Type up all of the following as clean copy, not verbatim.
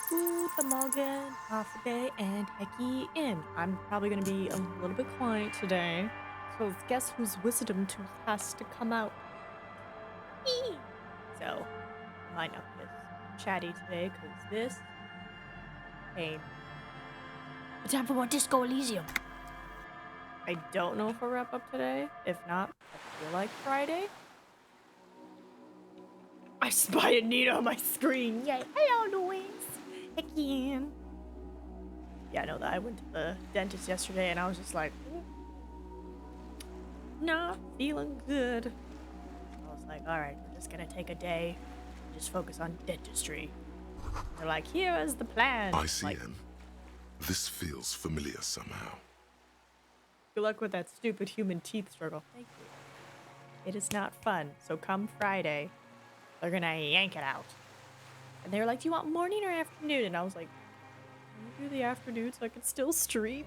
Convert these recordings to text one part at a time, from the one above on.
Guten Morgen, half a day, and hecky in. I'm probably gonna be a little bit quiet today, so guess whose wisdom tooth has to come out? Me! So, I might not be as chatty today, because this pain. It's time for more Disco Elysium. I don't know if I'll wrap up today. If not, I feel like Friday. I spy Nina on my screen! Yay! Hello, Louise! Hecky in. Yeah, I know that I went to the dentist yesterday and I was just like, not feeling good. I was like, all right, we're just gonna take a day and just focus on dentistry. They're like, here is the plan. I see like, him. This feels familiar somehow. Good luck with that stupid human teeth struggle. Thank you. It is not fun. So come Friday, they're gonna yank it out. And they were like, do you want morning or afternoon? And I was like, can you do the afternoon so I can still stream?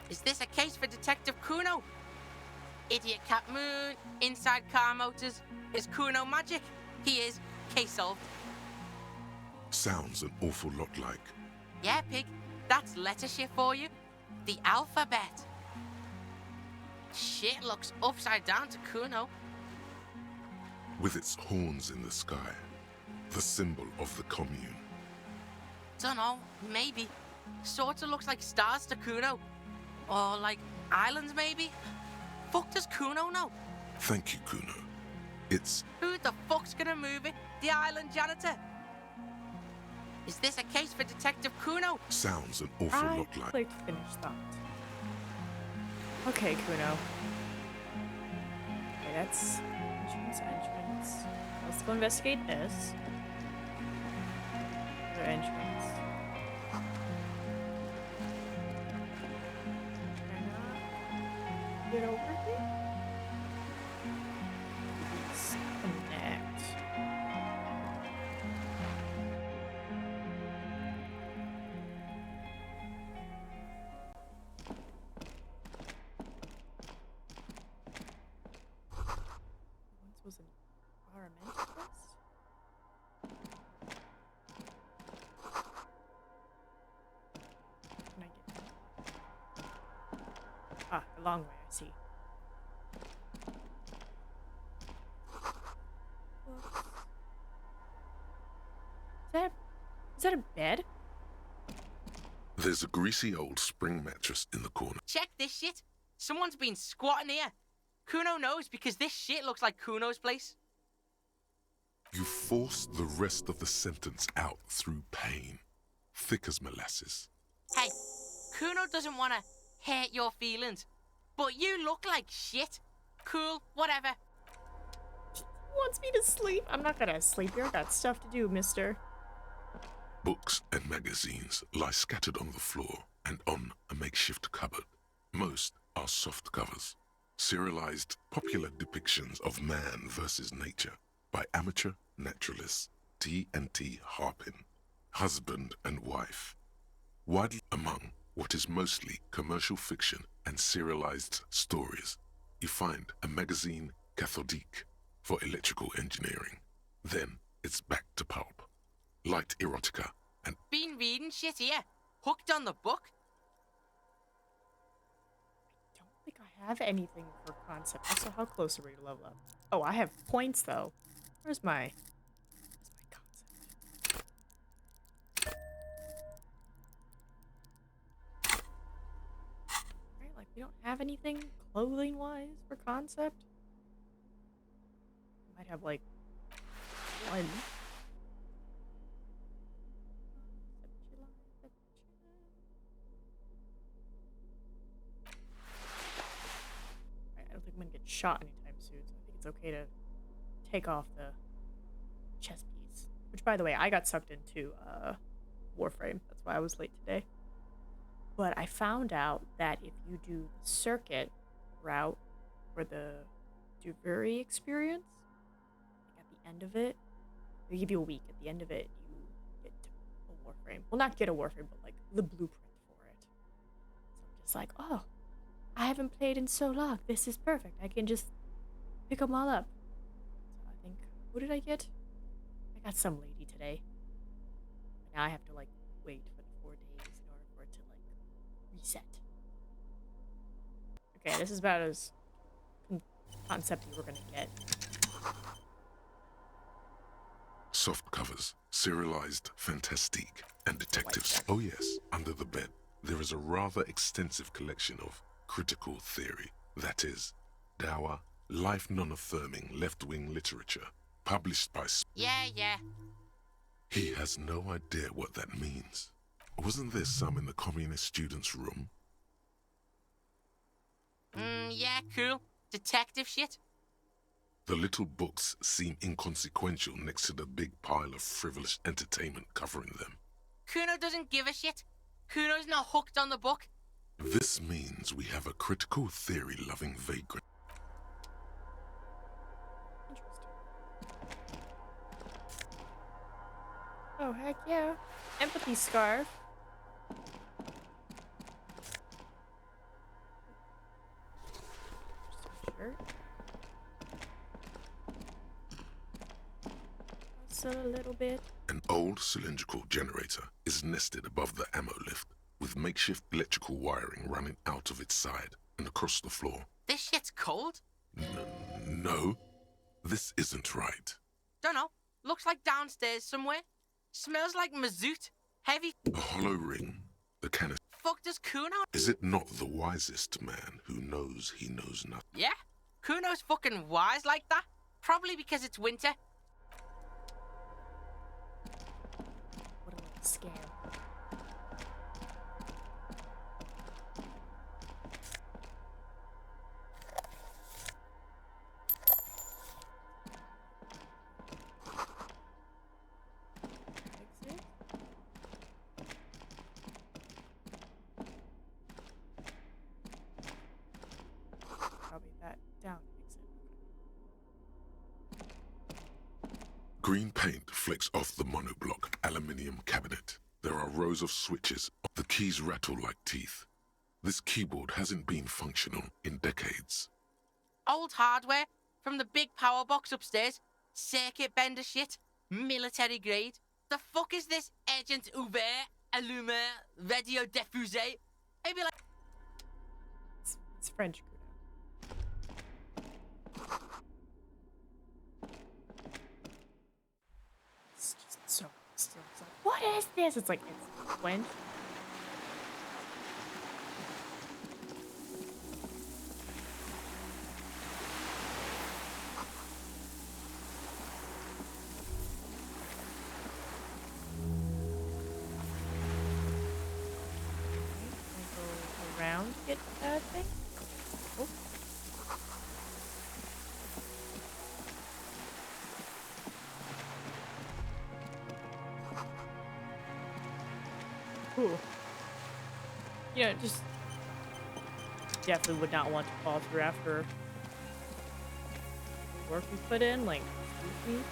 Is this a case for Detective Kuno? Idiot Cat Moon, inside car motors. Is Kuno magic? He is. Case solved. Sounds an awful lot like. Yeah, pig. That's letter shit for you. The alphabet. Shit looks upside down to Kuno. With its horns in the sky, the symbol of the commune. Dunno, maybe. Sorta looks like stars to Kuno. Or like islands, maybe? Fuck does Kuno know? Thank you, Kuno. It's... Who the fuck's gonna move it? The island janitor? Is this a case for Detective Kuno? Sounds an awful lot like... Clicked finish thought. Okay, Kuno. Okay, that's entrance. Let's go investigate this. Other entrance. Can I not get over here? Let's connect. Once was an environmental quest? Can I get Ah, the long way, I see. Is that a bed? There's a greasy old spring mattress in the corner. Check this shit. Someone's been squatting here. Kuno knows because this shit looks like Kuno's place. You force the rest of the sentence out through pain. Thick as molasses. Hey, Kuno doesn't want to hurt your feelings, but you look like shit. Cool, whatever. He wants me to sleep. I'm not gonna sleep here. I got stuff to do, mister. Books and magazines lie scattered on the floor and on a makeshift cupboard. Most are soft covers. Serialized popular depictions of man versus nature by amateur naturalists T&T Harpin, husband and wife. Widely among what is mostly commercial fiction and serialized stories, you find a magazine cathodique for electrical engineering. Then it's back to pulp. Light erotica and... Been reading shit here. Hooked on the book. I don't think I have anything for concept. Also, how close are we to level up? Oh, I have points, though. Where's my concept? Right, like, we don't have anything clothing-wise for concept. Might have, like, one. I don't think I'm gonna get shot anytime soon, so I think it's okay to take off the chest piece. Which, by the way, I got sucked into Warframe. That's why I was late today. But I found out that if you do the circuit route for the Duviri experience, like at the end of it, they give you a week. At the end of it, you get a Warframe. Well, not get a Warframe, but like the blueprint for it. So I'm just like, oh, I haven't played in so long. This is perfect. I can just pick them all up. So I think, who did I get? I got some lady today. Now I have to like wait for the 4 days in order for it to like reset. Okay, this is about as concepty we're gonna get. Soft covers, serialized fantastique, and detectives. Oh yes, under the bed, there is a rather extensive collection of critical theory, that is, dour, life non-affirming left-wing literature, published by... Yeah. He has no idea what that means. Wasn't there some in the communist students' room? Yeah, cool. Detective shit. The little books seem inconsequential next to the big pile of frivolous entertainment covering them. Kuno doesn't give a shit. Kuno's not hooked on the book. This means we have a critical theory-loving vagrant. Interesting. Oh, heck yeah. Empathy scarf. Shirt. Also a little bit. An old cylindrical generator is nested above the ammo lift, with makeshift electrical wiring running out of its side and across the floor. This shit's cold. No, this isn't right. Dunno. Looks like downstairs somewhere. Smells like mazout. Heavy. A hollow ring, the canister. Fuck does Kuno? Is it not the wisest man who knows he knows nothing? Yeah? Kuno's fucking wise like that? Probably because it's winter. What a little scam. Exit. Probably that down exit. Green paint flecks off the monoblock aluminium cabinet. There are rows of switches. The keys rattle like teeth. This keyboard hasn't been functional in decades. Old hardware from the big power box upstairs. Circuit bender shit. Military grade. The fuck is this agent ouvert, allumé, radio diffusé? I'd be like, It's French, Kuno. It's just so still. It's like, what is this? It's like, it's French. Go around, get that thing. Oh. Ooh. You know, just definitely would not want to fall through after the work we put in. Like, excuse me.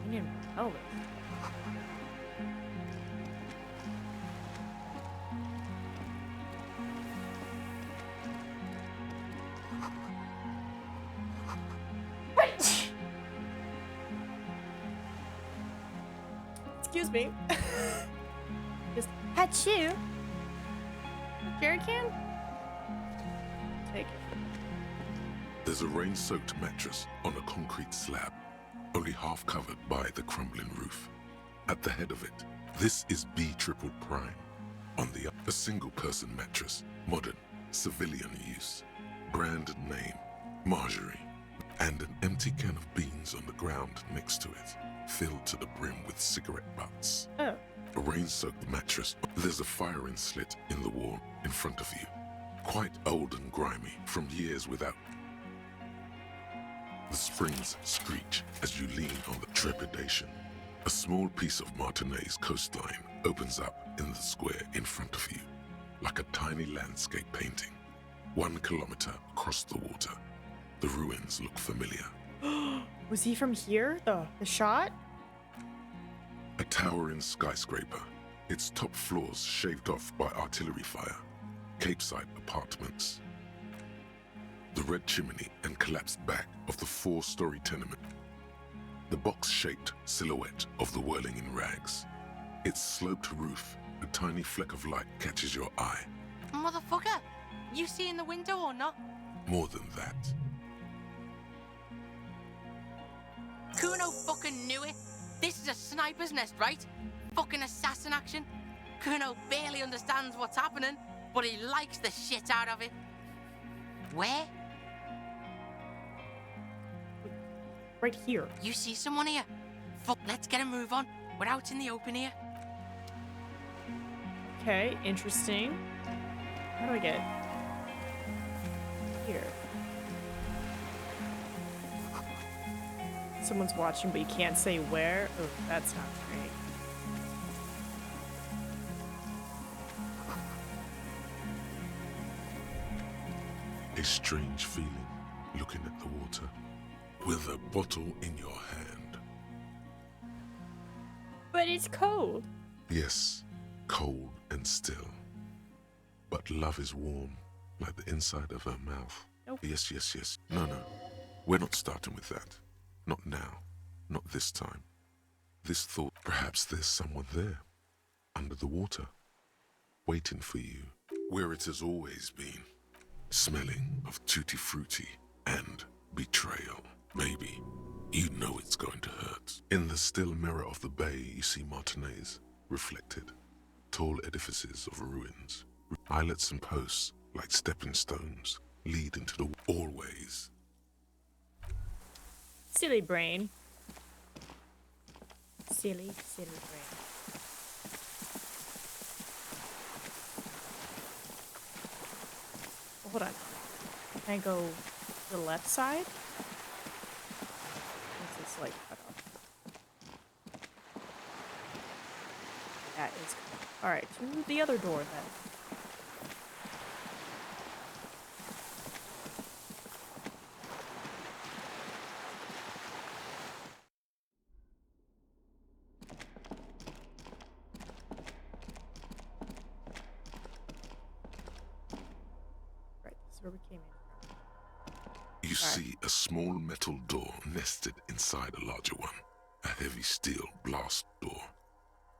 Titanium pelvis. Excuse me. Just achoo. Jerry can? Take it. There's a rain-soaked mattress on a concrete slab, only half covered by the crumbling roof. At the head of it, this is B triple prime. On the a single-person mattress, modern, civilian use. Brand name, Marjorie. And an empty can of beans on the ground next to it, filled to the brim with cigarette butts. Oh. A rain-soaked mattress. There's a firing slit in the wall in front of you. Quite old and grimy from years without. The springs screech as you lean on the trepidation. A small piece of Martinez coastline opens up in the square in front of you, like a tiny landscape painting. 1 kilometer across the water. The ruins look familiar. Was he from here? The shot? A towering skyscraper, its top floors shaved off by artillery fire. Capeside apartments. the red chimney and collapsed back of the 4-story tenement. The box-shaped silhouette of the whirling in rags. Its sloped roof, a tiny fleck of light catches your eye. Motherfucker, you see in the window or not? More than that, Kuno fucking knew it. This is a sniper's nest, right? Fucking assassin action. Kuno barely understands what's happening, but he likes the shit out of it. Where? Right here. You see someone here? Fuck, let's get a move on. We're out in the open here. Okay, interesting. How do I get here? Someone's watching, but you can't say where. Oh, that's not great. a strange feeling looking at the water with a bottle in your hand. But it's cold. Yes, cold and still. But love is warm, like the inside of her mouth. Nope. Yes, yes, yes. No, no. We're not starting with that. Not now. Not this time. This thought, perhaps there's someone there, under the water, waiting for you, where it has always been, smelling of tutti frutti and betrayal. Maybe you know it's going to hurt. In the still mirror of the bay, you see Martinez reflected, tall edifices of ruins, islets and posts like stepping stones lead into the always. Silly brain. Silly brain. Oh, hold on. Can I go to the left side? Is this like cut off? That is cut off. Alright, to the other door then. Where we came in from. You see a small metal door nested inside a larger one, a heavy steel blast door.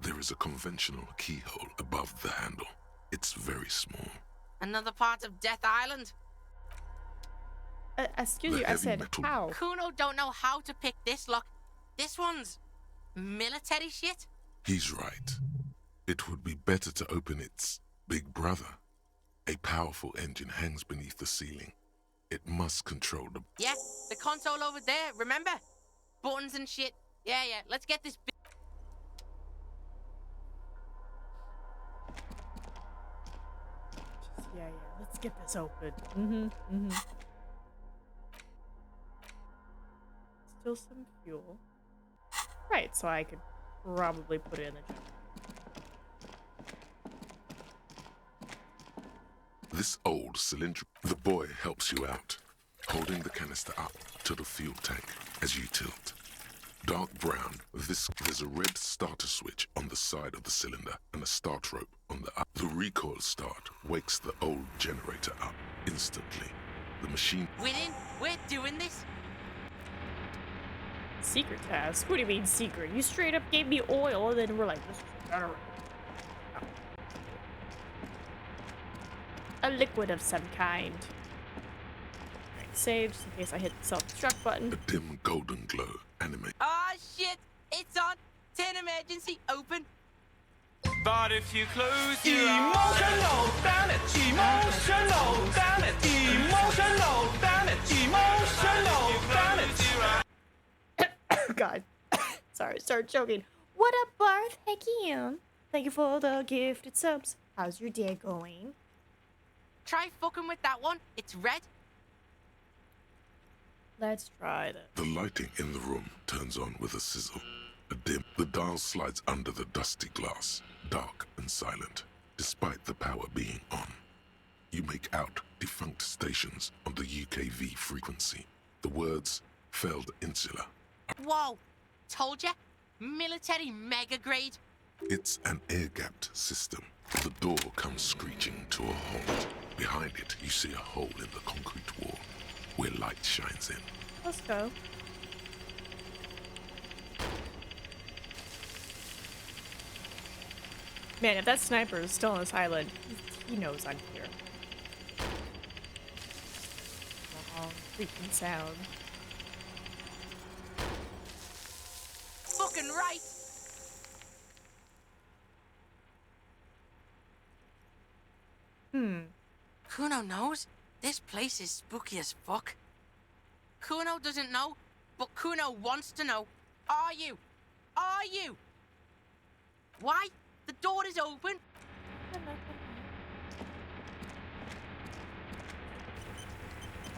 There is a conventional keyhole above the handle. It's very small. Another part of Death Island. Excuse The you, I heavy said metal- how? Kuno don't know how to pick this lock. This one's military shit. He's right. It would be better to open its big brother. A powerful engine hangs beneath the ceiling. It must control the... Yeah, the console over there, remember? Buttons and shit. Yeah, let's get this Yeah, let's get this open. Still some fuel. Right, so I could probably put it in the generator. This old cylindrical... The boy helps you out, holding the canister up to the fuel tank as you tilt. Dark brown, there's a red starter switch on the side of the cylinder and a start rope on the up. The recoil start wakes the old generator up instantly. The machine... We're in. We're doing this. Secret task? What do you mean secret? You straight up gave me oil and then we're like, this is a generator. A liquid of some kind. Right, save just in case I hit the self-destruct button. A dim golden glow animate. Ah, shit. It's on. Turn emergency open. But if you close your emotional damage, emotional damage, emotional damage, emotional damage. God. Sorry, start choking. What up, Barth? Heck yeah. Thank you for the gifted subs. How's your day going? Try fucking with that one. It's red. Let's try this. The lighting in the room turns on with a sizzle. A dim. The dial slides under the dusty glass, dark and silent, despite the power being on. You make out defunct stations on the UKV frequency. The words, failed insula. Whoa. Told ya. Military mega grade. It's an air-gapped system. The door comes screeching to a halt. Behind it, you see a hole in the concrete wall. where light shines in. Let's go. Man, if that sniper is still on this island, he knows I'm here. Long freaking sound. Fucking right. Kuno knows this place is spooky as fuck. Kuno doesn't know, but Kuno wants to know. Are you? Are you? Why? The door is open.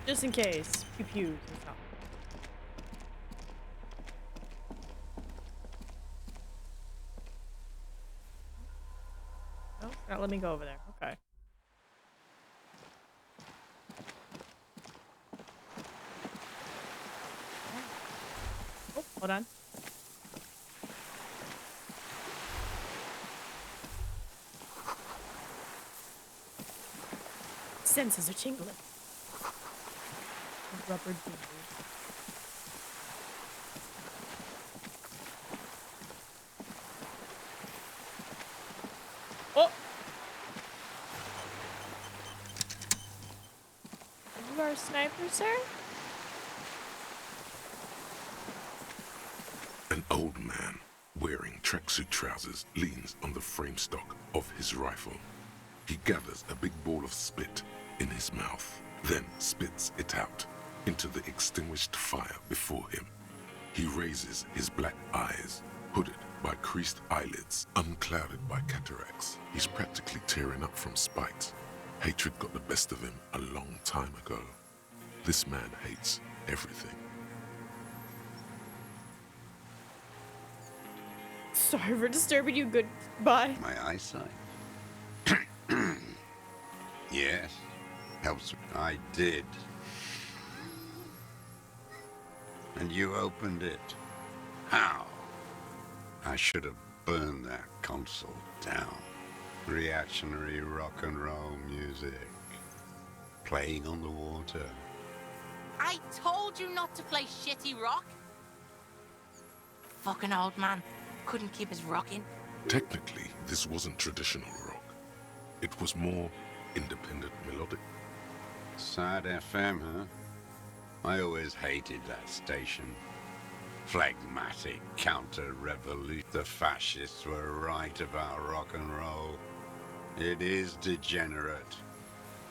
Just in case. Pew pews and stuff. Oh, not let me go over there. Okay. Oh, hold on. Senses are tingling. Rubber fingers. Oh! You are a sniper, sir? An old man wearing tracksuit trousers leans on the frame stock of his rifle. He gathers a big ball of spit in his mouth, then spits it out into the extinguished fire before him. He raises his black eyes, hooded by creased eyelids, unclouded by cataracts. He's practically tearing up from spite. Hatred got the best of him a long time ago. This man hates everything. Sorry for disturbing you. Goodbye. My eyesight? Yes. Helps. I did. And you opened it. How? I should have burned that console down. Reactionary rock and roll music. Playing on the water. I told you not to play shitty rock. Fucking old man. Couldn't keep his rock in. Technically, this wasn't traditional rock. It was more independent melodic. Sad FM, huh? I always hated that station. Phlegmatic counter-revolution. The fascists were right about rock and roll. It is degenerate,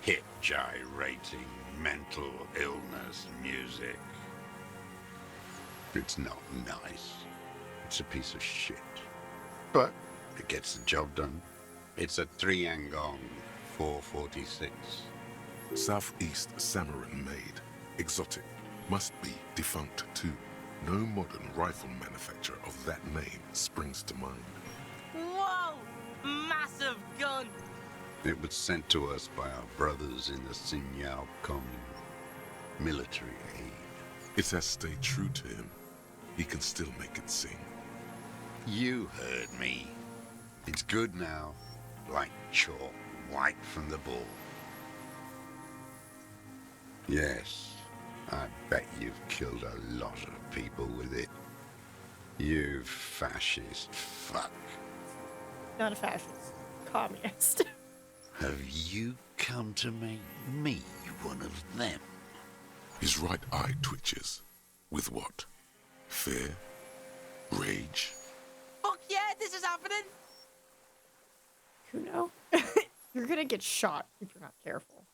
hip-gyrating, mental illness music. It's not nice. It's a piece of shit. But it gets the job done. It's a 3-angong 446. Southeast Samoan made, exotic, must be defunct too. No modern rifle manufacturer of that name springs to mind. Whoa! Massive gun! It was sent to us by our brothers in the Signal Commune. Military aid. It has stayed true to him. He can still make it sing. You heard me. It's good now, like chalk, white from the ball. Yes, I bet you've killed a lot of people with it. You fascist fuck. Not a fascist. Communist. Have you come to make me one of them? His right eye twitches. With what? Fear? Rage? Fuck yeah, this is happening! Kuno? You're gonna get shot if you're not careful.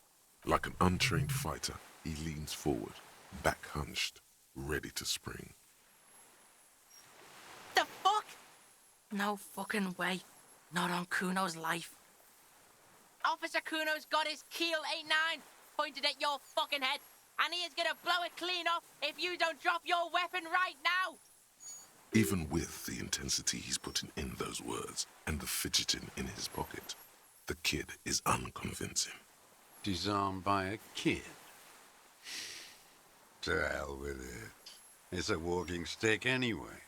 Like an untrained fighter, he leans forward, back hunched, ready to spring. The fuck? No fucking way. Not on Kuno's life. Officer Kuno's got his keel 8-9 pointed at your fucking head, and he is gonna blow it clean off if you don't drop your weapon right now! Even with the intensity he's putting in those words and the fidgeting in his pocket, the kid is unconvincing. Disarmed by a kid? To hell with it. It's a walking stick anyway.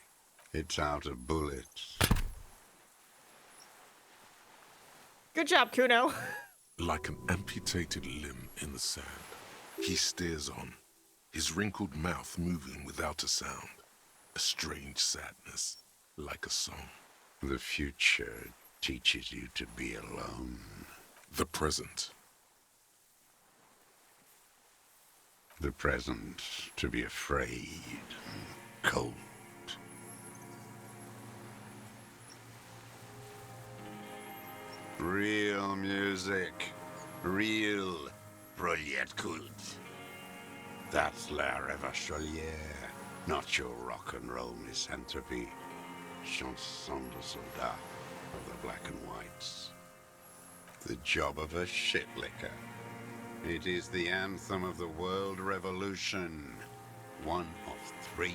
It's out of bullets. Good job, Kuno. Like an amputated limb in the sand, he steers on, his wrinkled mouth moving without a sound. A strange sadness, like a song. The future teaches you to be alone. The present. The present to be afraid and cold. Real music. Real Proletkult. That's La Chevalier, not your rock and roll misanthropy. Chanson de soldat of the black and whites. The job of a shitlicker. It is the anthem of the world revolution. One of 3.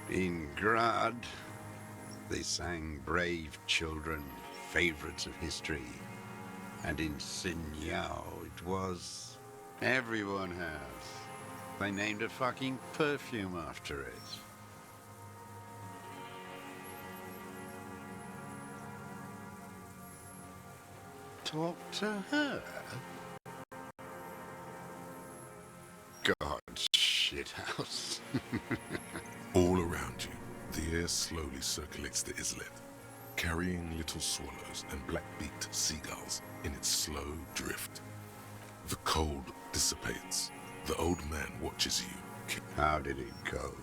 In Grad, they sang brave children, favorites of history. And in Sinyao, it was everyone has. They named a fucking perfume after it. Talk to her. God, shithouse. All around you, the air slowly circulates the islet, carrying little swallows and black-beaked seagulls in its slow drift. The cold dissipates. The old man watches you. How did it go?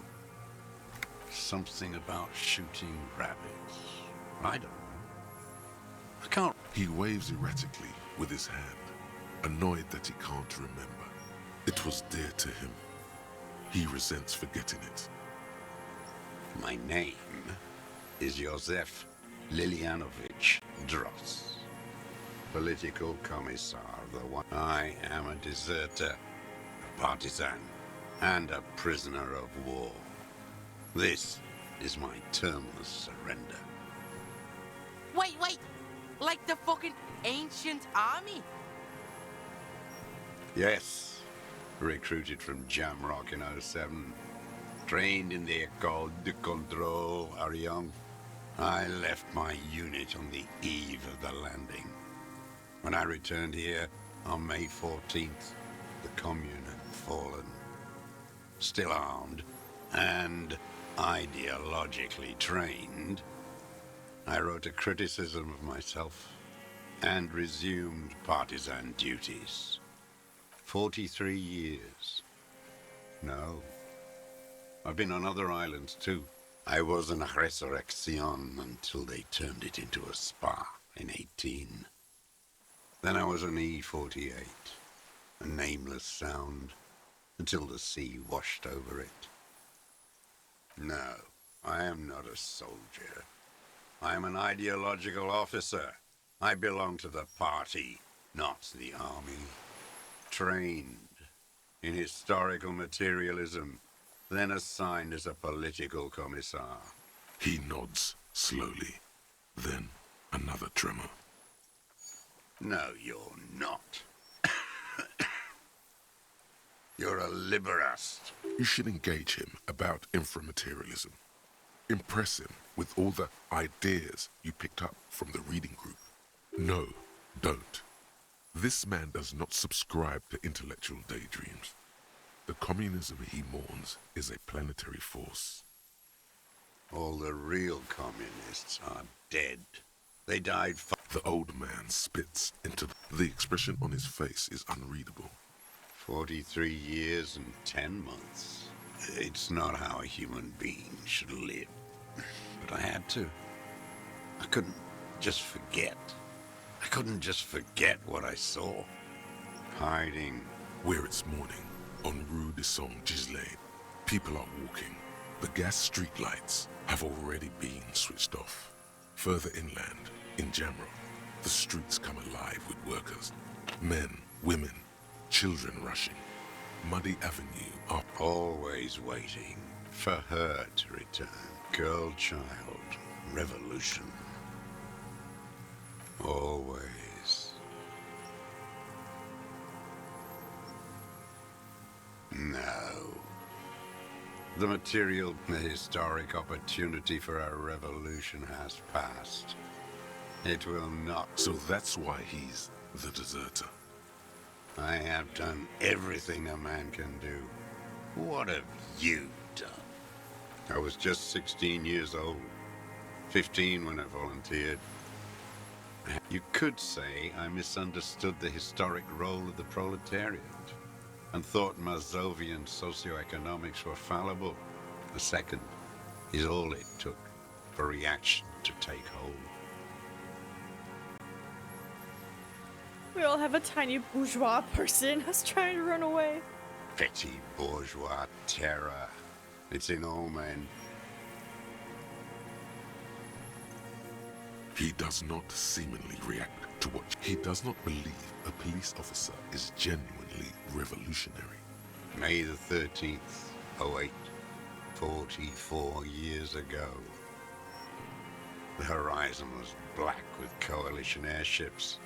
Something about shooting rabbits. I don't know. I can't. He waves erratically with his hand, annoyed that he can't remember. It was dear to him. He resents forgetting it. My name is Josef Lilianovich Dross, political commissar of the one. I am a deserter, a partisan, and a prisoner of war. This is my termless surrender. Wait! Like the fucking ancient army? Yes, recruited from Jamrock in '07. Trained in the École de Contrôle Arion. I left my unit on the eve of the landing. When I returned here on May 14th, the Commune had fallen. Still armed and ideologically trained, I wrote a criticism of myself and resumed partisan duties. 43 years. No. I've been on other islands too. I was an resurrection until they turned it into a spa in 18. Then I was an E-48, a nameless sound, until the sea washed over it. No, I am not a soldier. I am an ideological officer. I belong to the party, not the army. Trained in historical materialism, then assigned as a political commissar. He nods slowly, then another tremor. No, you're not. You're a liberast. You should engage him about inframaterialism. Impress him with all the ideas you picked up from the reading group. No, don't. This man does not subscribe to intellectual daydreams. The communism he mourns is a planetary force. All the real communists are dead. They died. The old man spits into the expression on his face is unreadable. 43 years and 10 months. It's not how a human being should live. But I had to. I couldn't just forget. I couldn't just forget what I saw. Hiding. Where it's morning, on Rue de Saint-Gislain, people are walking. The gas streetlights have already been switched off. Further inland, in Jamrock, the streets come alive with workers. Men, women, children rushing. Muddy Avenue up. Always waiting for her to return. Girl, child, revolution. Always. No. The material, the historic opportunity for our revolution has passed. It will not. So that's why he's the deserter. I have done everything a man can do. What have you done? I was just 16 years old. 15 when I volunteered. You could say I misunderstood the historic role of the proletariat and thought Mazovian socioeconomics were fallible. A second is all it took for reaction to take hold. We all have a tiny bourgeois person who's trying to run away. Petty bourgeois terror. It's in all men. He does not seemingly react to what he does not believe a police officer is genuinely revolutionary. May the 13th, 08, 44 years ago. The horizon was black with coalition airships.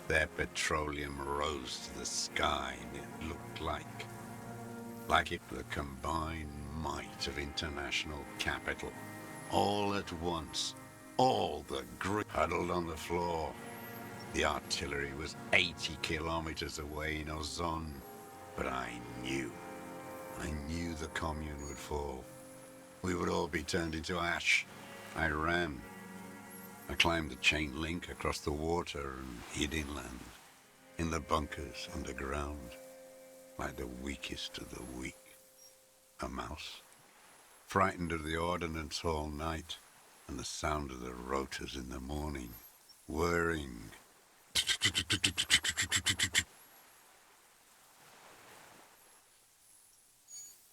Their petroleum rose to the sky, and it looked like it the combined might of international capital. All at once, all the group huddled on the floor. The artillery was 80 kilometers away in Ozon, but I knew the commune would fall. We would all be turned into ash. I ran. I climbed the chain link across the water and hid inland, in the bunkers underground, like the weakest of the weak. A mouse, frightened of the ordnance all night and the sound of the rotors in the morning, whirring.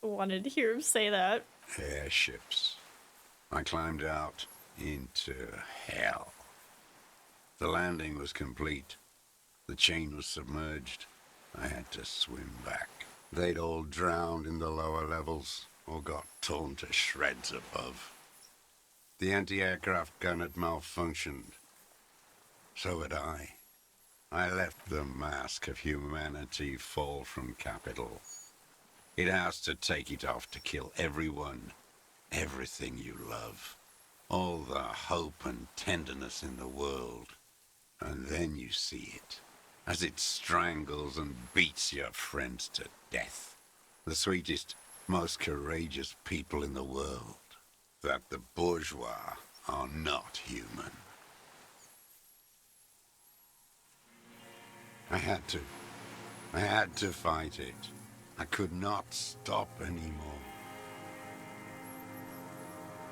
I wanted to hear him say that. Airships. I climbed out into hell. The landing was complete. The chain was submerged. I had to swim back. They'd all drowned in the lower levels or got torn to shreds above. The anti-aircraft gun had malfunctioned. So had I. I left the mask of humanity fall from capital. It has to take it off to kill everyone, everything you love. All the hope and tenderness in the world. And then you see it, as it strangles and beats your friends to death. The sweetest, most courageous people in the world. That the bourgeois are not human. I had to fight it. I could not stop anymore.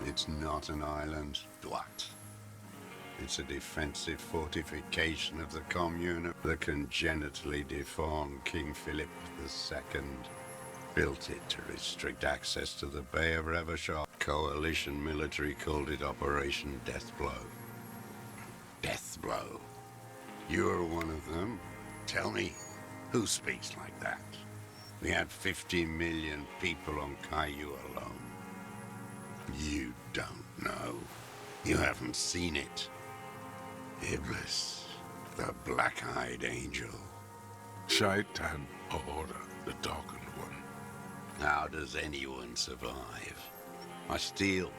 It's not an island, Dwat. It's a defensive fortification of the commune. The congenitally deformed King Philip II built it to restrict access to the Bay of Revachol. Coalition military called it Operation Deathblow. Deathblow. You're one of them. Tell me, who speaks like that? We had 50 million people on Caillou alone. You don't know. You haven't seen it. Iblis, the black-eyed angel. Shaitan Ahura, the darkened one. How does anyone survive? I steal.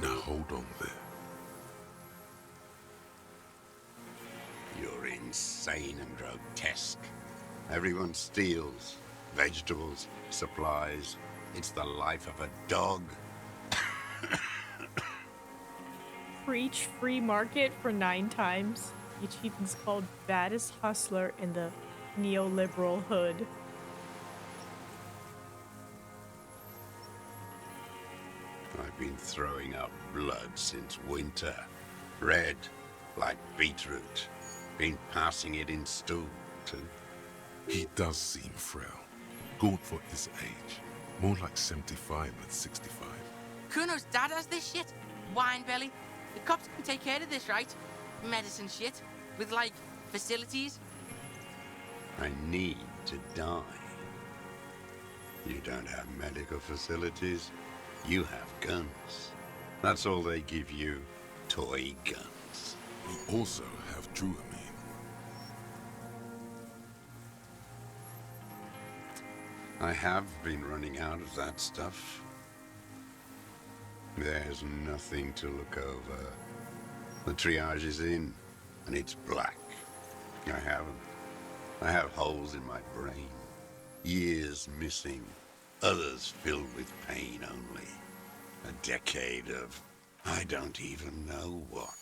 Now hold on there. You're insane and grotesque. Everyone steals. Vegetables, supplies. It's the life of a dog. Preach free market for 9 times. The achievement's called baddest hustler in the neoliberal hood. I've been throwing up blood since winter. Red, like beetroot. Been passing it in stew, too. He does seem frail. Gaunt for his age. More like 75 than 65. Kuno's dad has this shit. Wine belly. The cops can take care of this, right? Medicine shit. With, like, facilities. I need to die. You don't have medical facilities. You have guns. That's all they give you. Toy guns. We also have Druamine. I have been running out of that stuff. There's nothing to look over. The triage is in, and it's black. I have holes in my brain. Years missing. others filled with pain only. A decade of I don't even know what.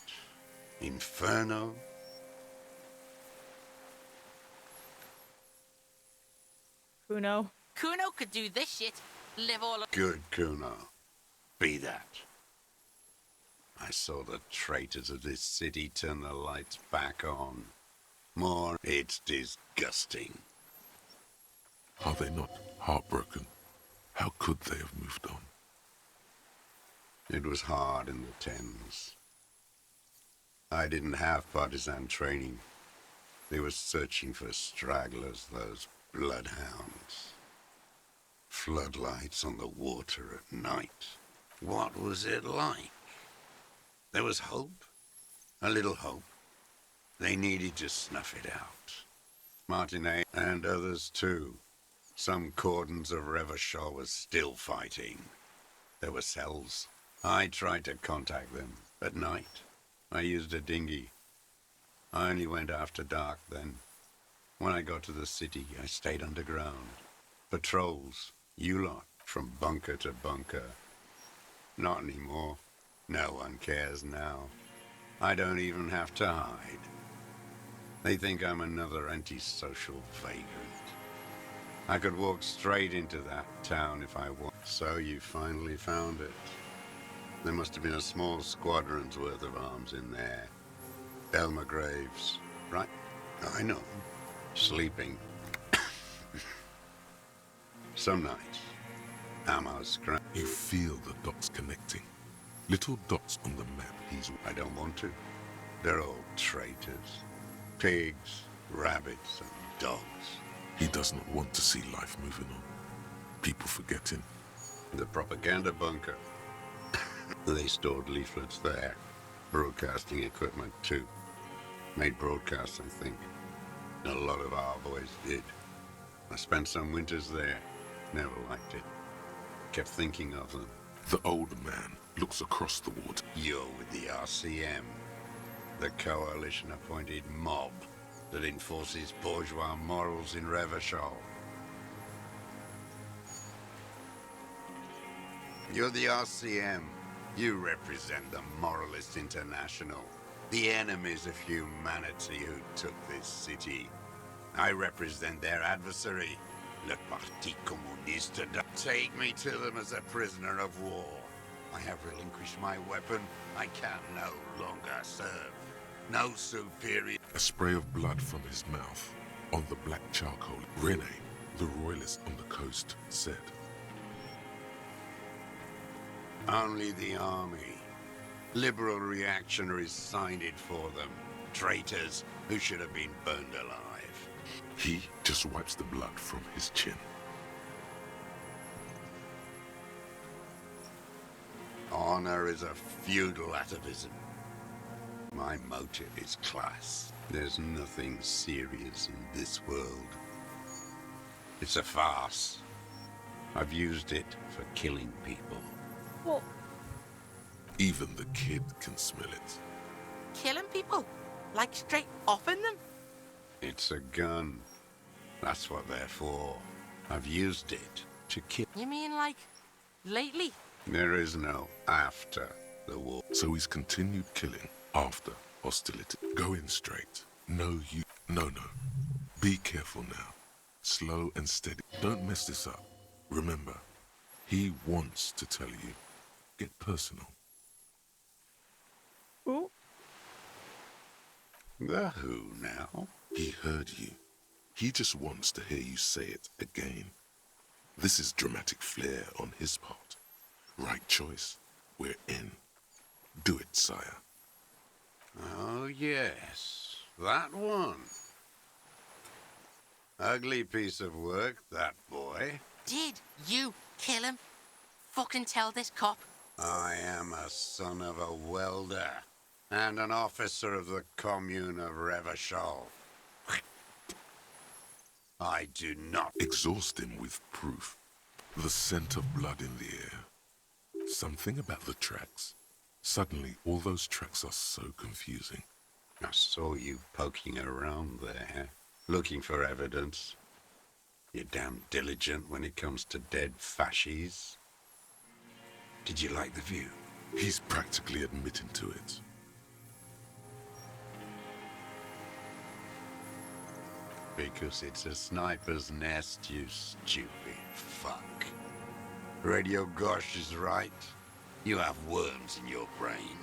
Inferno? Kuno. Kuno could do this shit. Live all. Good, Kuno. Be that. I saw the traitors of this city turn the lights back on. More, it's disgusting. Are they not heartbroken? How could they have moved on? It was hard in the Thames. I didn't have partisan training. They were searching for stragglers, those bloodhounds. Floodlights on the water at night. What was it like? There was hope. A little hope. They needed to snuff it out. Martinet and others too. Some cordons of Revachol was still fighting. There were cells. I tried to contact them at night. I used a dinghy. I only went after dark then. When I got to the city, I stayed underground. Patrols, you lot, from bunker to bunker. Not anymore. No one cares now. I don't even have to hide. They think I'm another antisocial vagrant. I could walk straight into that town if I want. So you finally found it. There must have been a small squadron's worth of arms in there. Elmer Graves, right? I know. Sleeping. Some nights, ammo's scratch. You feel the dots connecting. Little dots on the map. I don't want to. They're all traitors. Pigs, rabbits, and dogs. He does not want to see life moving on. People forgetting. The propaganda bunker. They stored leaflets there. Broadcasting equipment, too. Made broadcasts, I think. A lot of our boys did. I spent some winters there. Never liked it. Kept thinking of them. The old man looks across the water. You're with the RCM. The coalition-appointed mob that enforces bourgeois morals in Revachol. You're the RCM. You represent the Moralist International, the enemies of humanity who took this city. I represent their adversary, Le Parti Communiste. Take me to them as a prisoner of war. I have relinquished my weapon. I can no longer serve. No superior. A spray of blood from his mouth on the black charcoal. Rene, the royalist on the coast, said. Only the army. Liberal reactionaries signed it for them. Traitors who should have been burned alive. He just wipes the blood from his chin. Honor is a feudal atavism. My motive is class. There's nothing serious in this world. It's a farce. I've used it for killing people. Well, Even the kid can smell it. Killing people? Like straight offing them? It's a gun. That's what they're for. I've used it to kill. You mean like lately? There is no after the war. So he's continued killing after hostility. Going straight. No, you. No. Be careful now. Slow and steady. Don't mess this up. Remember, he wants to tell you. Get personal. ooh, The who now? He heard you. He just wants to hear you say it again. This is dramatic flair on his part. Right choice. We're in. Do it, sire. Oh, yes. That one. Ugly piece of work, that boy. Did you kill him? Fucking tell this cop. I am a son of a welder and an officer of the commune of Revachol. I do not. Exhaust him with proof. The scent of blood in the air. Something about the tracks. Suddenly, all those tracks are so confusing. I saw you poking around there, looking for evidence. You're damn diligent when it comes to dead fascies. Did you like the view? He's practically admitting to it. Because it's a sniper's nest, you stupid fuck. Radio Gosh is right. You have worms in your brain.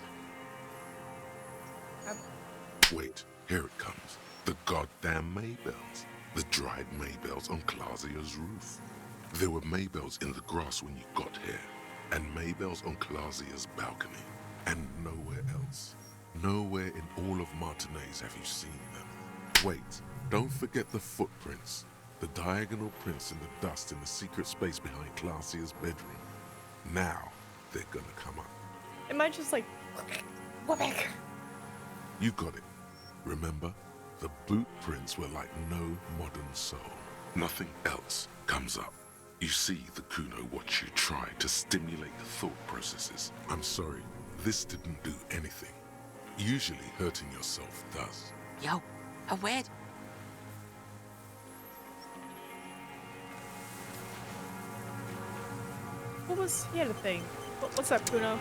Wait, here it comes. The goddamn Maybells. The dried Maybells on Clausia's roof. There were Maybells in the grass when you got here, and Maybells on Clausia's balcony, and nowhere else. Nowhere in all of Martinez have you seen them. Wait, don't forget the footprints. The diagonal prints in the dust in the secret space behind Clausia's bedroom. Now, they're gonna come up. Am I just like... You got it. Remember? The boot prints were like no modern soul. Nothing else comes up. You see the Kuno watch you try to stimulate the thought processes. I'm sorry, this didn't do anything. Usually hurting yourself does. Yo, a word. What was... He had a thing. What's up, Kuno?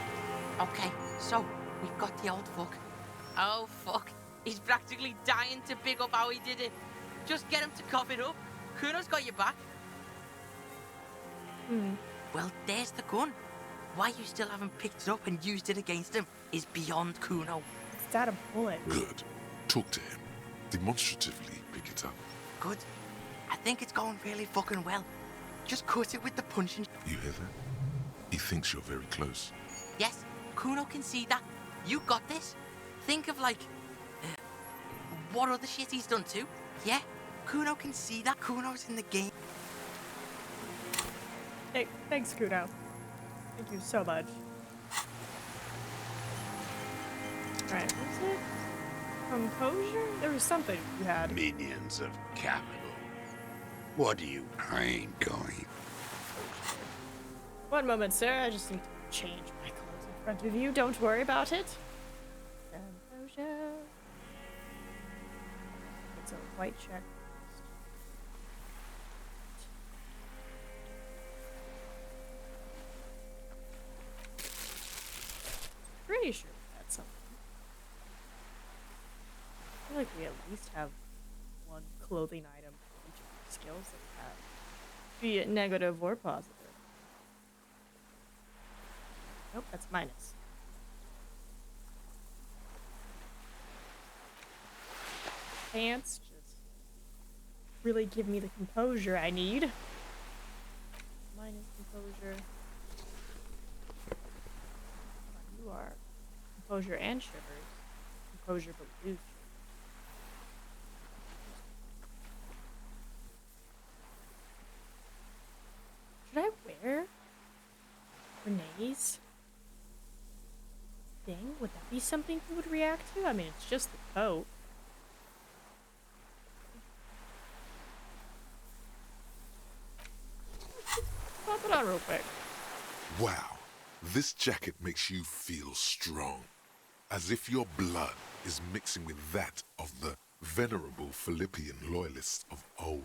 Okay, so we've got the old fuck. Oh, fuck. He's practically dying to pick up how he did it. Just get him to cough it up. Kuno's got your back. Well, there's the gun. Why you still haven't picked it up and used it against him is beyond Kuno. Is that a bullet? Good. Talk to him. Demonstratively pick it up. Good. I think it's going really fucking well. Just cut it with the punching. You hear that? He thinks you're very close. Yes, Kuno can see that. You got this. Think of like... what other shit he's done too. Yeah, Kuno can see that. Kuno's in the game. Hey, thanks, Kuno. Thank you so much. Alright, what was it? Composure? There was something you had. Minions of capital. What do you... I ain't going. One moment, sir. I just need to change my clothes in front of you. Don't worry about it. Composure. It's a white check. Pretty sure that's something. I feel like we at least have one clothing item for each of the skills that we have. Be it negative or positive. Nope, that's minus. Pants just really give me the composure I need. Minus composure. You are composure and shivers. Composure but lose. Should I wear Renee's thing? Would that be something he would react to? I mean, it's just the coat. Pop it on real quick. Wow, this jacket makes you feel strong. As if your blood is mixing with that of the venerable Philippian loyalists of old.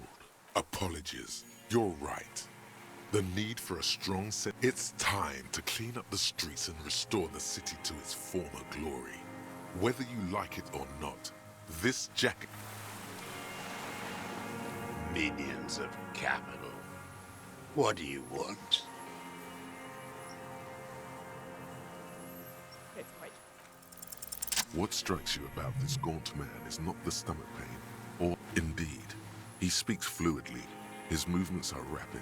Apologies, you're right. The need for a strong set. It's time to clean up the streets and restore the city to its former glory. Whether you like it or not, this jacket... Minions of capital. What do you want? It's white. What strikes you about this gaunt man is not the stomach pain, or indeed, he speaks fluidly. His movements are rapid,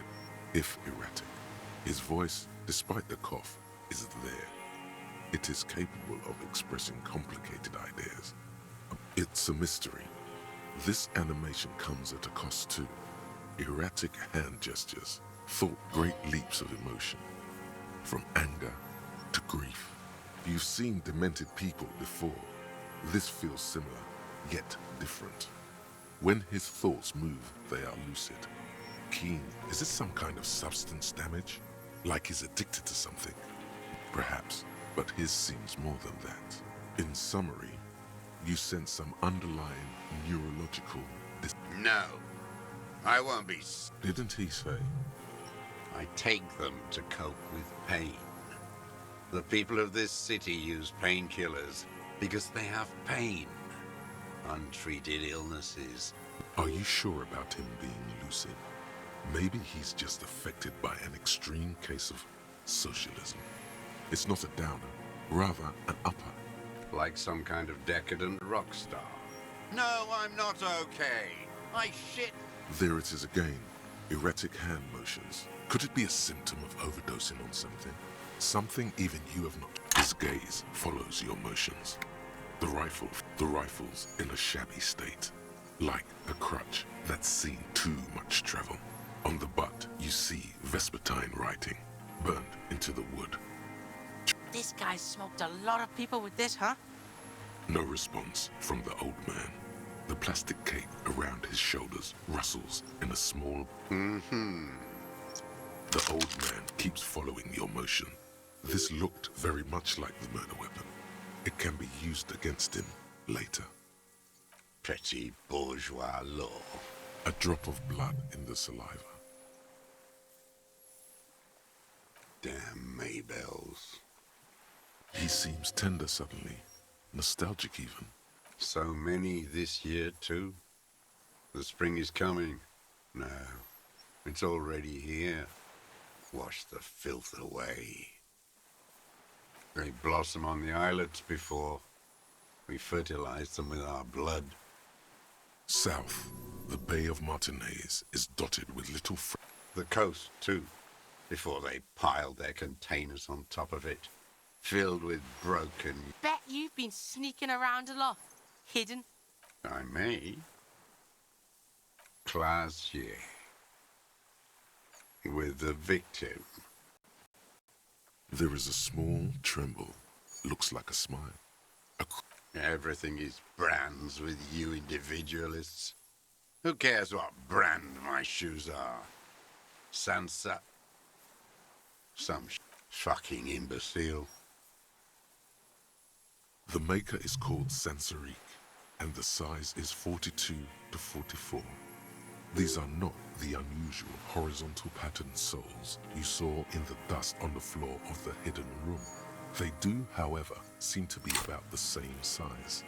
if erratic. His voice, despite the cough, is there. It is capable of expressing complicated ideas. It's a mystery. This animation comes at a cost too. Erratic hand gestures, thought great leaps of emotion. From anger to grief. You've seen demented people before. This feels similar, yet different. When his thoughts move, they are lucid. Keen. Is it some kind of substance damage? Like he's addicted to something? Perhaps, but his seems more than that. In summary, you sense some underlying neurological No. I won't be Didn't he say? I take them to cope with pain. The people of this city use painkillers because they have pain. Untreated illnesses. Are you sure about him being lucid? Maybe he's just affected by an extreme case of socialism. It's not a downer, rather an upper. Like some kind of decadent rock star. No, I'm not okay. I shit. There it is again. Erratic hand motions. Could it be a symptom of overdosing on something? Something even you have not. His gaze follows your motions. The rifle's in a shabby state. Like a crutch that's seen too much travel. On the butt, you see Vespertine writing, burned into the wood. This guy smoked a lot of people with this, huh? No response from the old man. The plastic cape around his shoulders rustles in a small... The old man keeps following your motion. This looked very much like the murder weapon. It can be used against him later. Petty bourgeois law. A drop of blood in the saliva. Damn Maybells. He seems tender suddenly, nostalgic even. So many this year, too. The spring is coming. No, it's already here. Wash the filth away. They blossom on the islets before we fertilize them with our blood. South, the Bay of Martinez is dotted with little... The coast, too, before they piled their containers on top of it, filled with broken... Bet you've been sneaking around a lot. Hidden. I may. Classier. With the victim. There is a small tremble. Looks like a smile. Everything is brands with you individualists. Who cares what brand my shoes are? Sansa. Some fucking imbecile. The maker is called Sansarique, and the size is 42 to 44. These are not the unusual horizontal patterned soles you saw in the dust on the floor of the hidden room. They do, however, seem to be about the same size.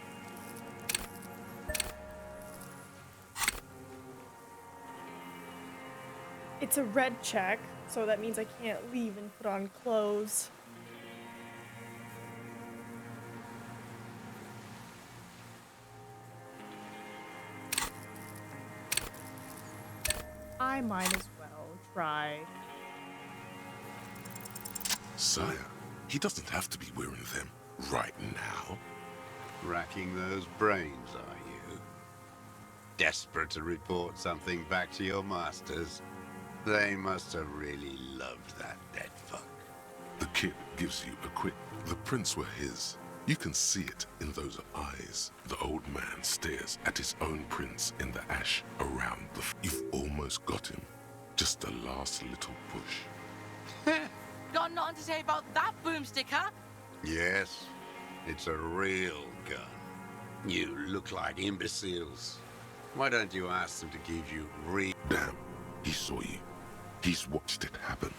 It's a red check, so that means I can't leave and put on clothes. I might as well try. Sire, he doesn't have to be wearing them right now. Racking those brains, are you? Desperate to report something back to your masters? They must have really loved that dead fuck. The kid gives you a quick... The prints were his. You can see it in those eyes. The old man stares at his own prints in the ash around the... You've almost got him. Just a last little push. Got nothing to say about that boomstick, huh? Yes, it's a real gun. You look like imbeciles. Why don't you ask them to give you real... Damn, he saw you. He's watched it happen.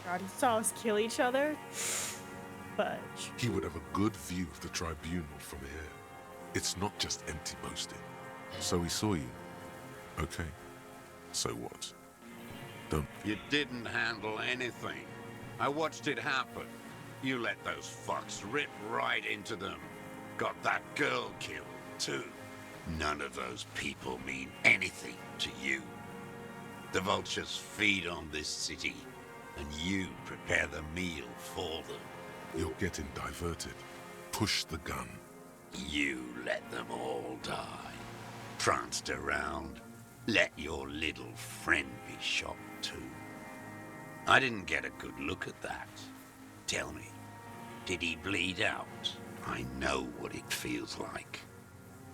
God, he saw us kill each other. Fudge. He would have a good view of the tribunal from here. It's not just empty boasting. So he saw you. Okay. So what? Don't... You didn't handle anything. I watched it happen. You let those fucks rip right into them. Got that girl killed, too. None of those people mean anything to you. The vultures feed on this city, and you prepare the meal for them. You're getting diverted. Push the gun. You let them all die. Pranced around. Let your little friend be shot too. I didn't get a good look at that. Tell me, did he bleed out? I know what it feels like.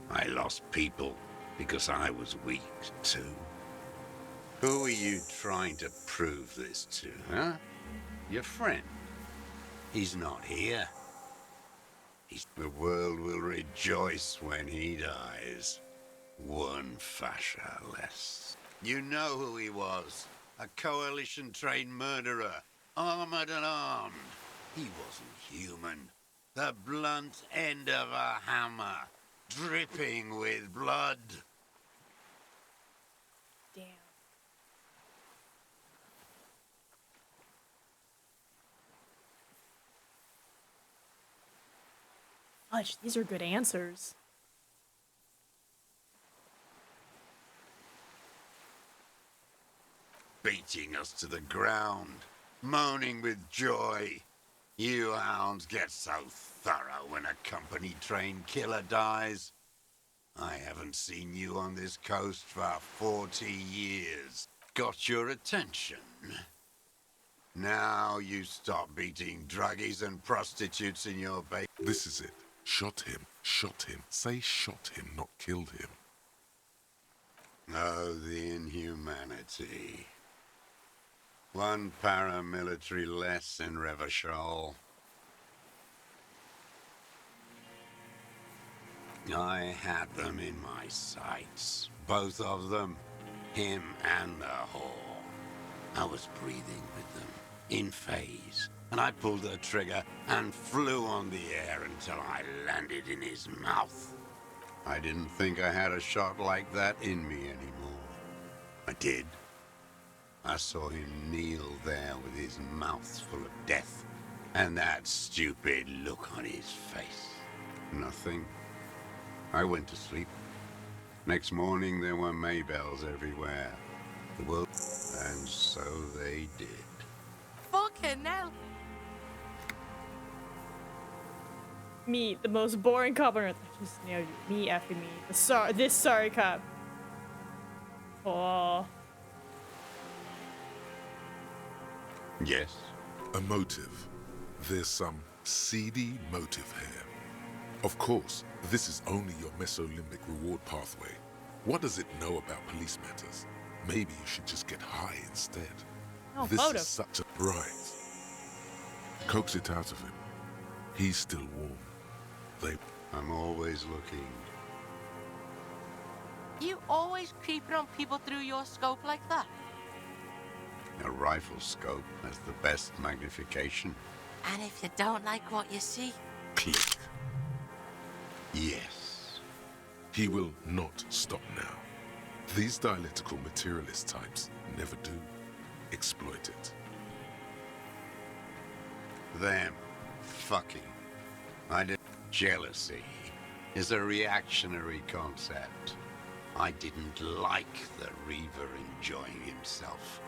I lost people because I was weak too. Who are you trying to prove this to, huh? Your friend? He's not here. The world will rejoice when he dies. One fascia less. You know who he was. A coalition-trained murderer. Armored and armed. He wasn't human. The blunt end of a hammer. Dripping with blood. Damn. Fudge, these are good answers. Beating us to the ground. Moaning with joy. You hounds get so thorough when a company-trained killer dies. I haven't seen you on this coast for 40 years. Got your attention. Now you stop beating druggies and prostitutes in your base. This is it. Shot him. Shot him. Say shot him, not killed him. Oh, the inhumanity. One paramilitary less in Revachol. I had them in my sights. Both of them. Him and the whore. I was breathing with them. In phase. And I pulled the trigger and flew on the air until I landed in his mouth. I didn't think I had a shot like that in me anymore. I did. I saw him kneel there with his mouth full of death, and that stupid look on his face. Nothing. I went to sleep. Next morning there were Maybells everywhere. The world, and so they did. Fucking hell. Me, the most boring cop on earth. I just nailed you. Me effing me. This sorry cop. Oh. Yes. A motive. There's some seedy motive here. Of course, this is only your mesolimbic reward pathway. What does it know about police matters? Maybe you should just get high instead. Oh, This photo. is such a bright. Coax it out of him. He's still warm. I'm always looking. You always creeping on people through your scope like that? A rifle scope has the best magnification. And if you don't like what you see? Click. Yes. He will not stop now. These dialectical materialist types never do. Exploit it. Them fucking. I did. Jealousy is a reactionary concept. I didn't like the Reaver enjoying himself,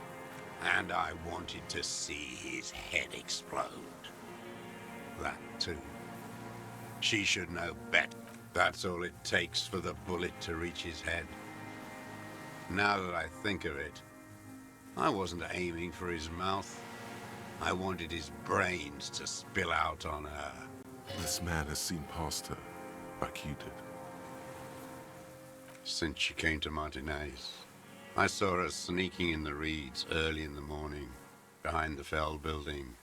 and I wanted to see his head explode. That too. She should know better. That's all it takes for the bullet to reach his head. Now that I think of it, I wasn't aiming for his mouth. I wanted his brains to spill out on her. This man has seen past her, like you did. Since she came to Martinez, I saw her sneaking in the reeds early in the morning, behind the Fell building,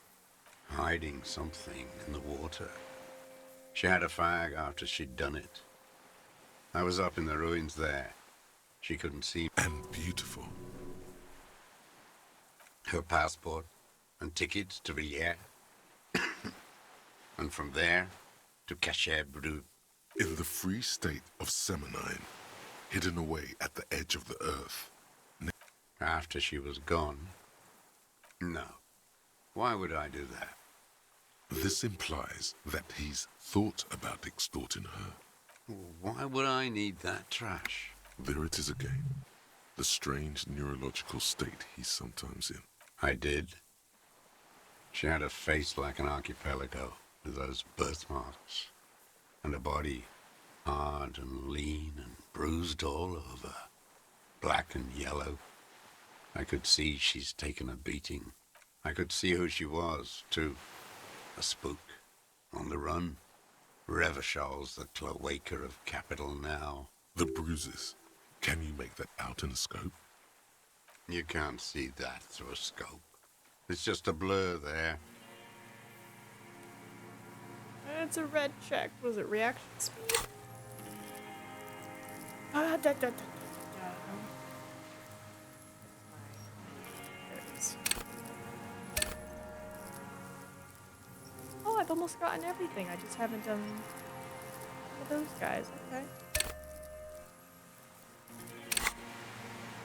hiding something in the water. She had a fag after she'd done it. I was up in the ruins there. She couldn't see me. And beautiful. Her passport and tickets to Villiers. And from there to Cachet Brut. In the free state of Semonine, hidden away at the edge of the earth. After she was gone. No. Why would I do that? This implies that he's thought about extorting her. Why would I need that trash? There it is again. The strange neurological state he's sometimes in. I did. She had a face like an archipelago, with those birthmarks, and a body hard and lean and bruised all over, black and yellow. I could see she's taken a beating. I could see who she was, too. A spook, on the run. Revachol's the cloaca of capital now. The bruises. Can you make that out in a scope? You can't see that through a scope. It's just a blur there. It's a red check. Was it reaction speed? I've almost gotten everything. I just haven't done those guys. Okay.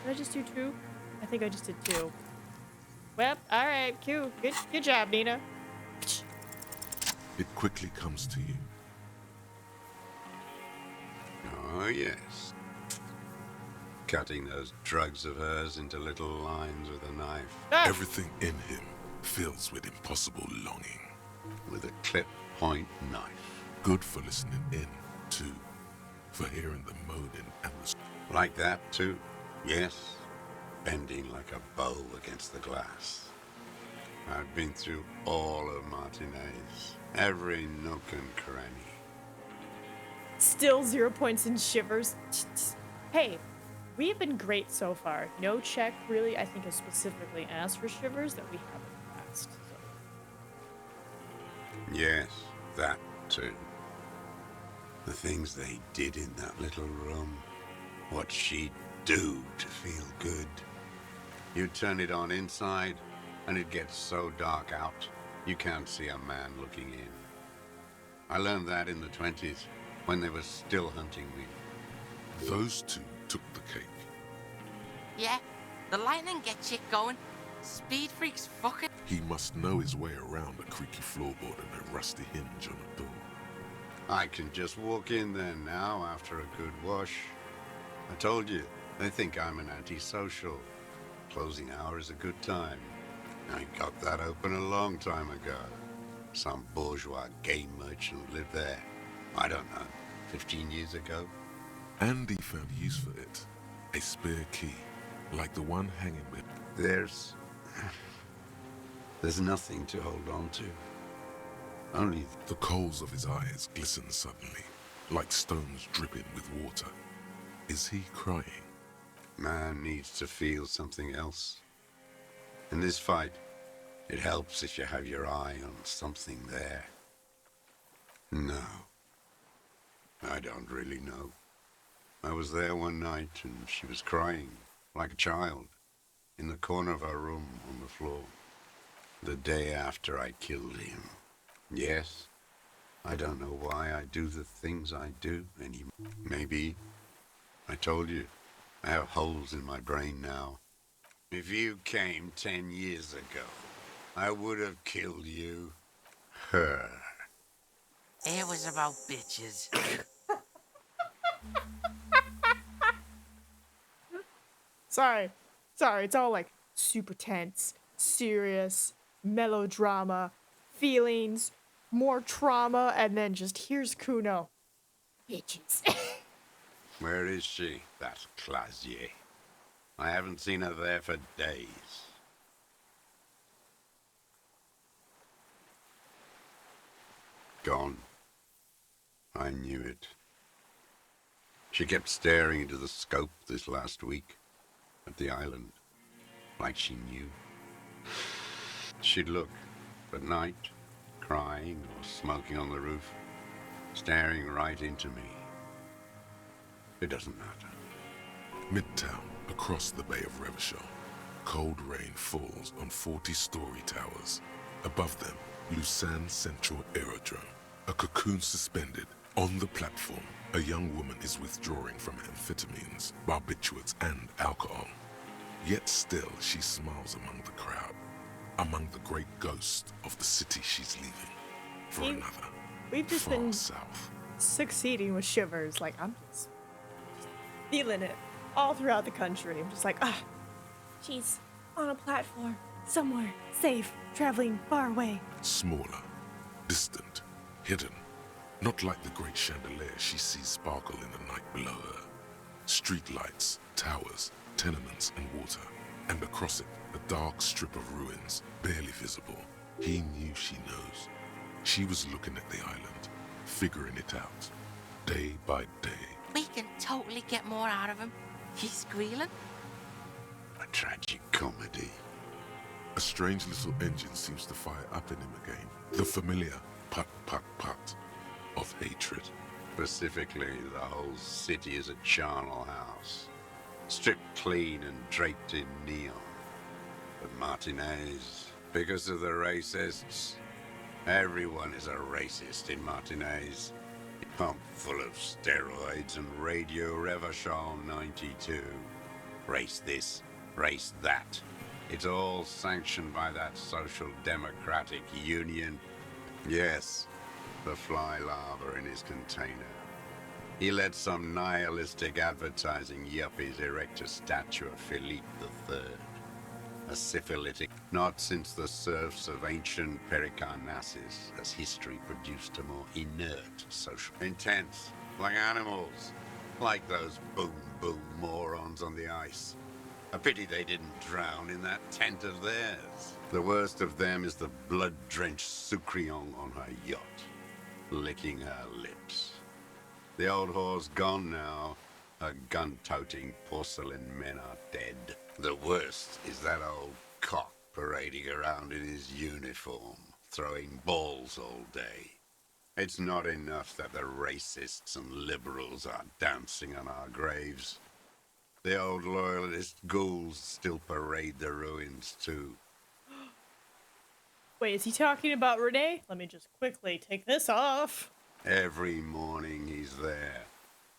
Did I just do 2? I think I just did 2. Well, alright, Q. Good job, Nina. It quickly comes to you. Oh, yes. Cutting those drugs of hers into little lines with a knife. Ah! Everything in him fills with impossible longing. With a clip point knife. Good for listening in, too. For hearing the moaning and the... Like that, too. Yes. Bending like a bow against the glass. I've been through all of Martinez. Every nook and cranny. Still 0 points in shivers. Hey, we've been great so far. No check really, I think, has specifically asked for shivers that we haven't passed. So. Yes, that too. The things they did in that little room. What she'd do to feel good. You'd turn it on inside, and it gets so dark out, you can't see a man looking in. I learned that in the 20s, when they were still hunting me. Those 2 took the cake. Yeah, the lightning gets shit going. Speed freaks fucking... He must know his way around a creaky floorboard and a rusty hinge on a door. I can just walk in there now after a good wash. I told you, they think I'm an antisocial. Closing hour is a good time. I got that open a long time ago. Some bourgeois game merchant lived there. I don't know, 15 years ago? Andy found use for it. A spare key, like the one hanging with... There's nothing to hold on to. Only... The coals of his eyes glisten suddenly, like stones dripping with water. Is he crying? Man needs to feel something else. In this fight, it helps if you have your eye on something there. No. I don't really know. I was there one night and she was crying, like a child, in the corner of her room on the floor. The day after I killed him. Yes, I don't know why I do the things I do anymore. Maybe, I told you, I have holes in my brain now. If you came 10 years ago, I would have killed you. Her. It was about bitches. Sorry, it's all like super tense, serious, melodrama, feelings, more trauma, and then just here's Kuno. Bitches. Where is she, that Clasier? I haven't seen her there for days. Gone. I knew it. She kept staring into the scope this last week at the island, like she knew. She'd look at night, crying or smoking on the roof, staring right into me. It doesn't matter. Midtown, across the Bay of Revachol, cold rain falls on 40-story towers. Above them, Lausanne Central Aerodrome. A cocoon suspended. On the platform, a young woman is withdrawing from amphetamines, barbiturates, and alcohol. Yet still, she smiles among the crowd, among the great ghosts of the city she's leaving. For another, We've just far been south. succeeding with shivers. Like, I'm just feeling it all throughout the country. I'm just like, she's on a platform somewhere safe, traveling far away. Smaller, distant, hidden. Not like the great chandelier she sees sparkle in the night below her. Streetlights, towers, tenements, and water. And across it, a dark strip of ruins, barely visible. He knew she knows. She was looking at the island, figuring it out, day by day. We can totally get more out of him. He's squealing. A tragic comedy. A strange little engine seems to fire up in him again. The familiar put, put, put of hatred. Specifically, the whole city is a charnel house. Stripped clean and draped in neon. But Martinez, because of the racists, Everyone is a racist in Martinez. Pumped full of steroids and Radio Revachol 92. Race this, race that. It's all sanctioned by that social democratic union. Yes, the fly larva in his container. He let some nihilistic advertising yuppies erect a statue of Philippe III. A syphilitic, not since the serfs of ancient Pericarnassus has history produced a more inert social. Intense, like animals, like those boom morons on the ice. A pity they didn't drown in that tent of theirs. The worst of them is the blood-drenched Sucrion on her yacht, licking her lips. The old whore's gone now. Her gun-toting porcelain men are dead. The worst is that old cock parading around in his uniform, throwing balls all day. It's not enough that the racists and liberals are dancing on our graves. The old loyalist ghouls still parade the ruins too. Wait, is he talking about Renee? Let me just quickly take this off. Every morning he's there,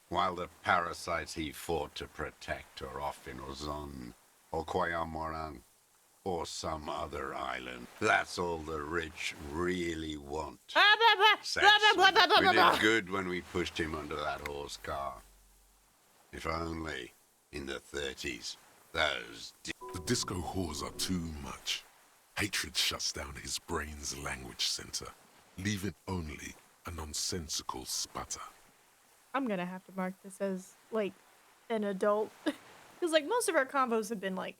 while the parasites he fought to protect are off in Ozon, or Koyamorang, or some other island. That's all the rich really want. Sex. We did good when we pushed him under that horse car. If only, in the 30s, those... The disco whores are too much. Hatred shuts down his brain's language center, leaving only a nonsensical sputter. I'm gonna have to mark this as, like, an adult. Because, like, most of our combos have been, like,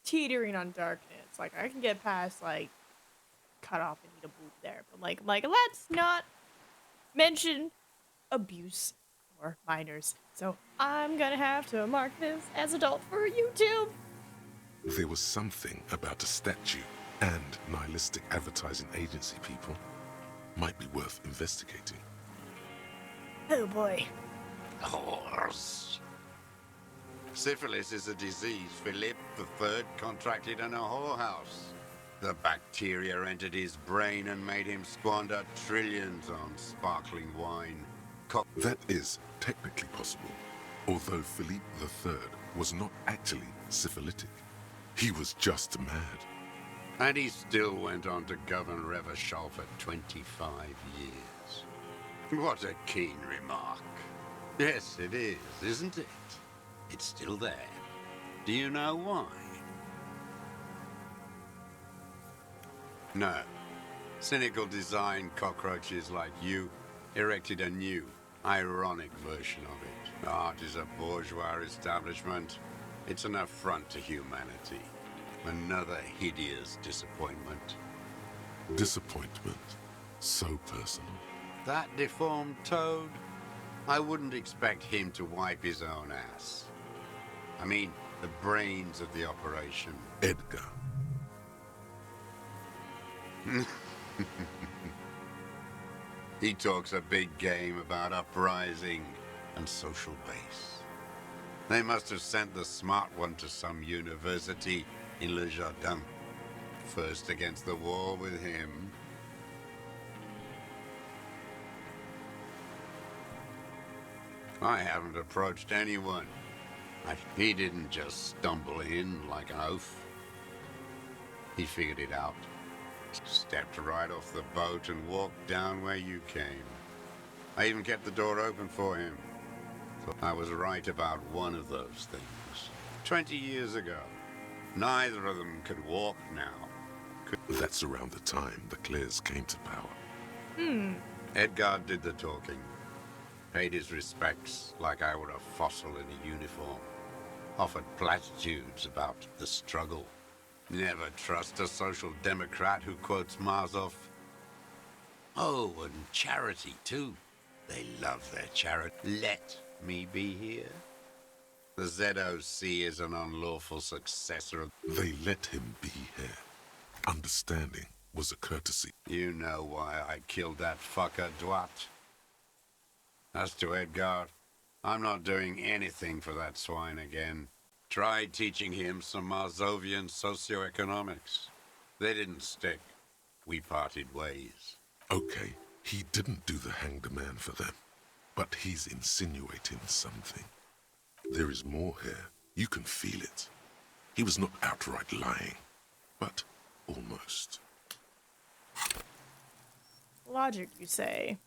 teetering on darkness. Like, I can get past, like, cut off and eat a boob there. But, like, let's not mention abuse or minors. So I'm gonna have to mark this as adult for YouTube. There was something about a statue and nihilistic advertising agency people might be worth investigating. Oh boy. Horse. Syphilis is a disease Philippe III contracted in a whorehouse. The bacteria entered his brain and made him squander trillions on sparkling wine. That is technically possible, although Philippe III was not actually syphilitic. He was just mad. And he still went on to govern Revachol for 25 years. What a keen remark. Yes, it is, isn't it? It's still there. Do you know why? No. Cynical design cockroaches like you erected a new, ironic version of it. Art is a bourgeois establishment. It's an affront to humanity. Another hideous disappointment. Disappointment. So personal. That deformed toad? I wouldn't expect him to wipe his own ass. I mean, the brains of the operation. Edgar. He talks a big game about uprising and social base. They must have sent the smart one to some university in Le Jardin. First against the wall with him. I haven't approached anyone. He didn't just stumble in like an oaf. He figured it out. Stepped right off the boat and walked down where you came. I even kept the door open for him. I was right about one of those things. 20 years ago. Neither of them could walk now. That's around the time the Clares came to power. Edgar did the talking. Paid his respects like I were a fossil in a uniform. Offered platitudes about the struggle. Never trust a social democrat who quotes Marzoff. Oh, and charity, too. They love their charity. Let me be here. The ZOC is an unlawful successor of... They let him be here. Understanding was a courtesy. You know why I killed that fucker, Duat. As to Edgar, I'm not doing anything for that swine again. Tried teaching him some Marzovian socioeconomics. They didn't stick. we parted ways. Okay, he didn't do the hanged man for them, but he's insinuating something. There is more here. You can feel it. He was not outright lying, but almost. Logic, you say?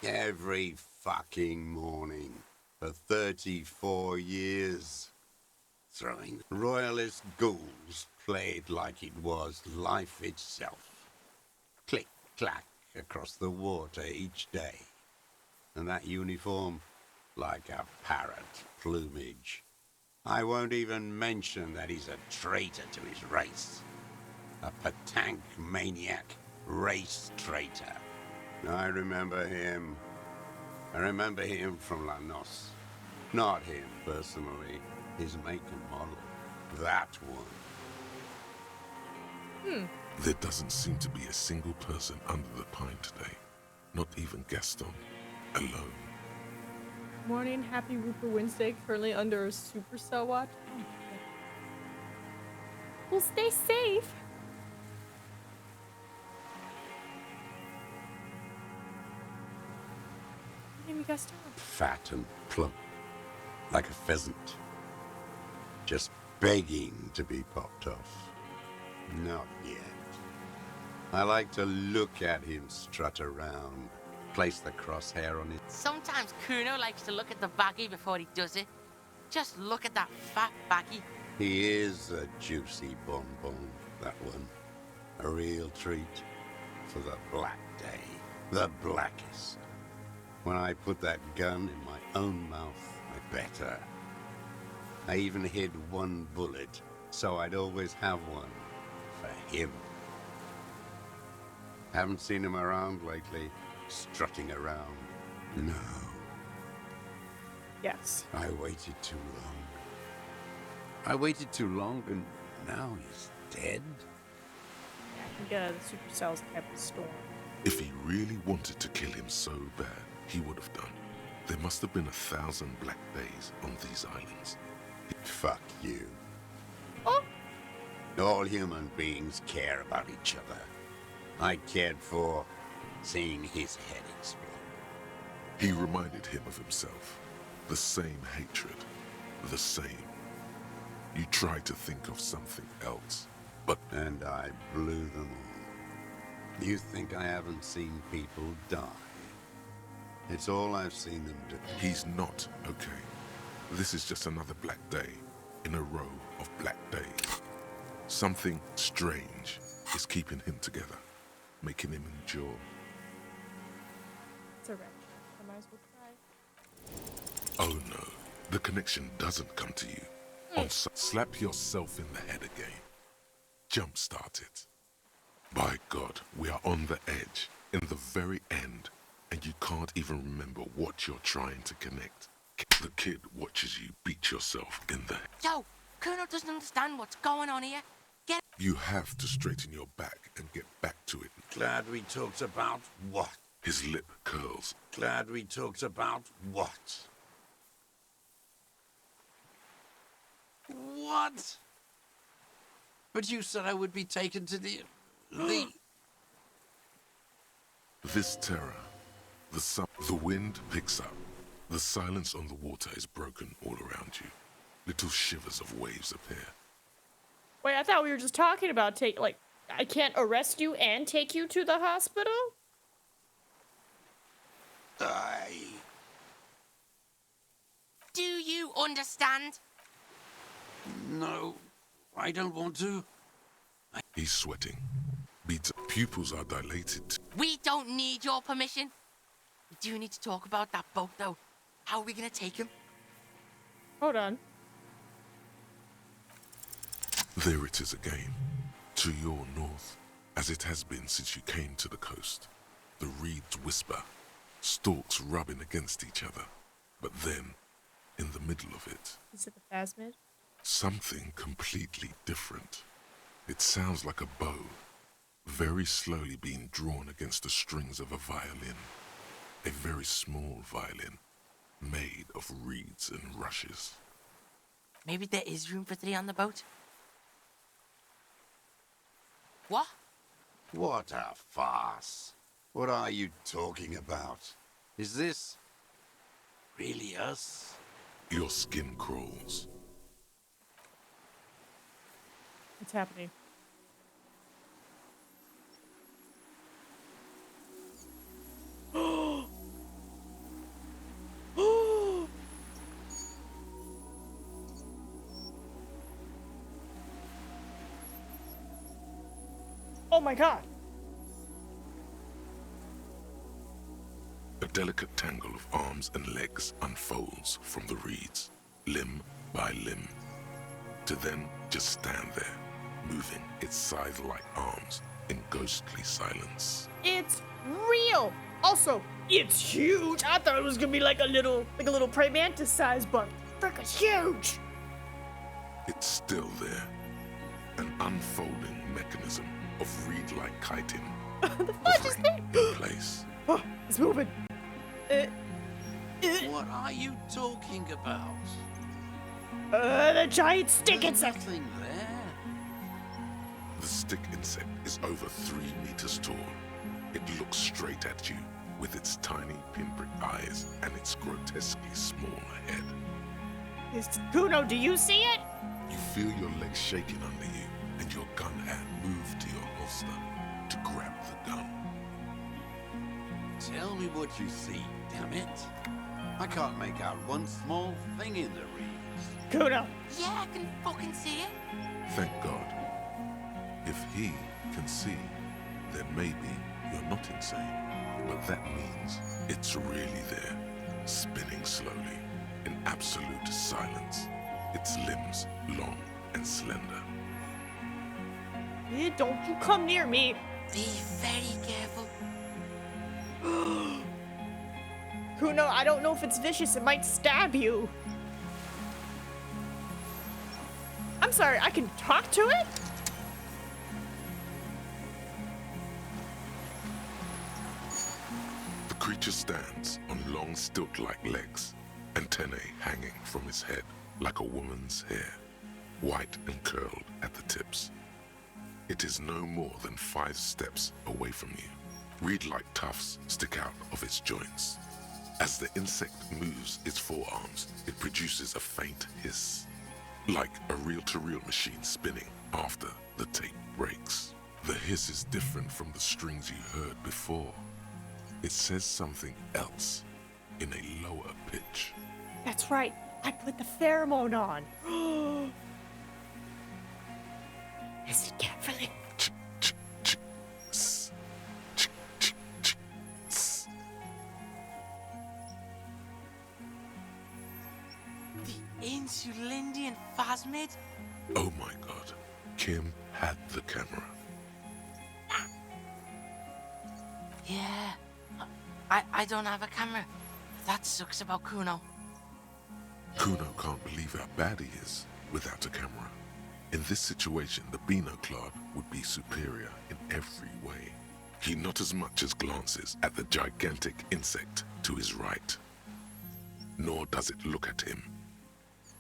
Every fucking morning for 34 years. Throwing royalist ghouls played like it was life itself. Click, clack across the water each day. And that uniform, like a parrot plumage. I won't even mention that he's a traitor to his race. A petank maniac race traitor. I remember him. I remember him from La Noce. Not him personally, his make and model. That one. There doesn't seem to be a single person under the pine today. Not even Gaston. Alone. Morning, happy Rupert Wednesday, currently under a supercell watch. Oh my God. Well, stay safe. What name you guys doing? Fat and plump. Like a pheasant. Just begging to be popped off. Not yet. I like to look at him strut around. Place the crosshair on it. Sometimes Kuno likes to look at the baggie before he does it. Just look at that fat baggie. He is a juicy bonbon, that one. A real treat for the black day. The blackest. When I put that gun in my own mouth, I better. I even hid one bullet, so I'd always have one for him. Haven't seen him around lately, strutting around. No, Yes. I waited too long. I waited too long, and now he's dead? Yeah, I think the supercells kept the storm. If he really wanted to kill him so bad, he would have done. There must have been 1,000 black days on these islands. Fuck you. Oh! All human beings care about each other. I cared for seeing his head explode. He reminded him of himself. The same hatred. The same. You tried to think of something else, but And I blew them all. You think I haven't seen people die? It's all I've seen them do. he's not okay. This is just another black day in a row of black days. Something strange is keeping him together, making him endure. It's a wrench. I might as well try. Oh no, the connection doesn't come to you. Slap yourself in the head again. Jumpstart it. By God, we are on the edge, in the very end, and you can't even remember what you're trying to connect. The kid watches you beat yourself in the head. Yo, Kuno doesn't understand what's going on here. Get You have to straighten your back and get back to it. Glad we talked about what? His lip curls. Glad we talked about what? What? But you said I would be taken to the... This terror. The wind picks up. The silence on the water is broken all around you. Little shivers of waves appear. Wait, I thought we were just talking about I can't arrest you and take you to the hospital? Do you understand? No, I don't want to. He's sweating. Pupils are dilated. We don't need your permission. We do need to talk about that boat, though. How are we gonna take him? Hold on. There it is again. To your north, as it has been since you came to the coast. The reeds whisper, stalks rubbing against each other. But then, in the middle of it, Is it the phasmid? something completely different. It sounds like a bow, very slowly being drawn against the strings of a violin. A very small violin, made of reeds and rushes. Maybe there is room for 3 on the boat. What? What a farce. What are you talking about? Is this really us? Your skin crawls. What's happening? Oh my god! A delicate tangle of arms and legs unfolds from the reeds, limb by limb, to then just stand there, moving its scythe-like arms in ghostly silence. It's real! Also, it's huge! I thought it was gonna be like a little praying mantis size, but frickin' huge! It's still there, an unfolding mechanism of reed-like chitin, hovering in place. Oh, it's moving. What are you talking about? The giant stick There's insect! nothing there. The stick insect is over 3 meters tall. It looks straight at you with its tiny pinprick eyes and its grotesquely small head. Kuno, do you see it? You feel your legs shaking under you and your gun hand move to your holster to grab the gun. Tell me what you see, damn it. I can't make out one small thing in the reeds. Kuno! Yeah, I can fucking see it. Thank God. If he can see, then maybe you're not insane. But that means it's really there, spinning slowly, in absolute silence. Its limbs long and slender. Don't you come near me! Be very careful. Kuno, I don't know if it's vicious. It might stab you. I'm sorry, I can talk to it? The creature stands on long stilt-like legs, antennae hanging from his head like a woman's hair, white and curled at the tips. It is no more than 5 steps away from you. Reed-like tufts stick out of its joints. As the insect moves its forearms, it produces a faint hiss, like a reel-to-reel machine spinning after the tape breaks. The hiss is different from the strings you heard before. It says something else in a lower pitch. That's right. I put the pheromone on. Listen carefully. The Insulindian phasmid? Oh my God, Kim had the camera. Yeah. I don't have a camera. That sucks about Kuno. Kuno can't believe how bad he is without a camera. In this situation, the binoclard would be superior in every way. He not as much as glances at the gigantic insect to his right, nor does it look at him.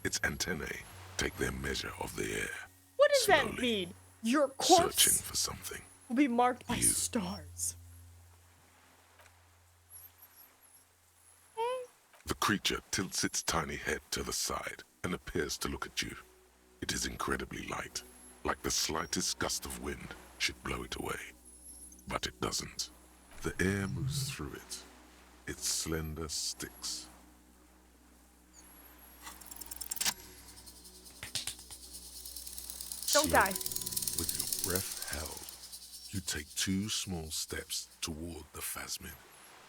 Its antennae take their measure of the air. What does that slowly, mean? Your searching corpse for something. will be marked by You. stars. The creature tilts its tiny head to the side and appears to look at you. It is incredibly light, like the slightest gust of wind should blow it away. But it doesn't. The air moves through it, its slender sticks. Don't die. With your breath held, you take 2 small steps toward the phasmid.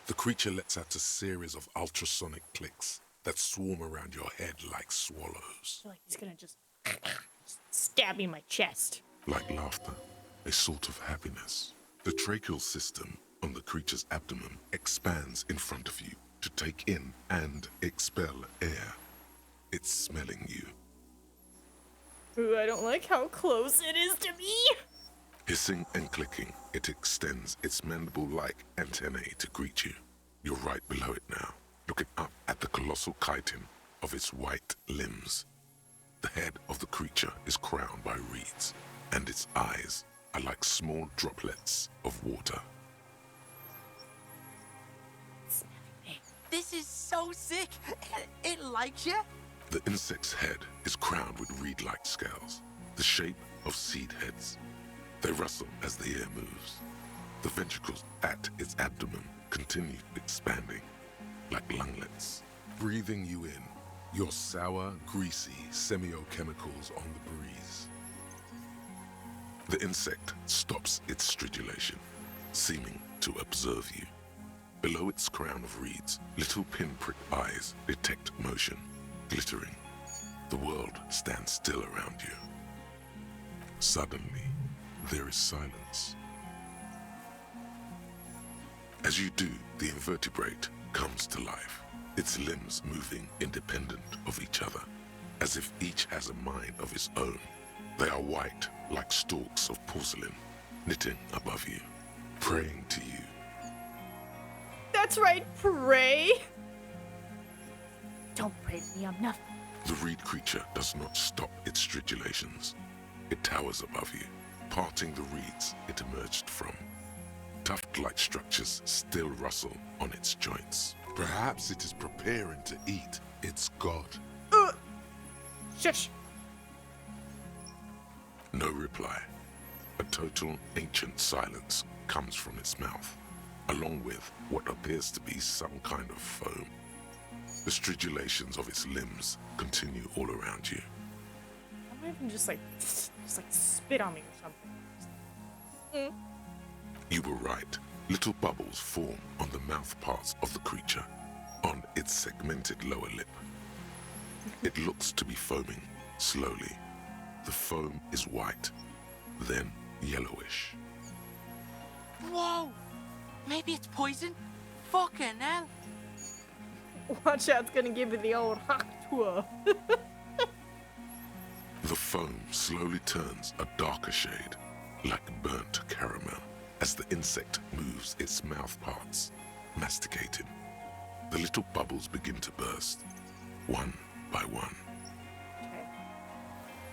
The creature lets out a series of ultrasonic clicks that swarm around your head like swallows. I feel like he's gonna just stab me in my chest. Like laughter, a sort of happiness. The tracheal system on the creature's abdomen expands in front of you to take in and expel air. It's smelling you. Ooh, I don't like how close it is to me. Hissing and clicking, it extends its mandible-like antennae to greet you. You're right below it now. looking up at the colossal chitin of its white limbs. The head of the creature is crowned by reeds, and its eyes are like small droplets of water. This is so sick. It likes you. The insect's head is crowned with reed-like scales, the shape of seed heads. They rustle as the air moves. The ventricles at its abdomen continue expanding, like lunglets, breathing you in, your sour, greasy semiochemicals on the breeze. The insect stops its stridulation, seeming to observe you. Below its crown of reeds, little pinprick eyes detect motion, glittering. The world stands still around you. Suddenly, there is silence. As you do, the invertebrate comes to life, its limbs moving independent of each other, as if each has a mind of its own. They are white, like stalks of porcelain, knitting above you, praying to you. That's right, pray. Don't pray to me, I'm nothing. The reed creature does not stop its stridulations. It towers above you, parting the reeds it emerged from. Tuft-like structures still rustle on its joints. Perhaps it is preparing to eat its god. Shush. No reply. A total ancient silence comes from its mouth, along with what appears to be some kind of foam. The stridulations of its limbs continue all around you. I might even just like spit on me or something. You were right. Little bubbles form on the mouth parts of the creature, on its segmented lower lip. It looks to be foaming, slowly. The foam is white, then yellowish. Whoa! Maybe it's poison? Fucking hell. Watch out, it's gonna give you the old hawk tour. The foam slowly turns a darker shade, like burnt caramel, as the insect moves its mouth parts, masticating. The little bubbles begin to burst, one by one. Okay.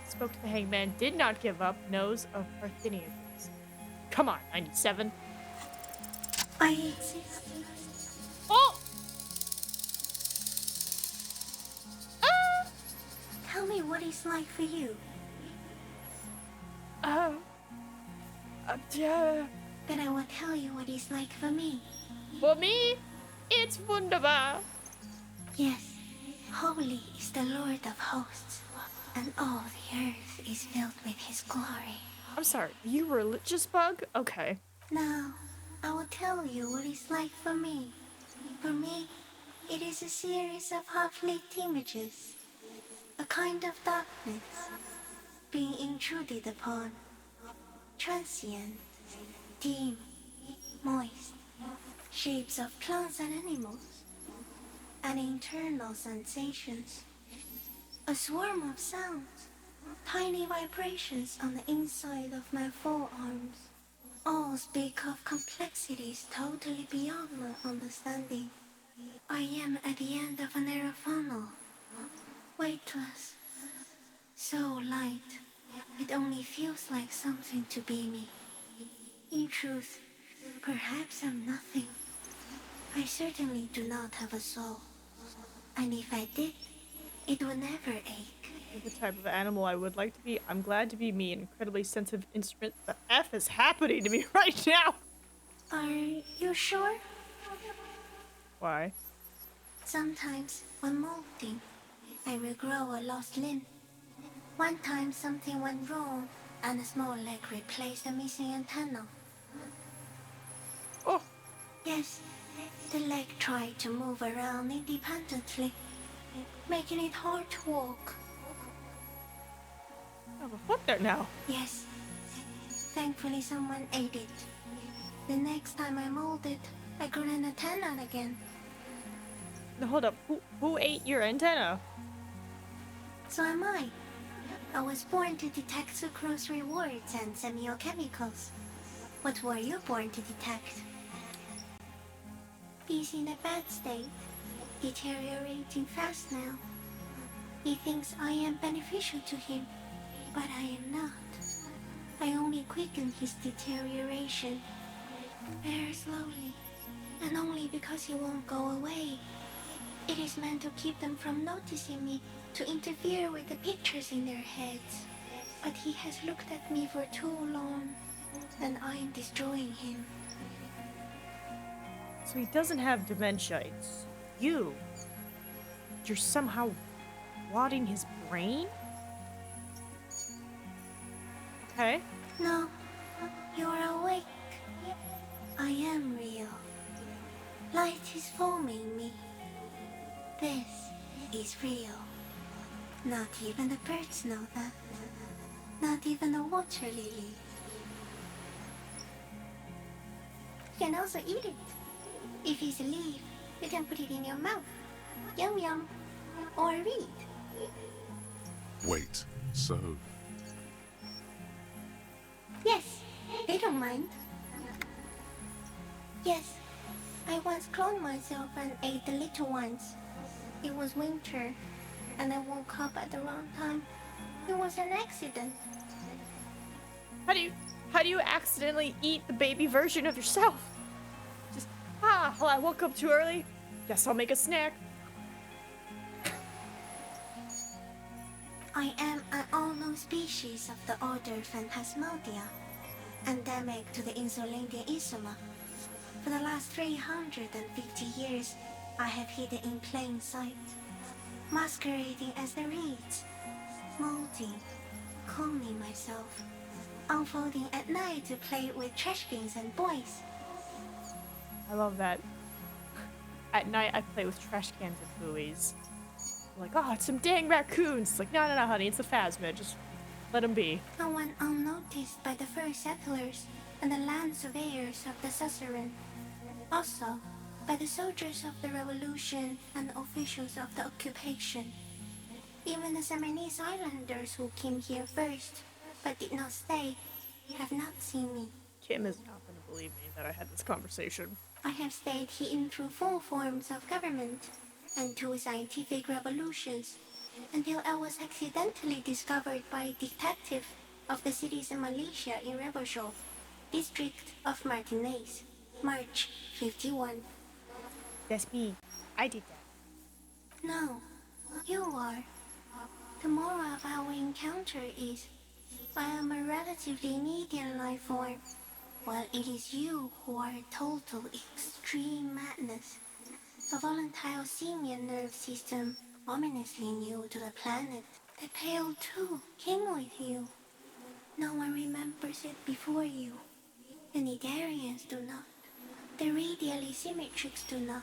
Spoke to the hangman, did not give up, nose of Parthenians. Come on, 97. I exist. Oh! Tell me what it's like for you. Yeah. Then I will tell you what it's like for me. For me, it's wunderbar. Yes, holy is the Lord of hosts, and all the earth is filled with his glory. I'm sorry, you were a religious bug? Okay. Now, I will tell you what it's like for me. For me, it is a series of half-lit images, a kind of darkness, being intruded upon, transient, dim, moist, shapes of plants and animals, and internal sensations, a swarm of sounds, tiny vibrations on the inside of my forearms. All speak of complexities totally beyond my understanding. I am at the end of a narrow funnel, weightless, so light, it only feels like something to be me. In truth, perhaps I'm nothing. I certainly do not have a soul, and if I did, it would never ache. The type of animal I would like to be. I'm glad to be me, an incredibly sensitive instrument. The F is happening to me right now. Are you sure? Why? Sometimes, when molting, I will grow a lost limb. One time something went wrong, and a small leg replaced a missing antenna. Oh, Yes, the leg tried to move around independently, making it hard to walk. I have a foot there now. Yes, thankfully someone ate it. The next time I molded, I grew an antenna again. No, hold up. Who ate your antenna? So am I. I was born to detect sucrose rewards and semiochemicals. What were you born to detect? Peace in a bad state, deteriorating fast now. He thinks I am beneficial to him, but I am not. I only quicken his deterioration, very slowly, and only because he won't go away. It is meant to keep them from noticing me, to interfere with the pictures in their heads. But he has looked at me for too long, and I am destroying him. So he doesn't have dementia, it's you. You're somehow rotting his brain? Okay. No, you're awake. I am real. Light is forming me. This is real. Not even the birds know that. Not even the water lily. You can also eat it. If it's a leaf, you can put it in your mouth. Yum yum. Or read. Wait, so Yes, they don't mind. Yes, I once cloned myself and ate the little ones. It was winter, and I woke up at the wrong time. It was an accident. How do you accidentally eat the baby version of yourself? Just, well, I woke up too early. Guess I'll make a snack. I am an unknown species of the order Phantasmodia, endemic to the Insulandian Isoma. For the last 350 years, I have hidden in plain sight, masquerading as the reeds, molding, cloning myself, unfolding at night to play with trash bins and boys. I love that. At night, I play with trash cans and buoys. Like, oh, it's some dang raccoons. It's like, no, honey, it's a phasma. Just let them be. No one unnoticed by the first settlers and the land surveyors of the suzerain. Also, by the soldiers of the revolution and officials of the occupation. Even the Seminese islanders who came here first, but did not stay, have not seen me. Kim is not going to believe me that I had this conversation. I have stayed hidden through 4 forms of government and 2 scientific revolutions, until I was accidentally discovered by a detective of the citizen militia in Rebelshov, district of Martinez, March 51. That's me. I did that. No, you are. The moral of our encounter is, I am a relatively median life form, while it is you who are a total extreme madness. A volatile simian nerve system ominously new to the planet. The Pale too came with you. No one remembers it before you. The Nidarians do not. The radially symmetrics do not.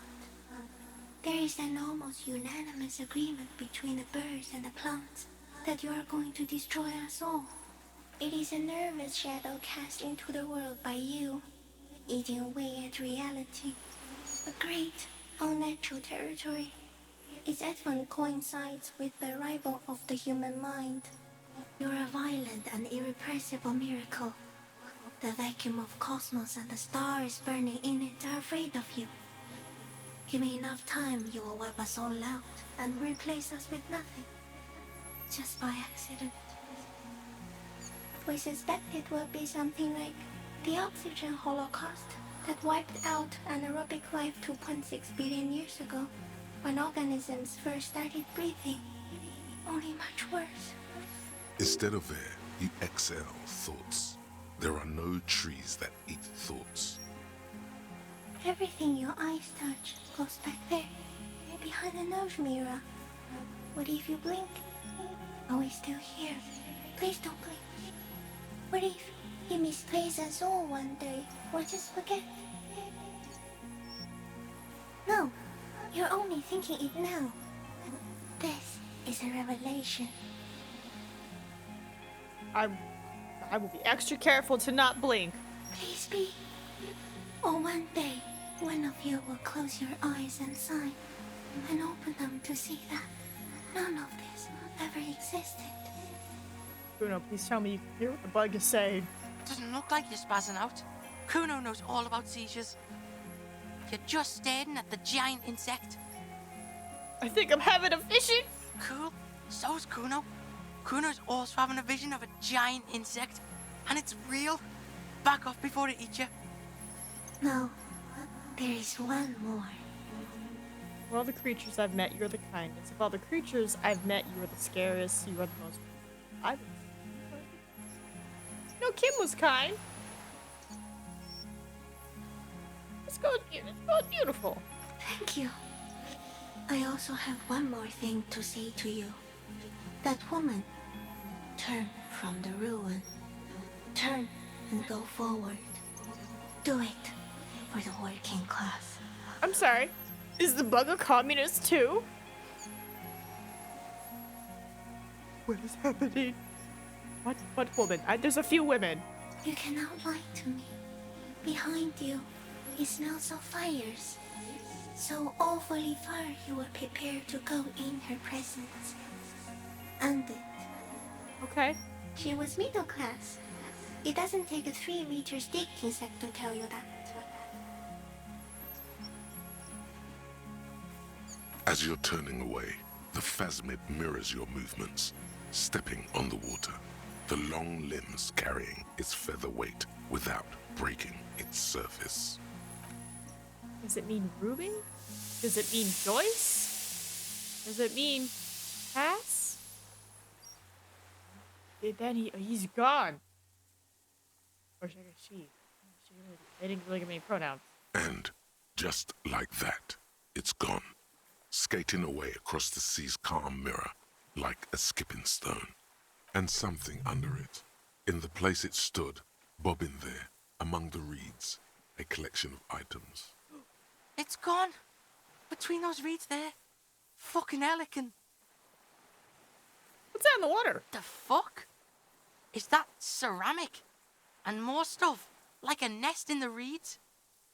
There is an almost unanimous agreement between the birds and the plants that you are going to destroy us all. It is a nervous shadow cast into the world by you, eating away at reality. A great, unnatural territory. Its advent coincides with the arrival of the human mind. You're a violent and irrepressible miracle. The vacuum of cosmos and the stars burning in it are afraid of you. Give me enough time, you will wipe us all out and replace us with nothing. Just by accident. We suspect it will be something like the oxygen holocaust that wiped out anaerobic life 2.6 billion years ago, when organisms first started breathing. Only much worse. instead of air, you exhale thoughts. There are no trees that eat thoughts. Everything your eyes touch goes back there, behind the nose mirror. What if you blink? Are we still here? Please don't blink. What if you misplace us all one day, or just forget? No, you're only thinking it now. This is a revelation. I will be extra careful to not blink. Please be. Or one day, one of you will close your eyes and sigh, and open them to see that none of this ever existed. Bruno, please tell me you can hear what the bug is saying. Doesn't look like you're spazzing out. Kuno knows all about seizures. You're just staring at the giant insect. I think I'm having a vision. Cool. So's Kuno. Kuno's also having a vision of a giant insect, and it's real. Back off before it eats you. No, there is one more. Of all the creatures I've met, you're the kindest. Of all the creatures I've met, you are the scariest. You are the most. No, Kim was kind. It's going beautiful. Thank you. I also have one more thing to say to you. That woman, turn from the ruin. Turn and go forward. Do it for the working class. I'm sorry. Is the bug a communist too? What is happening? What woman? There's a few women. You cannot lie to me. Behind you, it smells of fires. So awfully far you were prepared to go in her presence. And it. Okay. She was middle class. It doesn't take a 3-meter stick insect to tell you that. As you're turning away, the phasmid mirrors your movements, stepping on the water, the long limbs carrying its feather weight without breaking its surface. Does it mean Ruby? Does it mean Joyce? Does it mean Cass? Then he's gone. Or should I guess she? They didn't really give me any pronouns. And just like that, it's gone, skating away across the sea's calm mirror like a skipping stone. And something under it, in the place it stood, bobbing there, among the reeds, a collection of items. It's gone. Between those reeds there. Fucking hell, it can... What's that in the water? The fuck? Is that ceramic? And more stuff, like a nest in the reeds?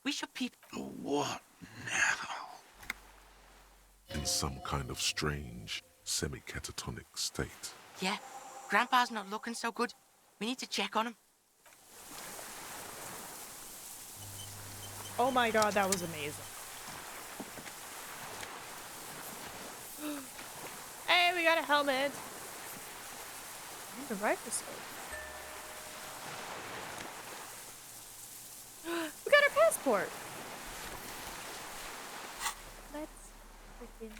We should peep... What now? In some kind of strange, semi-catatonic state. Yeah, Grandpa's not looking so good. We need to check on him. Oh my god, that was amazing. Hey, we got a helmet. And a rifle scope. We got our passport. Let's freaking go.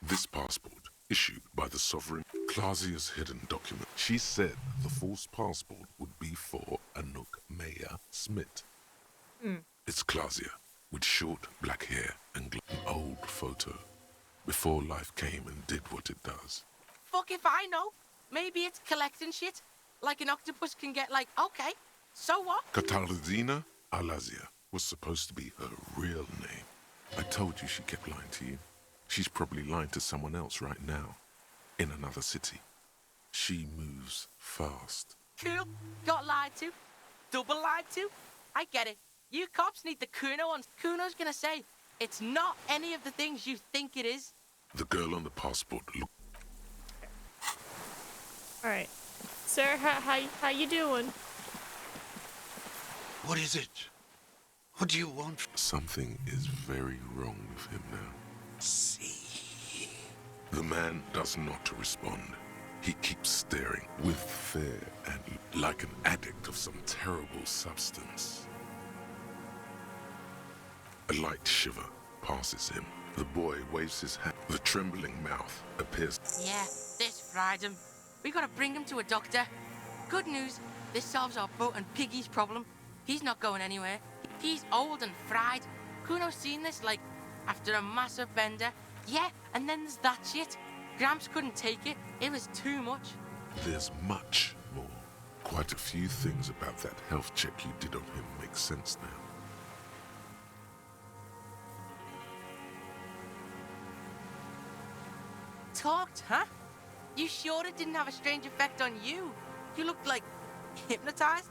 This passport, issued by the sovereign, Clausia's hidden document. She said the false passport would be for Anouk Maya Smith. It's Clausia, with short black hair and an old photo, before life came and did what it does. Fuck if I know. Maybe it's collecting shit. Like an octopus can get like, okay, so what? Katarzyna Alazia was supposed to be her real name. I told you she kept lying to you. She's probably lying to someone else right now, in another city. She moves fast. Cool. Got lied to. Double lied to. I get it. You cops need the Kuno ones. Kuno's gonna say, it's not any of the things you think it is. The girl on the passport looked. All right, sir, how you doing? What is it? What do you want? Something is very wrong with him now. See. The man does not respond. He keeps staring with fear and like an addict of some terrible substance. A light shiver passes him. The boy waves his hand. The trembling mouth appears. Yeah, this fried him. We gotta bring him to a doctor. Good news, this solves our boat and Piggy's problem. He's not going anywhere. He's old and fried. Kuno's seen this, like, after a massive bender. Yeah, and then there's that shit. Gramps couldn't take it. It was too much. There's much more. Quite a few things about that health check you did on him make sense now. Talked, huh? You sure it didn't have a strange effect on you? You looked like hypnotized?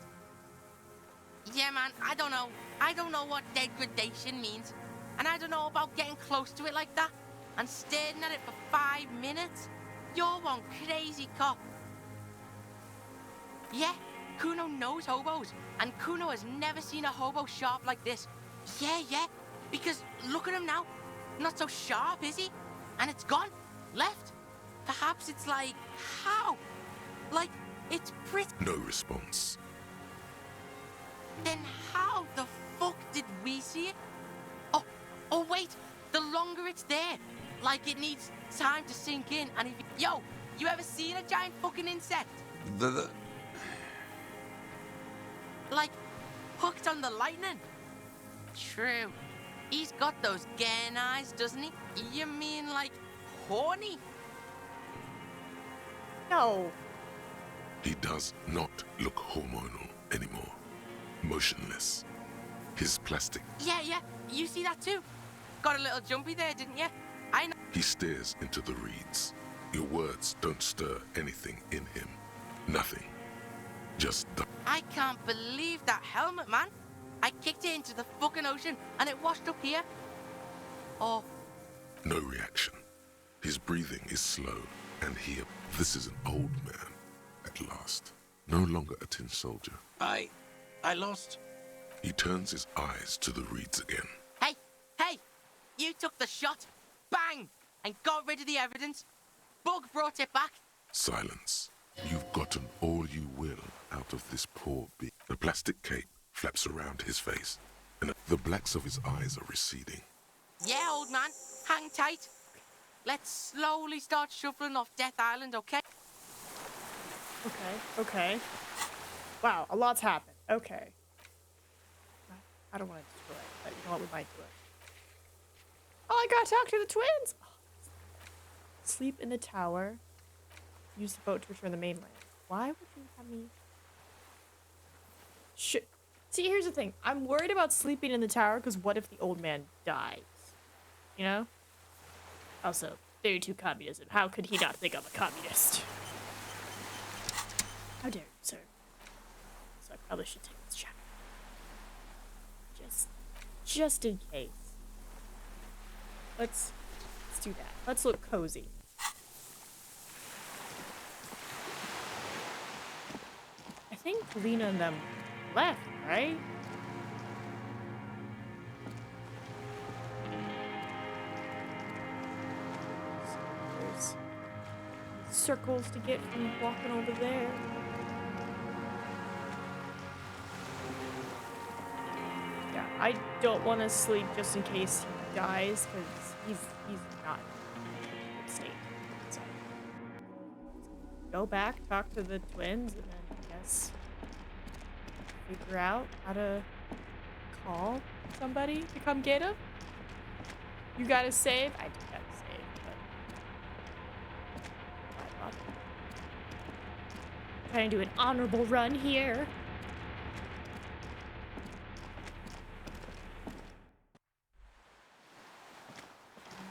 Yeah, man, I don't know. I don't know what degradation means. And I don't know about getting close to it like that and staring at it for 5 minutes. You're one crazy cop. Yeah, Kuno knows hobos, and Kuno has never seen a hobo sharp like this. Yeah, because look at him now. Not so sharp, is he? And it's gone. Left. Perhaps it's like, how? Like, it's pretty. No response. Then how the fuck did we see it? Oh wait, the longer it's there, like it needs time to sink in. And if yo, you ever seen a giant fucking insect? Like, hooked on the lightning? True. He's got those gern eyes, doesn't he? You mean like horny? No. He does not look hormonal anymore. Motionless. His plastic. Yeah, you see that too? Got a little jumpy there, didn't you? I know. He stares into the reeds. Your words don't stir anything in him. Nothing. Just I can't believe that helmet, man. I kicked it into the fucking ocean and it washed up here. Oh. no reaction. His breathing is slow, and this is an old man at last. No longer a tin soldier. I lost. He turns his eyes to the reeds again. Hey! You took the shot. Bang! And got rid of the evidence. Bug brought it back. Silence. You've gotten all you will out of this poor being. The plastic cape flaps around his face, and the blacks of his eyes are receding. Yeah, old man. Hang tight. Let's slowly start shuffling off Death Island, okay? Okay. Wow, a lot's happened. Okay. I don't want to destroy it, but you know what? We might do it. Oh, I gotta talk to the twins! Sleep in the tower. Use the boat to return to the mainland. Why would you have me... See, here's the thing. I'm worried about sleeping in the tower because what if the old man dies? You know? Also, 32 communism. How could he not think I'm a communist? How dare you, sir? So I probably should take this jacket. Just in case. Let's do that. Let's look cozy. I think Lena and them left, right? So there's circles to get from walking over there. Yeah, I don't want to sleep just in case he dies, because he's not in a good state. So go back, talk to the twins, and then I guess figure out how to call somebody to come get him. You gotta save? I do gotta save, but why bother? Trying to do an honorable run here.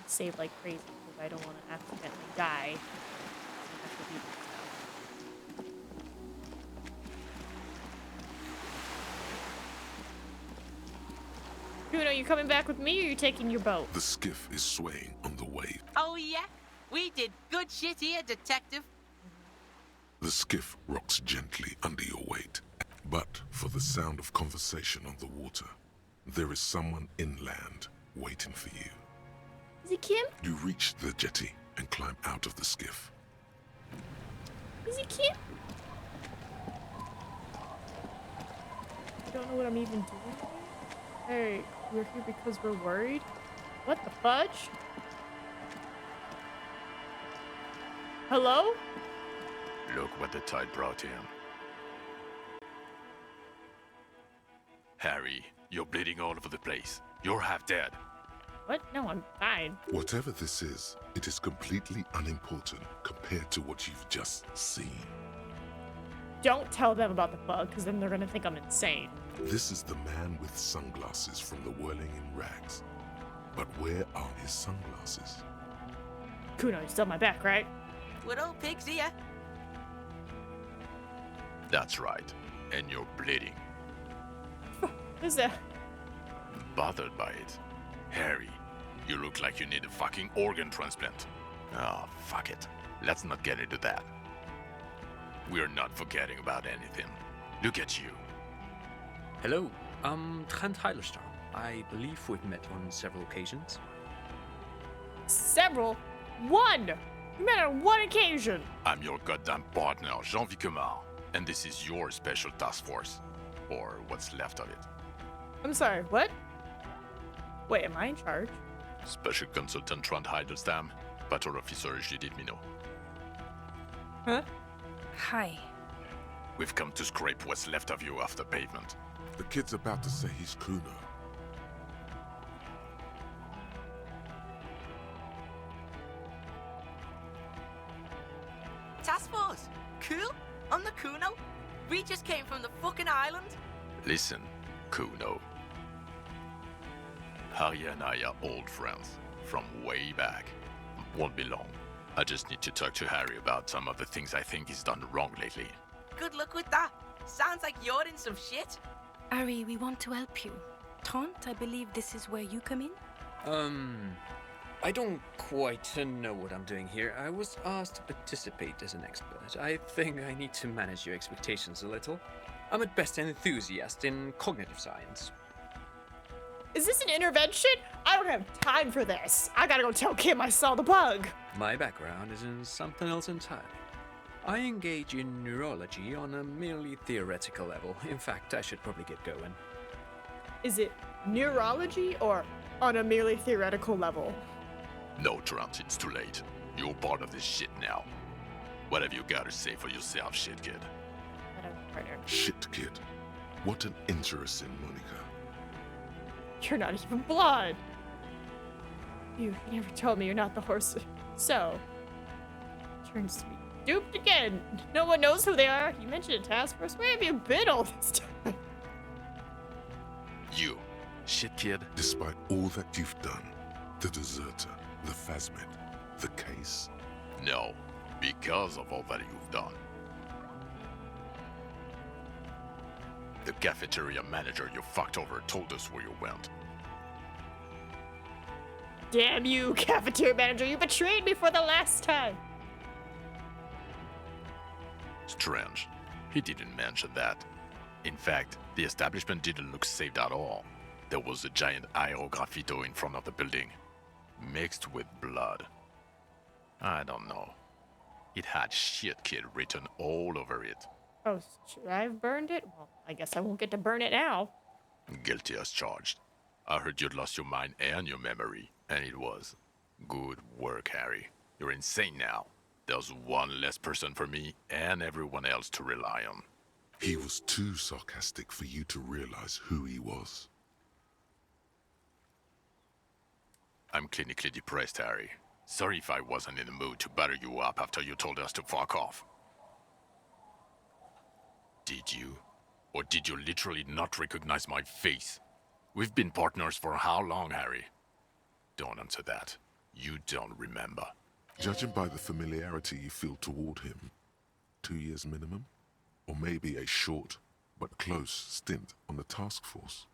Save like crazy because I don't want to accidentally die. Kuno, you coming back with me or you taking your boat? The skiff is swaying on the wave. Oh yeah? We did good shit here, detective. The skiff rocks gently under your weight, but for the sound of conversation on the water, there is someone inland waiting for you. Is it Kim? You reach the jetty and climb out of the skiff. Is it Kim? I don't know what I'm even doing. Hey, we're here because we're worried? What the fudge? Hello? Look what the tide brought him. Harry, you're bleeding all over the place. You're half dead. What? No, I'm fine. Whatever this is, it is completely unimportant compared to what you've just seen. Don't tell them about the bug, because then they're gonna think I'm insane. This is the man with sunglasses from the Whirling in Rags. But where are his sunglasses? Kuno, you're still my back, right? Good old pigs here. That's right. And you're bleeding. What is that? Bothered by it. Harry, you look like you need a fucking organ transplant. Oh, fuck it. Let's not get into that. We're not forgetting about anything. Look at you. Hello, I'm Trent Heilerstar. I believe we've met on several occasions. Several? One! We met on one occasion! I'm your goddamn partner, Jean-Vic Kemar, and this is your special task force. Or what's left of it. I'm sorry, what? Wait, am I in charge? Special Consultant Trent Heidelstam, Patrol Officer Judith Minot. Huh? Hi. We've come to scrape what's left of you off the pavement. The kid's about to say he's Kuno. Task force. Cool. On the Kuno. We just came from the fucking island. Listen, Kuno. Harry and I are old friends, from way back. Won't be long. I just need to talk to Harry about some of the things I think he's done wrong lately. Good luck with that. Sounds like you're in some shit. Ari, we want to help you. Trent, I believe this is where you come in? I don't quite know what I'm doing here. I was asked to participate as an expert. I think I need to manage your expectations a little. I'm at best an enthusiast in cognitive science. Is this an intervention? I don't have time for this. I gotta go tell Kim I saw the bug. My background is in something else entirely. I engage in neurology on a merely theoretical level. In fact, I should probably get going. Is it neurology or on a merely theoretical level? No, Trent, it's too late. You're part of this shit now. What have you got to say for yourself, shit kid? Partner. Shit, kid. What an interesting Monica. You're not even blood. You never told me you're not the horse. So, turns to be duped again. No one knows who they are. You mentioned a task force. Where have you been all this time? You, shit kid. Despite all that you've done, the deserter, the phasmid, the case. No, because of all that you've done. The cafeteria manager you fucked over told us where you went. Damn you, cafeteria manager. You betrayed me for the last time. Strange. He didn't mention that. In fact, the establishment didn't look saved at all. There was a giant aerograffito in front of the building, mixed with blood. I don't know. It had shit kid written all over it. Oh, should I have burned it? Well, I guess I won't get to burn it now. Guilty as charged. I heard you'd lost your mind and your memory, and it was. Good work, Harry. You're insane now. There's one less person for me and everyone else to rely on. He was too sarcastic for you to realize who he was. I'm clinically depressed, Harry. Sorry if I wasn't in the mood to batter you up after you told us to fuck off. Did you? Or did you literally not recognize my face? We've been partners for how long, Harry? Don't answer that. You don't remember. Judging by the familiarity you feel toward him, 2 years minimum? Or maybe a short but close stint on the task force.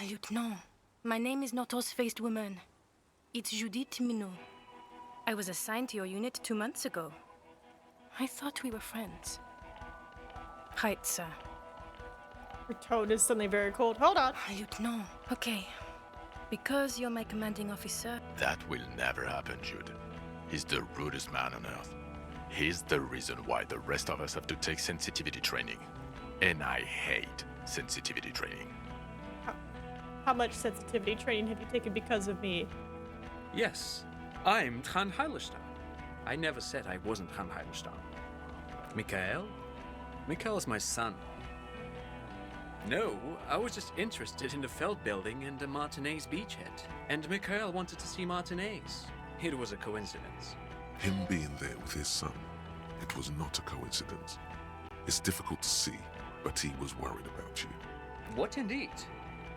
Lieutenant, my name is not Horse-Faced Woman. It's Judith Minot. I was assigned to your unit 2 months ago. I thought we were friends. Right, sir. Her tone is suddenly very cold. Hold on. Lieutenant, okay. Because you're my commanding officer... That will never happen, Jude. He's the rudest man on earth. He's the reason why the rest of us have to take sensitivity training. And I hate sensitivity training. How much sensitivity training have you taken because of me? Yes, I'm Trent Heilerstar. I never said I wasn't Trent Heilerstar. Mikhail? Mikhail is my son. No, I was just interested in the Feld building and the Martinez beachhead. And Mikhail wanted to see Martinez. It was a coincidence. Him being there with his son, it was not a coincidence. It's difficult to see, but he was worried about you. What indeed?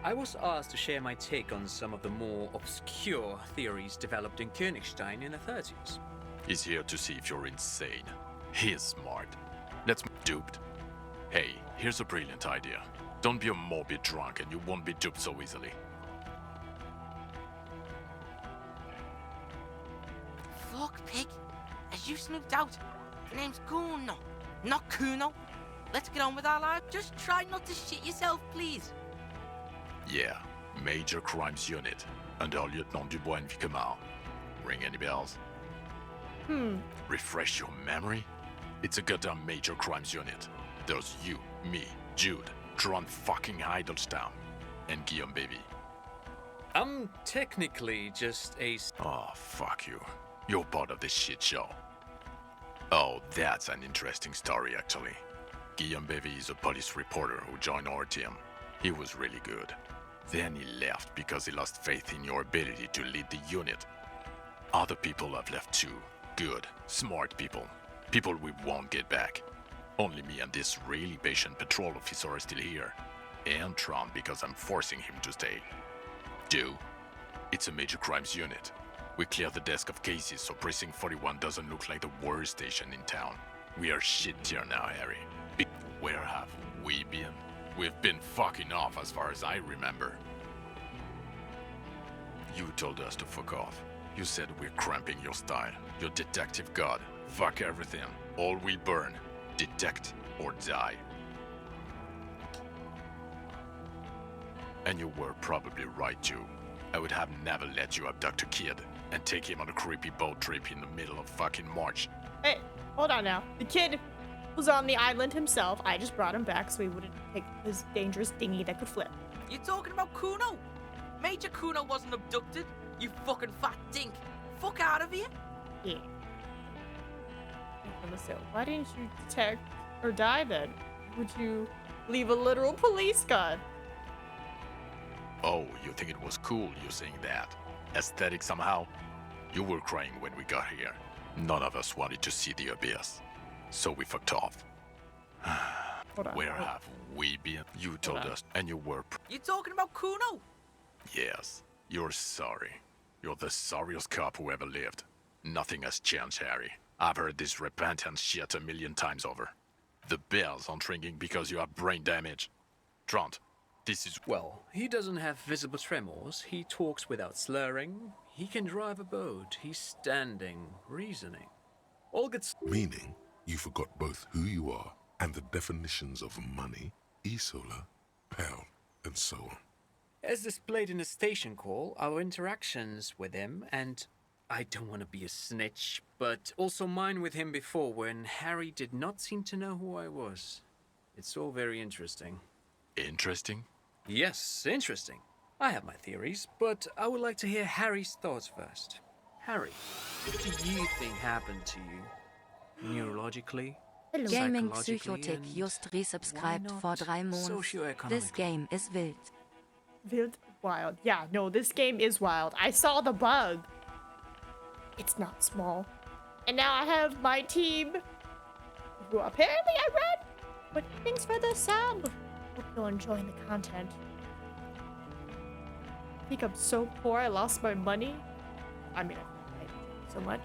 I was asked to share my take on some of the more obscure theories developed in Königstein in the 30s. He's here to see if you're insane. He is smart. Let's be duped. Hey, here's a brilliant idea. Don't be a morbid drunk and you won't be duped so easily. Fuck, pig. As you snooped out, the name's Kuno, not Kuno. Let's get on with our lives. Just try not to shit yourself, please. Yeah, Major Crimes Unit, under Lieutenant Dubois and Vicomar. Ring any bells? Refresh your memory? It's a goddamn Major Crimes Unit. There's you, me, Jude, Tron fucking Idlestown, and Guillaume Baby. I'm technically just a... Oh, fuck you. You're part of this shit show. Oh, that's an interesting story, actually. Guillaume Baby is a police reporter who joined our team. He was really good. Then he left because he lost faith in your ability to lead the unit. Other people have left too. Good, smart people. People we won't get back. Only me and this really patient patrol officer are still here. And Tron because I'm forcing him to stay. Do? It's a major crimes unit. We clear the desk of cases so Precinct 41 doesn't look like the worst station in town. We are shit here now, Harry. Where have we been? We've been fucking off as far as I remember. You told us to fuck off. You said we're cramping your style. Your detective god. Fuck everything. All we burn. Detect or die. And you were probably right too. I would have never let you abduct a kid and take him on a creepy boat trip in the middle of fucking March. Hey, hold on now. The kid was on the island himself. I just brought him back so he wouldn't take his dangerous dinghy that could flip. You talking about Kuno? Major Kuno wasn't abducted, you fucking fat dink. Fuck out of here. Yeah. So why didn't you detect or die then? Would you leave a literal police gun? Oh, you think it was cool you saying that? Aesthetic somehow? You were crying when we got here. None of us wanted to see the abyss. So we fucked off. Where have we been? You told us, and you were... You talking about Kuno? Yes, you're sorry. You're the sorriest cop who ever lived. Nothing has changed, Harry. I've heard this repentance shit 1,000,000 times over. The bells aren't ringing because you have brain damage. Trant, this is... Well, he doesn't have visible tremors. He talks without slurring. He can drive a boat. He's standing, reasoning. All gets... Meaning, you forgot both who you are and the definitions of money, Isola, pound, and so on. As displayed in the station call, our interactions with him, and I don't want to be a snitch, but also mine with him before when Harry did not seem to know who I was. It's all very interesting. Interesting? Yes, interesting. I have my theories, but I would like to hear Harry's thoughts first. Harry, what do you think happened to you? Neurologically? Gaming Psychotic just resubscribed for 3 months. This game is wild. Wild? Wild. Yeah, no, this game is wild. I saw the bug. It's not small. And now I have my team, who apparently I read. But thanks for the sub. Hope you're enjoying the content. I think I'm so poor I lost my money. I mean, I so much.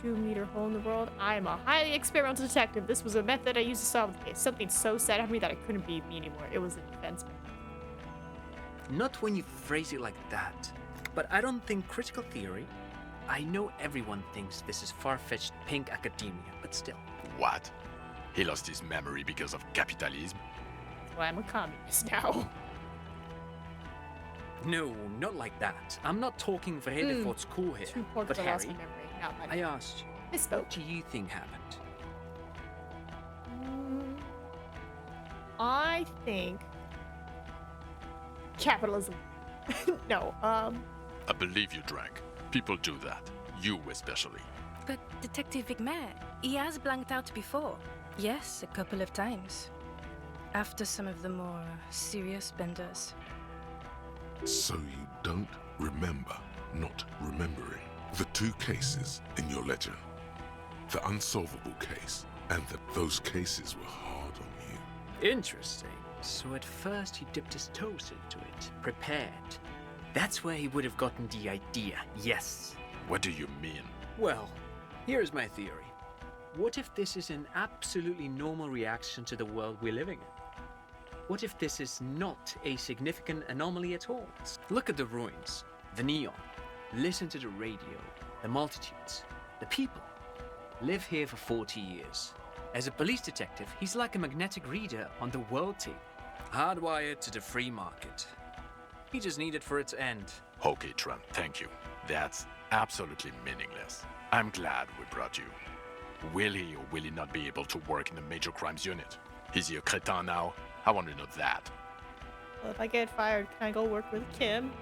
2-meter hole in the world. I am a highly experimental detective. This was a method I used to solve the case. Something so sad happened to me that I couldn't be me anymore. It was a defense method. Not when you phrase it like that. But I don't think critical theory... I know everyone thinks this is far-fetched pink academia, but still. What? He lost his memory because of capitalism? That's why I'm a communist now. No, not like that. I'm not talking for Hedefort's cool here. Too poor But because I lost Harry, my memory. Not money. I asked you, Misspoke. what do you think happened? I think capitalism. No, I believe you drank. People do that. You especially. But Detective Vigmer, he has blanked out before. Yes, a couple of times. After some of the more serious benders. So you don't remember not remembering the 2 cases in your ledger. The unsolvable case, and that those cases were hard on you. Interesting. So at first he dipped his toes into it, prepared. That's where he would have gotten the idea, yes. What do you mean? Well, here's my theory. What if this is an absolutely normal reaction to the world we're living in? What if this is not a significant anomaly at all? Look at the ruins, the neon, listen to the radio, the multitudes, the people. Live here for 40 years. As a police detective, he's like a magnetic reader on the world team. Hardwired to the free market. He just needed for it to end. Okay, Trent, thank you. That's absolutely meaningless. I'm glad we brought you. Will he or will he not be able to work in the major crimes unit? Is he a crétin now? I want to know that. Well, if I get fired, can I go work with Kim?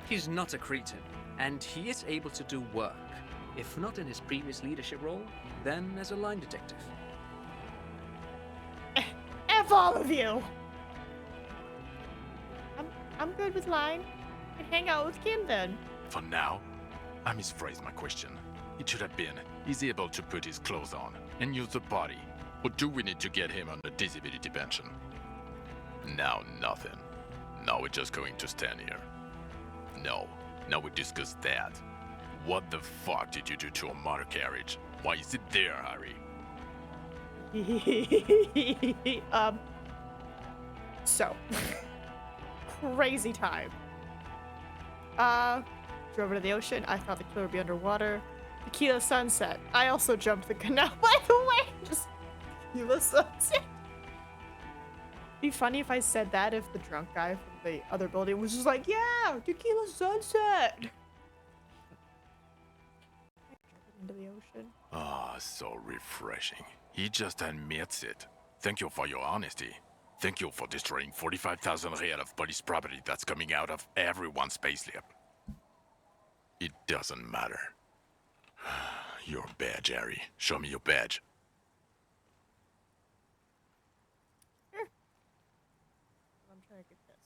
He's not a cretin, and he is able to do work. If not in his previous leadership role, then as a line detective. F all of you! I'm good with line. I can hang out with Kim then. For now, I misphrased my question. It should have been, is he able to put his clothes on and use the body? Or do we need to get him on a disability pension? Now nothing. Now we're just going to stand here. No, now we discuss that. What the fuck did you do to a motor carriage? Why is it there, Harry? So, crazy time. Drove to the ocean. I thought the killer would be underwater. Tequila sunset. I also jumped the canal, by the way. Just tequila sunset. Be funny if I said that if the drunk guy from the other building was just like, yeah, tequila sunset. Into the ocean. Ah, so refreshing. He just admits it. Thank you for your honesty. Thank you for destroying 45,000 real of police property that's coming out of everyone's payslip. It doesn't matter. Your badge, Harry. Show me your badge. Sure. I'm trying to get this.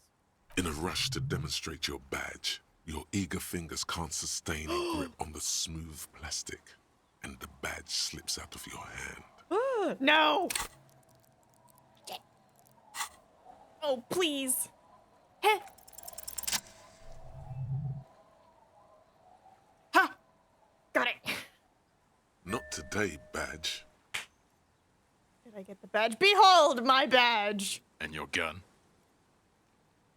In a rush to demonstrate your badge, your eager fingers can't sustain a grip on the smooth plastic, and the badge slips out of your hand. No! Oh, please. Heh. Ha! Got it. Not today, badge. Did I get the badge? Behold my badge! And your gun?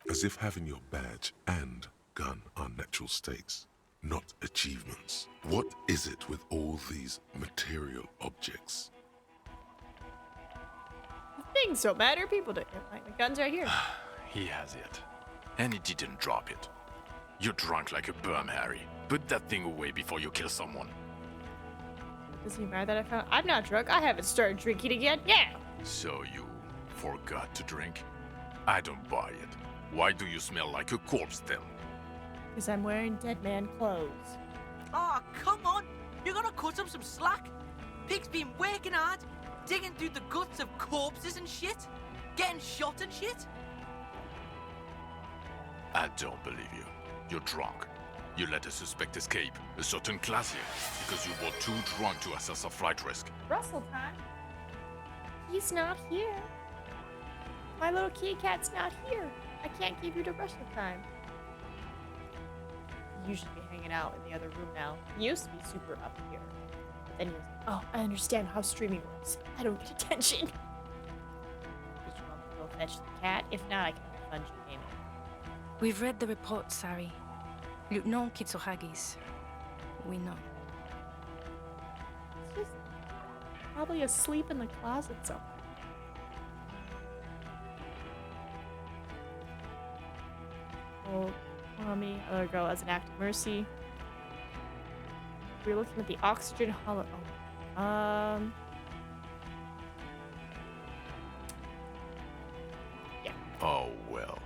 As if having your badge and gun are natural states, not achievements. What is it with all these material objects? Things don't matter, people do. My gun's right here. He has it. And he didn't drop it. You're drunk like a bum, Harry. Put that thing away before you kill someone. Does he matter that I found? I'm not drunk. I haven't started drinking again. Yeah! So you forgot to drink? I don't buy it. Why do you smell like a corpse then? Because I'm wearing dead man clothes. Oh, come on! You're gonna cut him some slack? Pig's been working hard, digging through the guts of corpses and shit, getting shot and shit. I don't believe you. You're drunk. You let a suspect escape, a certain classier, because you were too drunk to assess a flight risk. Russell time. He's not here. My little kitty cat's not here. I can't give you the Russell time. He used to be hanging out in the other room now. He used to be super up here. But then he was like, oh, I understand how streaming works. I don't get attention. Did you want me to go fetch the cat? If not, I can refund you payment. We've read the report, Sari. Lieutenant Kitsuragis. We know. He's just probably asleep in the closet somewhere. Oh, mommy, other girl as an act of mercy. We're looking at the oxygen hollow. Oh. Yeah. Oh well,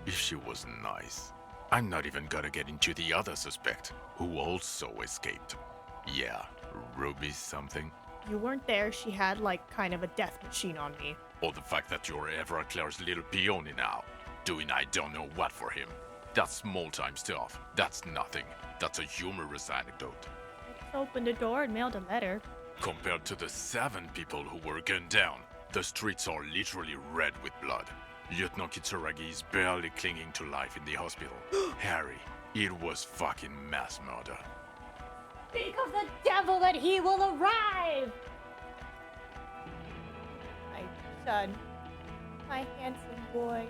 if she was nice. I'm not even gonna get into the other suspect, who also escaped. Yeah, Ruby something. You weren't there. She had, like, kind of a death machine on me. Or the fact that you're Everclear's little peony now, doing I don't know what for him. That's small-time stuff. That's nothing. That's a humorous anecdote. I just opened a door and mailed a letter. Compared to the 7 people who were gunned down, the streets are literally red with blood. Lieutenant Kitsuragi is barely clinging to life in the hospital. Harry, it was fucking mass murder. Speak of the devil and he will arrive! My son. My handsome boy.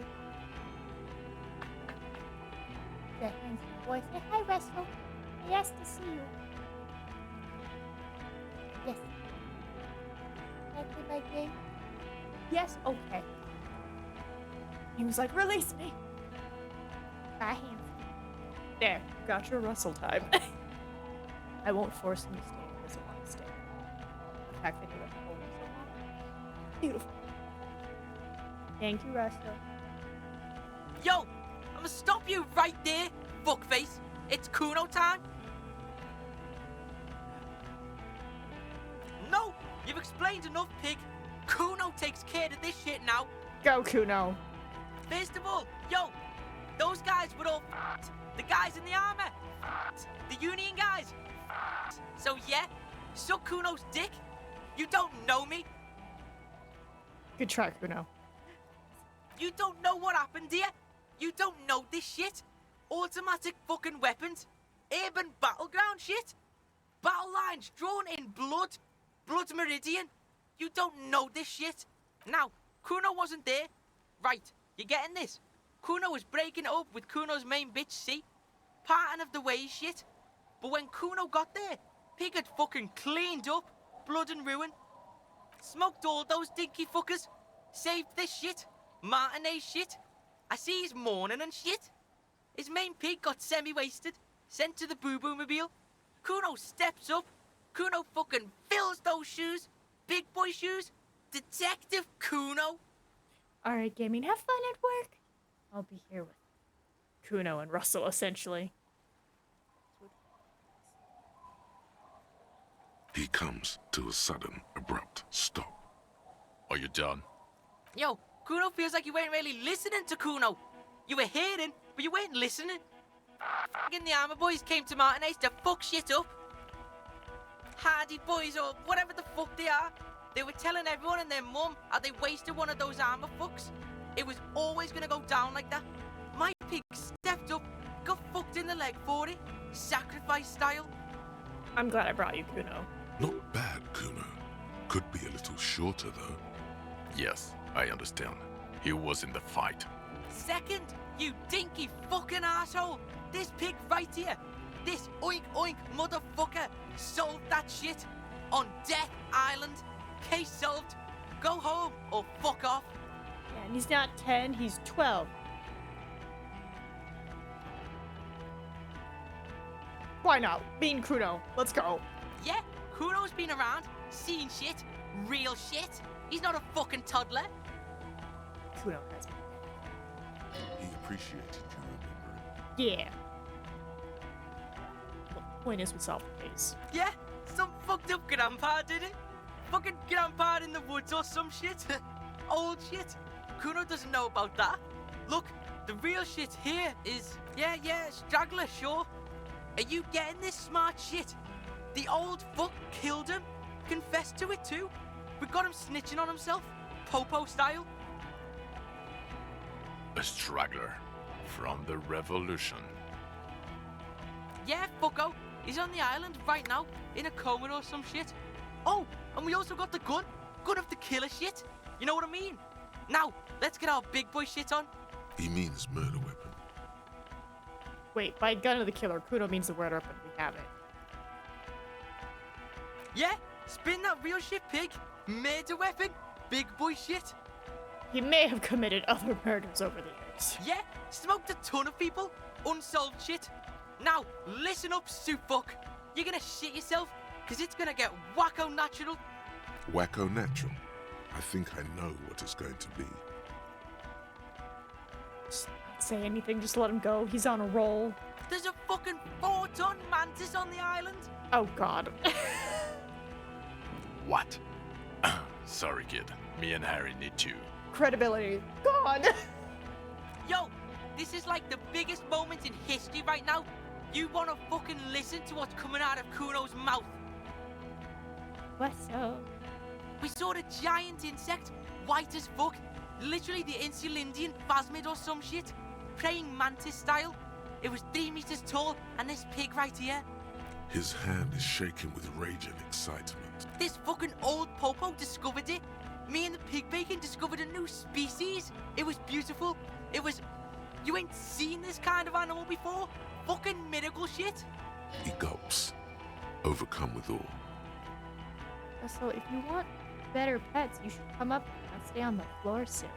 The handsome boy. Say hi, Russell. He asked to see you. Yes. That's play my game? Yes, okay. He was like, release me. My hands. There, you got your Russell time. I won't force him to stay. He doesn't want to stay. The fact that he left home is so beautiful. Thank you, Russell. Yo, I'm gonna stop you right there, fuckface. It's Kuno time. No, you've explained enough, pig. Kuno takes care of this shit now. Go, Kuno. First of all, yo, those guys were all f***ed. The guys in the armor, f***ed. The Union guys, f***ed. So yeah, suck Kuno's dick. You don't know me. Good try, Kuno. You don't know what happened here. You don't know this shit. Automatic fucking weapons. Urban battleground shit. Battle lines drawn in blood. Blood meridian. You don't know this shit. Now, Kuno wasn't there. Right, you getting this? Kuno was breaking it up with Kuno's main bitch, see? Parting of the ways shit. But when Kuno got there, Pig had fucking cleaned up. Blood and ruin. Smoked all those dinky fuckers. Saved this shit. Martinet shit. I see he's mourning and shit. His main pig got semi-wasted. Sent to the boo-boo-mobile. Kuno steps up. Kuno fucking fills those shoes. Big boy shoes. Detective Kuno. Alright, gaming, have fun at work. I'll be here with Kuno and Russell, essentially. He comes to a sudden, abrupt stop. Are you done? Yo, Kuno feels like you weren't really listening to Kuno. You were hearing, but you weren't listening. Fucking the armor boys came to Martinez to fuck shit up. Hardy boys, or whatever the fuck they are. They were telling everyone and their mum how they wasted one of those armor fucks. It was always gonna go down like that. My pig stepped up, got fucked in the leg for it. Sacrifice style. I'm glad I brought you, Kuno. Not bad, Kuno. Could be a little shorter, though. Yes, I understand. He was in the fight. Second, you dinky fucking asshole. This pig right here. This oink oink motherfucker solved that shit. On Death Island. Case solved. Go home or fuck off. Yeah, and he's not 10, he's 12. Why not? Being Kuno. Let's go. Yeah, Kuno's been around, seen shit, real shit. He's not a fucking toddler. Kuno has me. He appreciated you remembering. Yeah. Well, the point is we solved the case. Yeah, some fucked up grandpa did it. Fucking grandpa in the woods or some shit. Old shit. Kuno doesn't know about that. Look, the real shit here is, yeah, straggler, sure. Are you getting this smart shit? The old fuck killed him. Confessed to it too. We got him snitching on himself. Popo style. A straggler from the revolution. Yeah, fucko. He's on the island right now, in a coma or some shit. Oh, and we also got the gun. Gun of the killer shit. You know what I mean? Now, let's get our big boy shit on. He means murder weapon. Wait, by gun of the killer, Kuno means the word up and we have it. Yeah, spin that real shit, pig. Murder weapon. Big boy shit. He may have committed other murders over the years. Yeah, smoked a ton of people. Unsolved shit. Now, listen up, soup fuck. You're gonna shit yourself, because it's gonna get wacko natural. Wacko natural. I think I know what it's going to be. Just not say anything, just let him go. He's on a roll. There's a fucking 4-ton mantis on the island. Oh, God. What? Sorry, kid. Me and Harry need you. Credibility. Gone. Yo, this is like the biggest moment in history right now. You wanna fucking listen to what's coming out of Kuno's mouth. What's up? We saw a giant insect, white as fuck. Literally the Insulindian phasmid or some shit. Praying mantis style. It was 3 meters tall, and this pig right here. His hand is shaking with rage and excitement. This fucking old popo discovered it. Me and the pig bacon discovered a new species. It was beautiful. It was... You ain't seen this kind of animal before? Fucking miracle shit. He gulps, overcome with awe. So if you want better pets. You should come up and not stay on the floor, Sarah.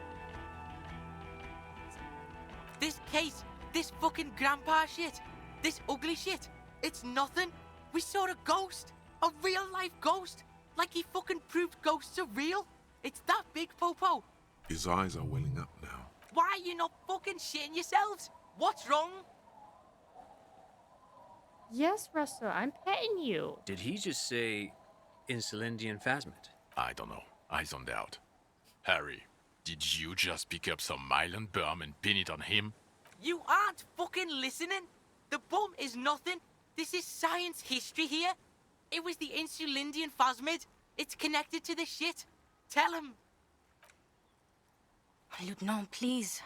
This case, this fucking grandpa shit, this ugly shit, it's nothing. We saw a ghost, a real life ghost. Like he fucking proved ghosts are real. It's that big, Popo. His eyes are welling up now. Why are you not fucking shitting yourselves? What's wrong? Yes, Russell, I'm petting you. Did he just say Insulindian phasmid? I don't know. I zoned out. Harry, did you just pick up some myelin berm and pin it on him? You aren't fucking listening. The bum is nothing. This is science history here. It was the Insulindian phasmid. It's connected to the shit. Tell him. Lieutenant, please.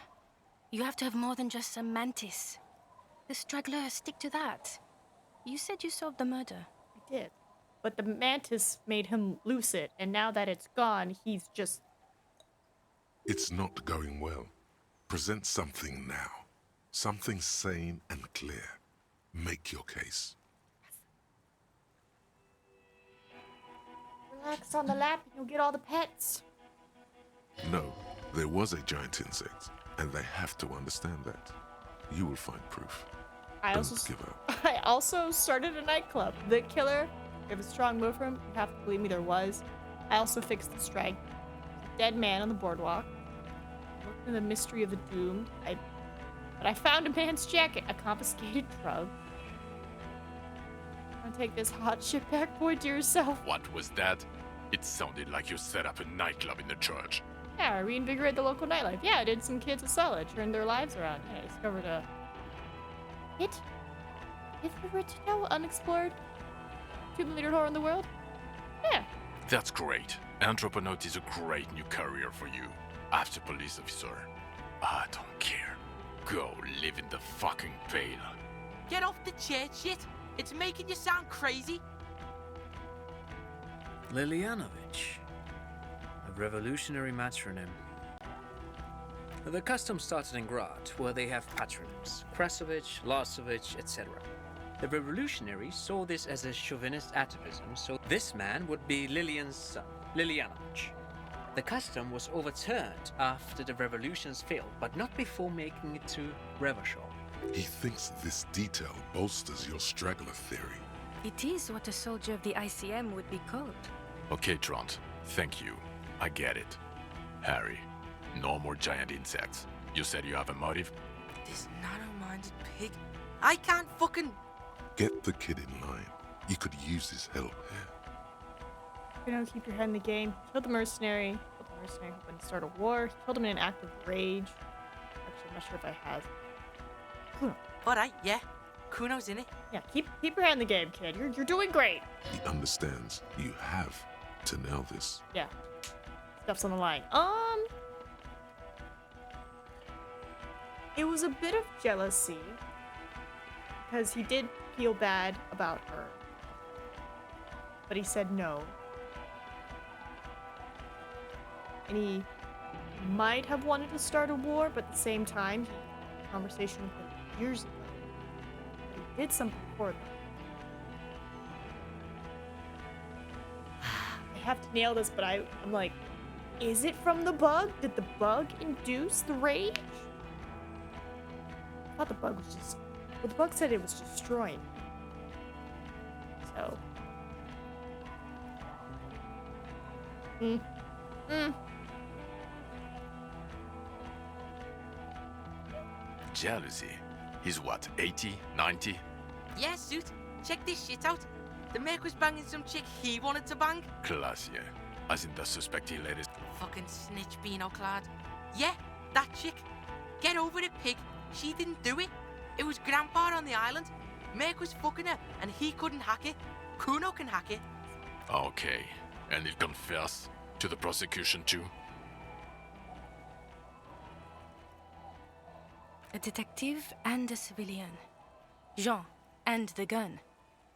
You have to have more than just some mantis. The straggler, stick to that. You said you solved the murder. I did. But the mantis made him lose it, and now that it's gone, he's just... It's not going well. Present something now. Something sane and clear. Make your case. Relax on the lap and you'll get all the pets. No, there was a giant insect, and they have to understand that. You will find proof. Don't give up. I also started a nightclub. The killer, if a strong move from him, you have to believe me, there was. I also fixed the strike. Dead man on the boardwalk. Looked into the mystery of the doomed. But I found a man's jacket, a confiscated drug. Want to take this hot shit back, boy, to yourself. What was that? It sounded like you set up a nightclub in the church. Yeah, I reinvigorated the local nightlife. Yeah, I did some kids a solid, turned their lives around. Yeah, I discovered a If we were to know unexplored 2-millimeter horror in the world? Yeah. That's great. Anthroponaut is a great new career for you. After police officer. I don't care. Go live in the fucking pale. Get off the chair, shit. It's making you sound crazy. Lilianovich. A revolutionary matronym. The custom started in Grad, where they have patronyms. Krasovich, Lasovich, etc. The revolutionaries saw this as a chauvinist atavism, so this man would be Lillian's son, Lilianovich. The custom was overturned after the revolutions failed, but not before making it to Revachol. He thinks this detail bolsters your straggler theory. It is what a soldier of the ICM would be called. Okay, Trant. Thank you. I get it. Harry, no more giant insects. You said you have a motive? This narrow-minded pig. I can't fucking... Get the kid in line. You could use his help here. You know, keep your head in the game. Killed the mercenary. Killed the mercenary hoping to start a war. Killed him in an act of rage. Actually, I'm not sure if I have. Kuno. Alright, yeah. Kuno's in it. Yeah, keep your head in the game, kid. You're doing great. He understands you have to nail this. Yeah. Stuff's on the line. It was a bit of jealousy. Because he did feel bad about her. But he said no. And he might have wanted to start a war, but at the same time, he had a conversation with him years ago. But he did something for them. I have to nail this, but I'm like, is it from the bug? Did the bug induce the rage? I thought the bug was just... Well, the bug said it was destroying. So... Jealousy? He's what, 80, 90? Yeah, suit. Check this shit out. The Merc was banging some chick he wanted to bang. Classier. As in the suspect he let his... Fucking snitch beano clad. Yeah, that chick. Get over it, pig. She didn't do it. It was Grandpa on the island. Merc was fucking her, and he couldn't hack it. Kuno can hack it. Okay. And he'll confess to the prosecution too? A detective and a civilian. Jean, and the gun.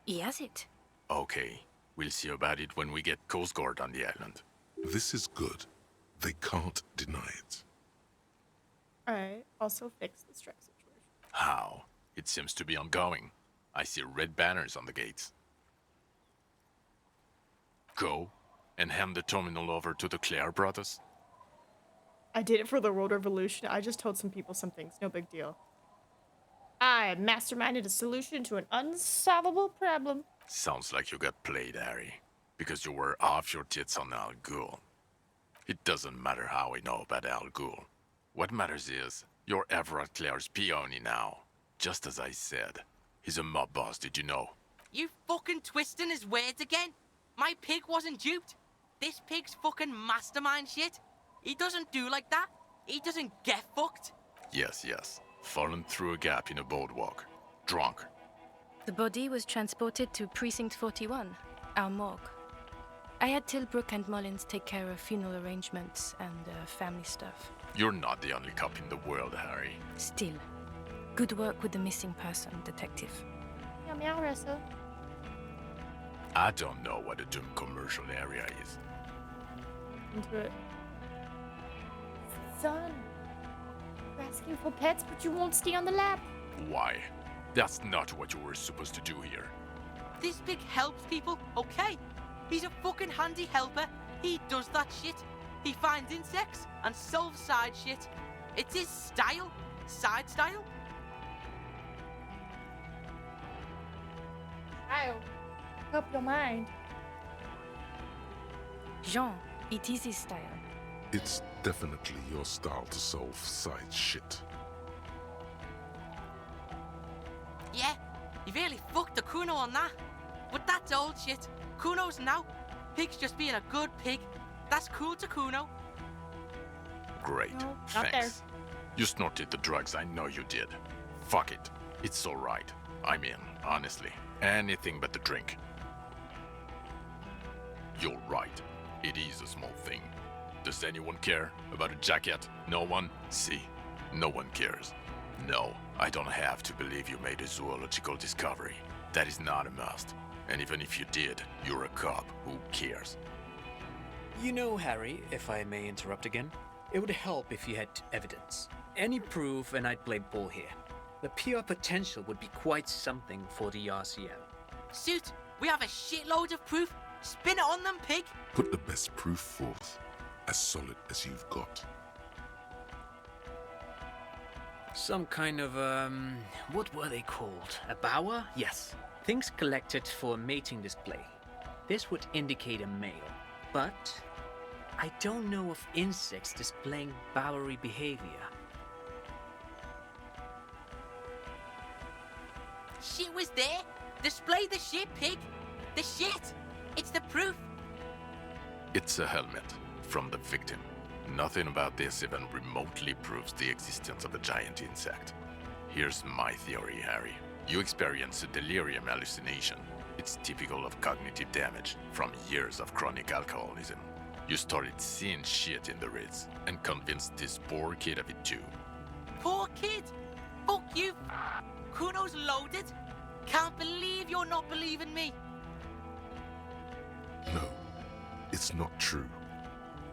He has it. Okay. We'll see about it when we get Coast Guard on the island. This is good. They can't deny it. Alright, also fix the strike situation. How? It seems to be ongoing. I see red banners on the gates. Go and hand the terminal over to the Clare brothers? I did it for the world revolution. I just told some people some things. No big deal. I masterminded a solution to an unsolvable problem. Sounds like you got played, Harry. Because you were off your tits on Al Ghul. It doesn't matter how we know about Al Ghul. What matters is, you're Everett Clare's peony now. Just as I said. He's a mob boss, did you know? You fucking twisting his words again? My pig wasn't duped. This pig's fucking mastermind shit. He doesn't do like that. He doesn't get fucked. Yes, yes. Fallen through a gap in a boardwalk. Drunk. The body was transported to Precinct 41, our morgue. I had Tilbrook and Mullins take care of funeral arrangements and family stuff. You're not the only cop in the world, Harry. Still, good work with the missing person, detective. Meow meow, Russell. I don't know what a Doom commercial area is. Into it. Son, you're asking for pets, but you won't stay on the lap. Why? That's not what you were supposed to do here. This pig helps people, okay? He's a fucking handy helper. He does that shit. He finds insects and solves side shit. It's his style. Side style. Child, help your mind. Jean, it is his style. It's definitely your style to solve side shit. Yeah, he really fucked the Kuno on that. But that's old shit. Kuno's now. Pig's just being a good pig. That's cool to Kuno. Great, No, not thanks. You snorted the drugs, I know you did. Fuck it. It's alright. I'm in, honestly. Anything but the drink. You're right. It is a small thing. Does anyone care about a jacket? No one? See, no one cares. No, I don't have to believe you made a zoological discovery. That is not a must. And even if you did, you're a cop. Who cares? You know, Harry, if I may interrupt again, it would help if you had evidence. Any proof, and I'd play ball here. The PR potential would be quite something for the RCM. Suit, we have a shitload of proof. Spin it on them, pig. Put the best proof forth, as solid as you've got. Some kind of, what were they called? A bower? Yes. Things collected for a mating display. This would indicate a male, but I don't know of insects displaying bowery behavior. Shit was there. Display the shit, pig. The shit. It's the proof. It's a helmet from the victim. Nothing about this even remotely proves the existence of a giant insect. Here's my theory, Harry. You experience a delirium hallucination. It's typical of cognitive damage from years of chronic alcoholism. You started seeing shit in the Ritz and convinced this poor kid of it too. Poor kid. Fuck you. Kuno's loaded. Can't believe you're not believing me. No, it's not true.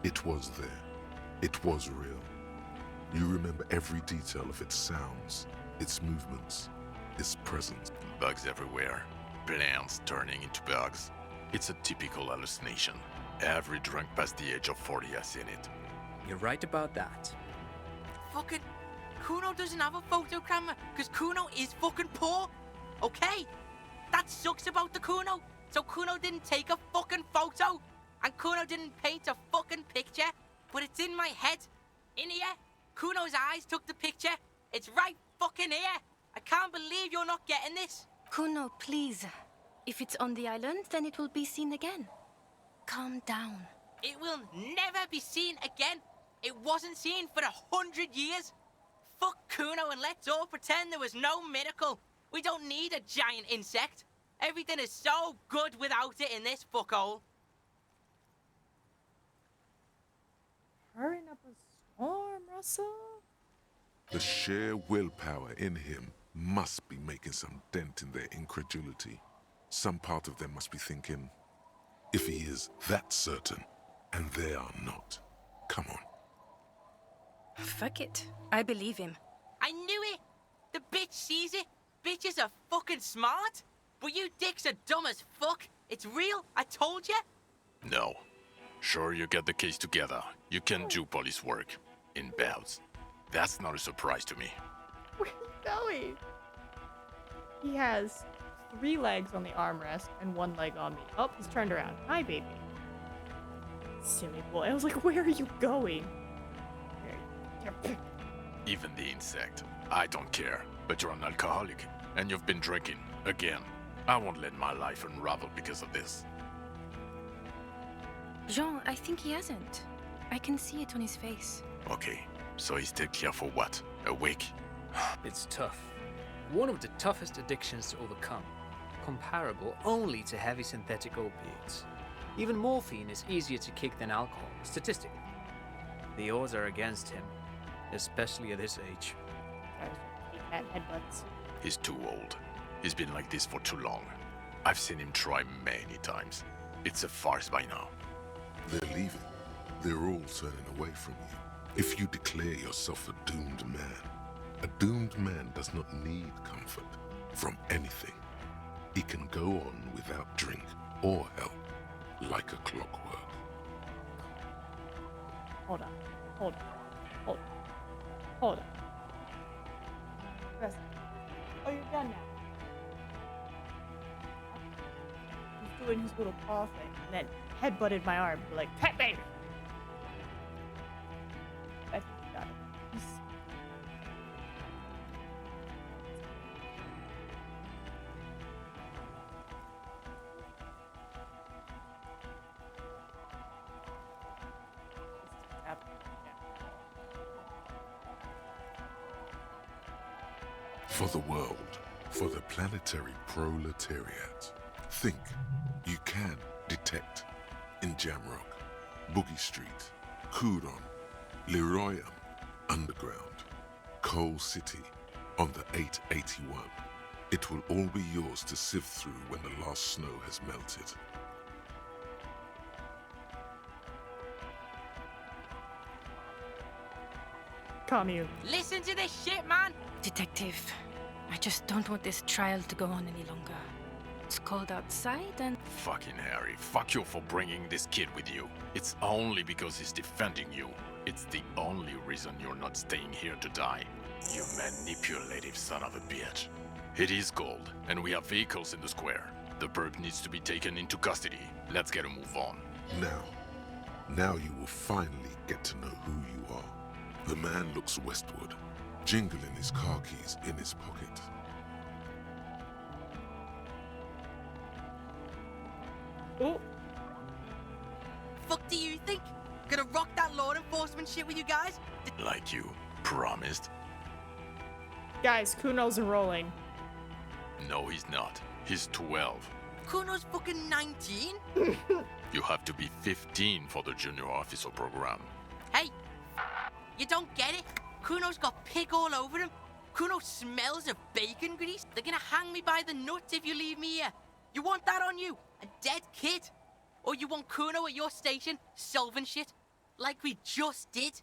It was there. It was real. You remember every detail of its sounds, its movements, its presence. Bugs everywhere. Plants turning into bugs. It's a typical hallucination. Every drunk past the age of 40 has seen it. You're right about that. Fucking Kuno doesn't have a photo camera because Kuno is fucking poor. Okay? That sucks about the Kuno. So Kuno didn't take a fucking photo. And Kuno didn't paint a fucking picture. But it's in my head. In here. Kuno's eyes took the picture. It's right fucking here. I can't believe you're not getting this. Kuno, please. If it's on the island, then it will be seen again. Calm down. It will never be seen again. It wasn't seen for 100 years. Fuck Kuno and let's all pretend there was no miracle. We don't need a giant insect. Everything is so good without it in this fuckhole. Hurrying up a storm, Russell. The sheer willpower in him must be making some dent in their incredulity. Some part of them must be thinking, if he is that certain, and they are not, come on. Fuck it. I believe him. I knew it. The bitch sees it. Bitches are fucking smart. But you dicks are dumb as fuck. It's real. I told you. No, Sure, you get the case together. You can do police work. In bouts. That's not a surprise to me. Where's he going? He has 3 legs on the armrest and 1 leg on me. Oh, he's turned around. Hi, baby. Silly boy. I was like, where are you going? Even the insect. I don't care. But you're an alcoholic. And you've been drinking. Again. I won't let my life unravel because of this. Jean, I think he hasn't. I can see it on his face. Okay. So he's still clear for what? A week? It's tough. One of the toughest addictions to overcome. Comparable only to heavy synthetic opiates. Even morphine is easier to kick than alcohol, statistically. The odds are against him, especially at his age. Headbutts. He's too old. He's been like this for too long. I've seen him try many times. It's a farce by now. They're leaving. They're all turning away from you. If you declare yourself a doomed man does not need comfort from anything. He can go on without drink or help, like a clockwork. Hold on. Rest. Oh, you're done now. He's doing his little paw thing and then headbutted my arm. Like, pet baby! I think he got it. For the world, for the planetary proletariat. Think you can detect in Jamrock, Boogie Street, Coudon, Leroyam, Underground, Coal City, on the 881. It will all be yours to sift through when the last snow has melted. Commune. Listen to this shit, man! Detective, I just don't want this trial to go on any longer. It's cold outside and... Fucking Harry, fuck you for bringing this kid with you. It's only because he's defending you. It's the only reason you're not staying here to die. You manipulative son of a bitch. It is cold, and we have vehicles in the square. The perp needs to be taken into custody. Let's get a move on. Now you will finally get to know who you are. The man looks westward, jingling his car keys in his pocket. Oh. Fuck do you think? Gonna rock that law enforcement shit with you guys? Like you promised? Guys, Kuno's rolling. No, he's not. He's 12. Kuno's fucking 19? You have to be 15 for the junior officer program. Hey, you don't get it? Kuno's got pig all over him. Kuno smells of bacon grease. They're gonna hang me by the nuts if you leave me here. You want that on you? A dead kid? Or you want Kuno at your station solving shit? Like we just did?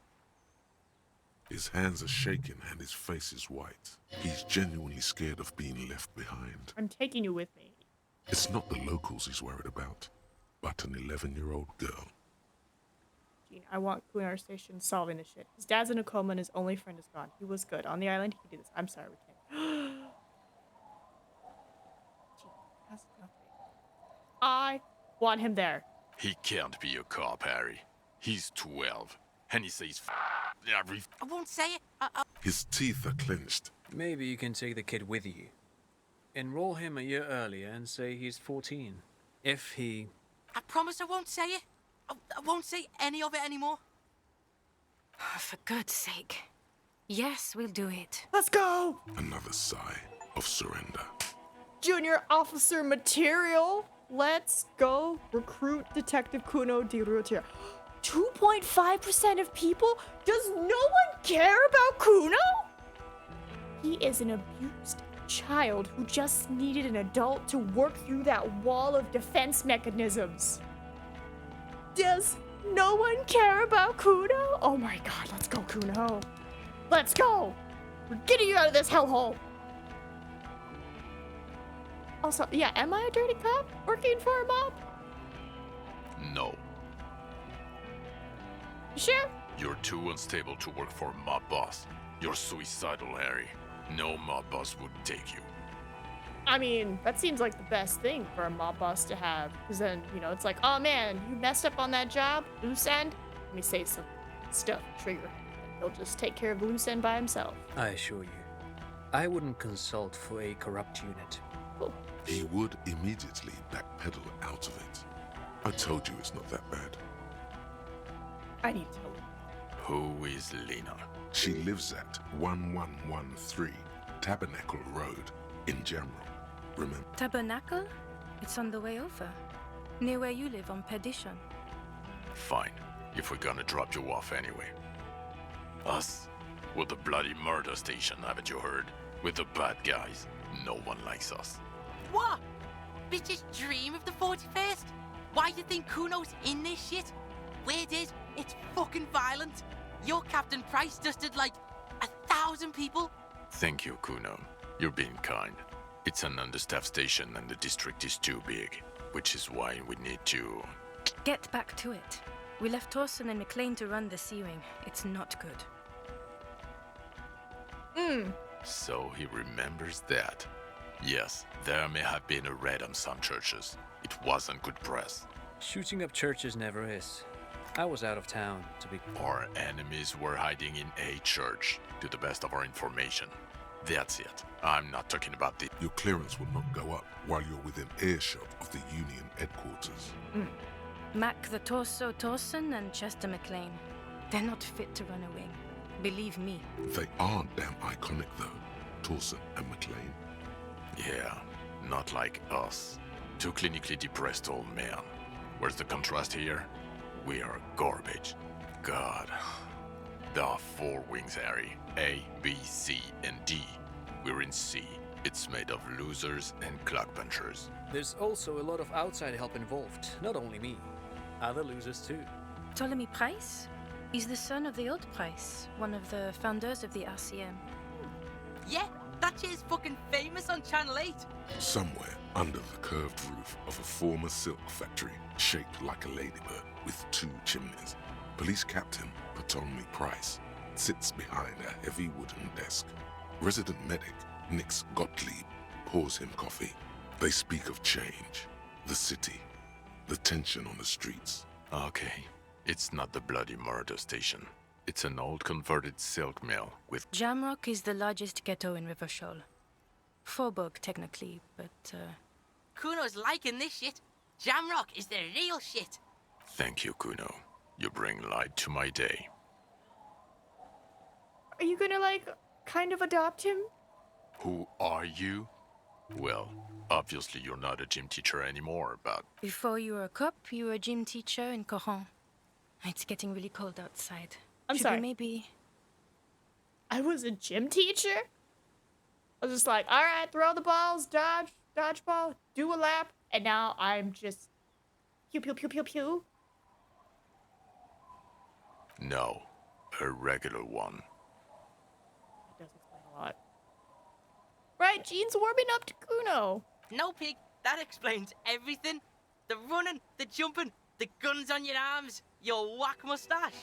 His hands are shaking and his face is white. He's genuinely scared of being left behind. I'm taking you with me. It's not the locals he's worried about, but an 11-year-old girl. Gene, I want Kuno Station solving this shit. His dad's in a coma and his only friend is gone. He was good. On the island, he could do this. I'm sorry, we can't. Gene, that's nothing. I want him there. He can't be a cop, Harry. He's 12. And he says every... I won't say it. His teeth are clenched. Maybe you can take the kid with you. Enroll him a year earlier and say he's 14. If he... I promise I won't say it. I won't say any of it anymore. For God's sake. Yes, we'll do it. Let's go! Another sigh of surrender. Junior officer material. Let's go recruit Detective Kuno de Routier. 2.5% of people? Does no one care about Kuno? He is an abused child who just needed an adult to work through that wall of defense mechanisms. Does no one care about Kuno? Oh my god, let's go, Kuno. Let's go! We're getting you out of this hellhole! Also, yeah, am I a dirty cop working for a mob? No. Sure. You're too unstable to work for a mob boss. You're suicidal, Harry. No mob boss would take you. I mean, that seems like the best thing for a mob boss to have. Because then, you know, it's like, oh man, you messed up on that job, loose end. Let me say some stuff, trigger him. And he'll just take care of the loose end by himself. I assure you, I wouldn't consult for a corrupt unit. Cool. He would immediately backpedal out of it. I told you it's not that bad. I need to know. Who is Lena? She lives at 1113 Tabernacle Road in Jamrock. Remember? Tabernacle? It's on the way over. Near where you live on Perdition. Fine, if we're gonna drop you off anyway. Us? We're the bloody murder station, haven't you heard? We're the bad guys. No one likes us. What? Bitches dream of the 41st? Why do you think Kuno's in this shit? Weird is, it's fucking violent. Your Captain Price dusted like 1,000 people. Thank you, Kuno. You're being kind. It's an understaffed station and the district is too big, which is why we need to... Get back to it. We left Torsen and McLean to run the C-Wing. It's not good. So he remembers that. Yes, there may have been a raid on some churches. It wasn't good press. Shooting up churches never is. I was out of town, to be... Our enemies were hiding in a church, to the best of our information. That's it. I'm not talking about the... Your clearance will not go up while you're within earshot of the Union headquarters. Mac the Torso Torsen and Chester McLean. They're not fit to run a wing. Believe me. They are damn iconic though, Torsen and McLean. Yeah, not like us. Two clinically depressed old men. Where's the contrast here? We are garbage. God. There are 4 wings, Harry. A, B, C, and D. We're in C. It's made of losers and clock punchers. There's also a lot of outside help involved, not only me. Other losers too. Ptolemy Price? He's the son of the old Price, one of the founders of the RCM. Yeah, that shit is fucking famous on Channel 8. Somewhere under the curved roof of a former silk factory, shaped like a ladybird with 2 chimneys, Police Captain Ptolemy Price sits behind a heavy wooden desk. Resident medic Nix Gottlieb pours him coffee. They speak of change, the city, the tension on the streets. Okay, it's not the bloody murder station. It's an old converted silk mill with... Jamrock is the largest ghetto in Rivershoal. Faubourg, technically, but, Kuno's liking this shit. Jamrock is the real shit. Thank you, Kuno. You bring light to my day. Are you gonna, like, kind of adopt him? Who are you? Well, obviously you're not a gym teacher anymore, but... Before you were a cop, you were a gym teacher in Coron. It's getting really cold outside. I'm Should sorry. we maybe... I was a gym teacher? I was just like, all right, throw the balls, dodgeball, do a lap, and now I'm just pew, pew, pew, pew, pew. No, a regular one. It does explain a lot. Right, Jean's warming up to Kuno. No, Pig, that explains everything. The running, the jumping, the guns on your arms, your whack mustache.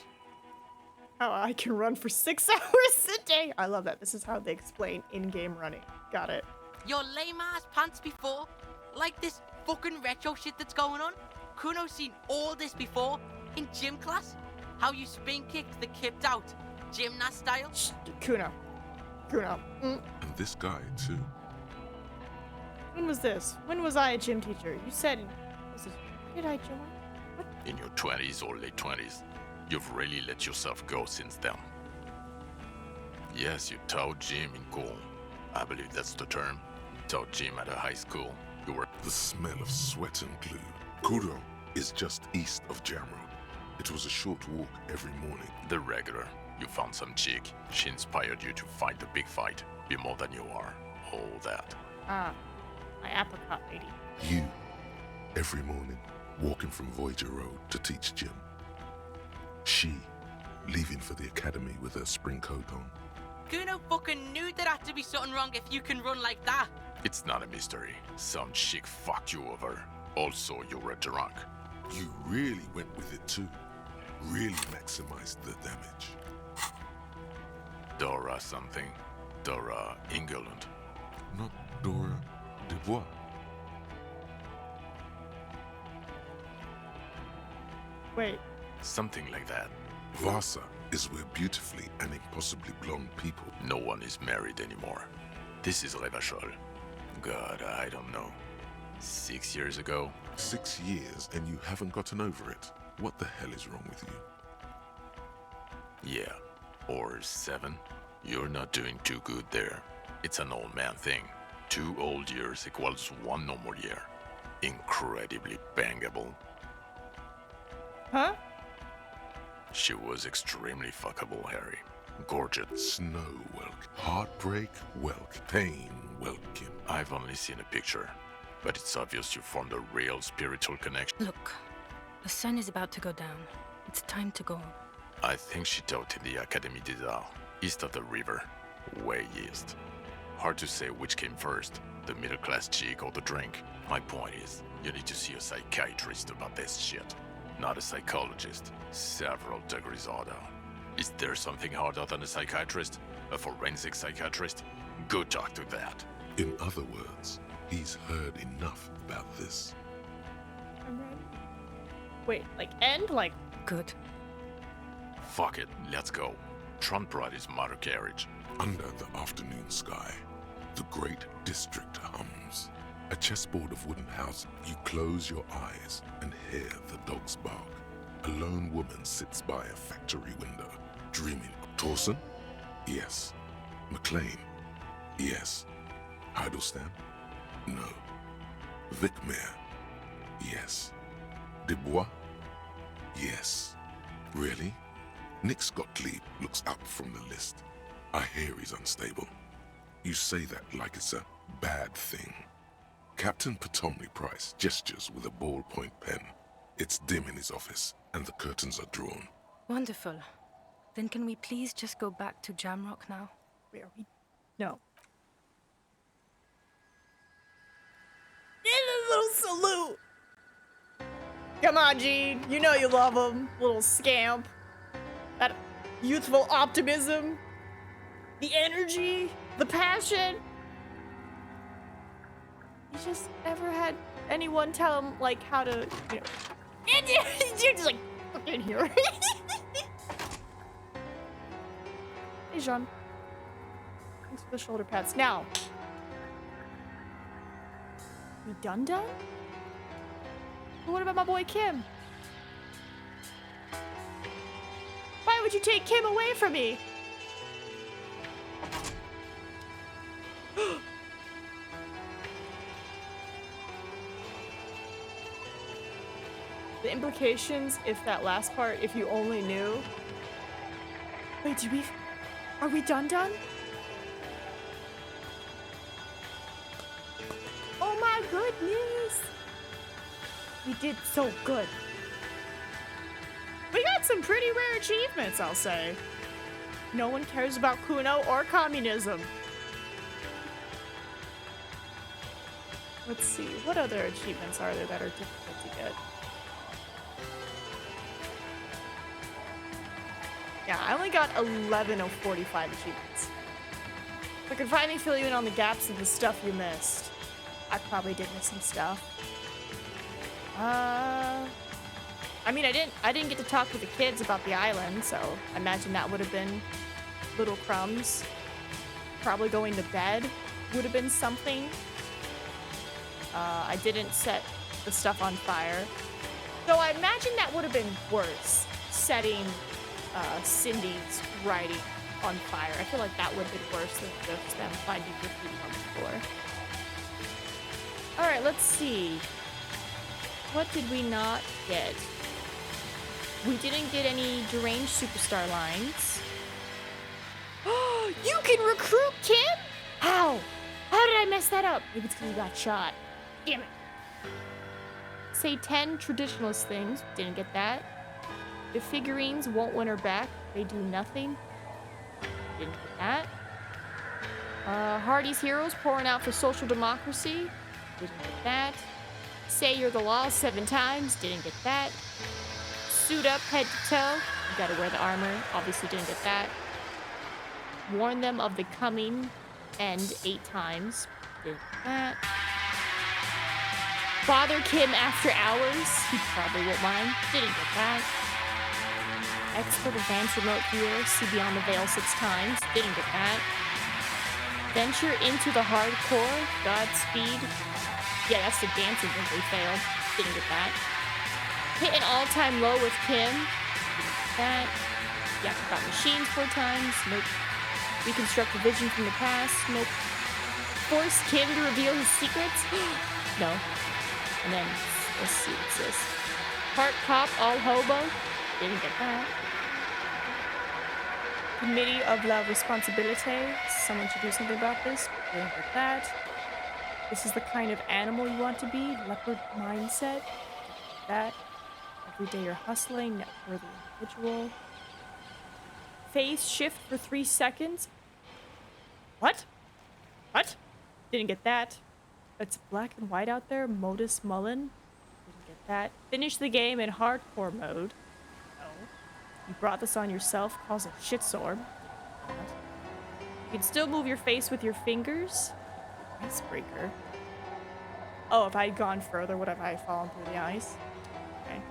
How I can run for 6 hours a day. I love that. This is how they explain in-game running. Got it. Your lame-ass pants before. Like this fucking retro shit that's going on. Kuno's seen all this before in gym class. How you spin kicked the kipped out, gymnast style. Shh, Kuno. Kuno. And this guy, too. When was this? When was I a gym teacher? You said... When did I join? What? In your 20s or late 20s. You've really let yourself go since then. Yes, you taught gym in Cool. I believe that's the term. Taught gym at a high school. You were... The smell of sweat and glue. Kuro is just east of Jamrock. It was a short walk every morning. The regular. You found some chick. She inspired you to fight the big fight. Be more than you are. All that. Ah, my apricot lady. You, every morning, walking from Voyager Road to teach gym. She, leaving for the academy with her spring coat on. Kuno fucking knew there had to be something wrong if you can run like that. It's not a mystery. Some chick fucked you over. Also, you were drunk. You really went with it too. really maximize the damage. Dora something. Dora England. Not Dora Dubois. Wait. Something like that. Vasa is where beautifully and impossibly blonde people. No one is married anymore. This is Revachol. God, I don't know. 6 years ago? 6 years and you haven't gotten over it. What the hell is wrong with you? Yeah. Or 7. You're not doing too good there. It's an old man thing. 2 old years equals 1 normal year. Incredibly bangable. Huh? She was extremely fuckable, Harry. Gorgeous. Snow Welk. Heartbreak Welk. Pain Welkin. I've only seen a picture, but it's obvious you formed a real spiritual connection. Look, the sun is about to go down. It's time to go. I think she taught in the Académie des Arts, east of the river. Way east. Hard to say which came first, the middle-class chick or the drink. My point is, you need to see a psychiatrist about this shit. Not a psychologist. Several degrees harder. Is there something harder than a psychiatrist? A forensic psychiatrist? Go talk to that. In other words, he's heard enough about this. I'm ready. Wait, like end? Like... Good. Fuck it, let's go. Trump brought his motor carriage. Under the afternoon sky, the great district hums. A chessboard of wooden houses. You close your eyes and hear the dogs bark. A lone woman sits by a factory window, dreaming. Torsen? Yes. McLean? Yes. Heidelstein? No. Vicmere? Yes. Dubois? Yes. Really? Nick Gottlieb looks up from the list. I hear he's unstable. You say that like it's a bad thing. Captain Potomny Price gestures with a ballpoint pen. It's dim in his office, and the curtains are drawn. Wonderful. Then can we please just go back to Jamrock now? Wait, are we? No. Get a little salute! Come on, Gene. You know you love him. Little scamp. That youthful optimism. The energy. The passion. You just ever had anyone tell him, like, how to, you know... You're just like, fuck in here. Hey, Jean. Thanks for the shoulder pats. Now. We done? Well, what about my boy Kim? Why would you take Kim away from me? The implications, if that last part, if you only knew. Wait, are we done? Oh my goodness! We did so good. We got some pretty rare achievements, I'll say. No one cares about Kuno or communism. Let's see, what other achievements are there that are difficult to get? Yeah, I only got 11 of 45 achievements. If I could finally fill you in on the gaps of the stuff you missed. I probably did miss some stuff. I mean, I didn't get to talk with the kids about the island, so I imagine that would have been little crumbs. Probably going to bed would have been something. I didn't set the stuff on fire. Though I imagine that would have been worse, setting Cindy's writing on fire. I feel like that would have been worse than just them finding graffiti on the floor. Alright, let's see. What did we not get? We didn't get any deranged superstar lines. You can recruit Kim? How? How did I mess that up? Maybe it's because you got shot. Damn it. Say 10 traditionalist things. Didn't get that. The figurines won't win her back. They do nothing. Didn't get that. Hardy's heroes pouring out for social democracy. Didn't get that. Say you're the law 7 times. Didn't get that. suit up head to toe. You gotta wear the armor. Obviously didn't get that. Warn them of the coming end 8 times. Didn't get that. Bother Kim after hours. He probably won't mind. Didn't get that. Expert advanced remote viewer. See beyond the veil 6 times. Didn't get that. Venture into the hardcore. Godspeed. Yeah, that's the dancing thing we failed. Didn't get that. Hit an all-time low with Kim. Didn't get that. Yeah, got machines 4 times. Nope. Reconstruct a vision from the past. Nope. Force Kim to reveal his secrets. No. And then, let's see what's this. Part cop, all hobo. Didn't get that. Committee of la Responsibilité. Someone should do something about this. Didn't get that. This is the kind of animal you want to be. Leopard mindset. That. Every day you're hustling. Net-worthy individual. Face shift for 3 seconds. What? What? Didn't get that. It's black and white out there. Modus Mullen. Didn't get that. Finish the game in hardcore mode. No. You brought this on yourself. Cause a shitstorm. You can still move your face with your fingers. Icebreaker. Oh, if I had gone further, would have I fallen through the ice? Okay.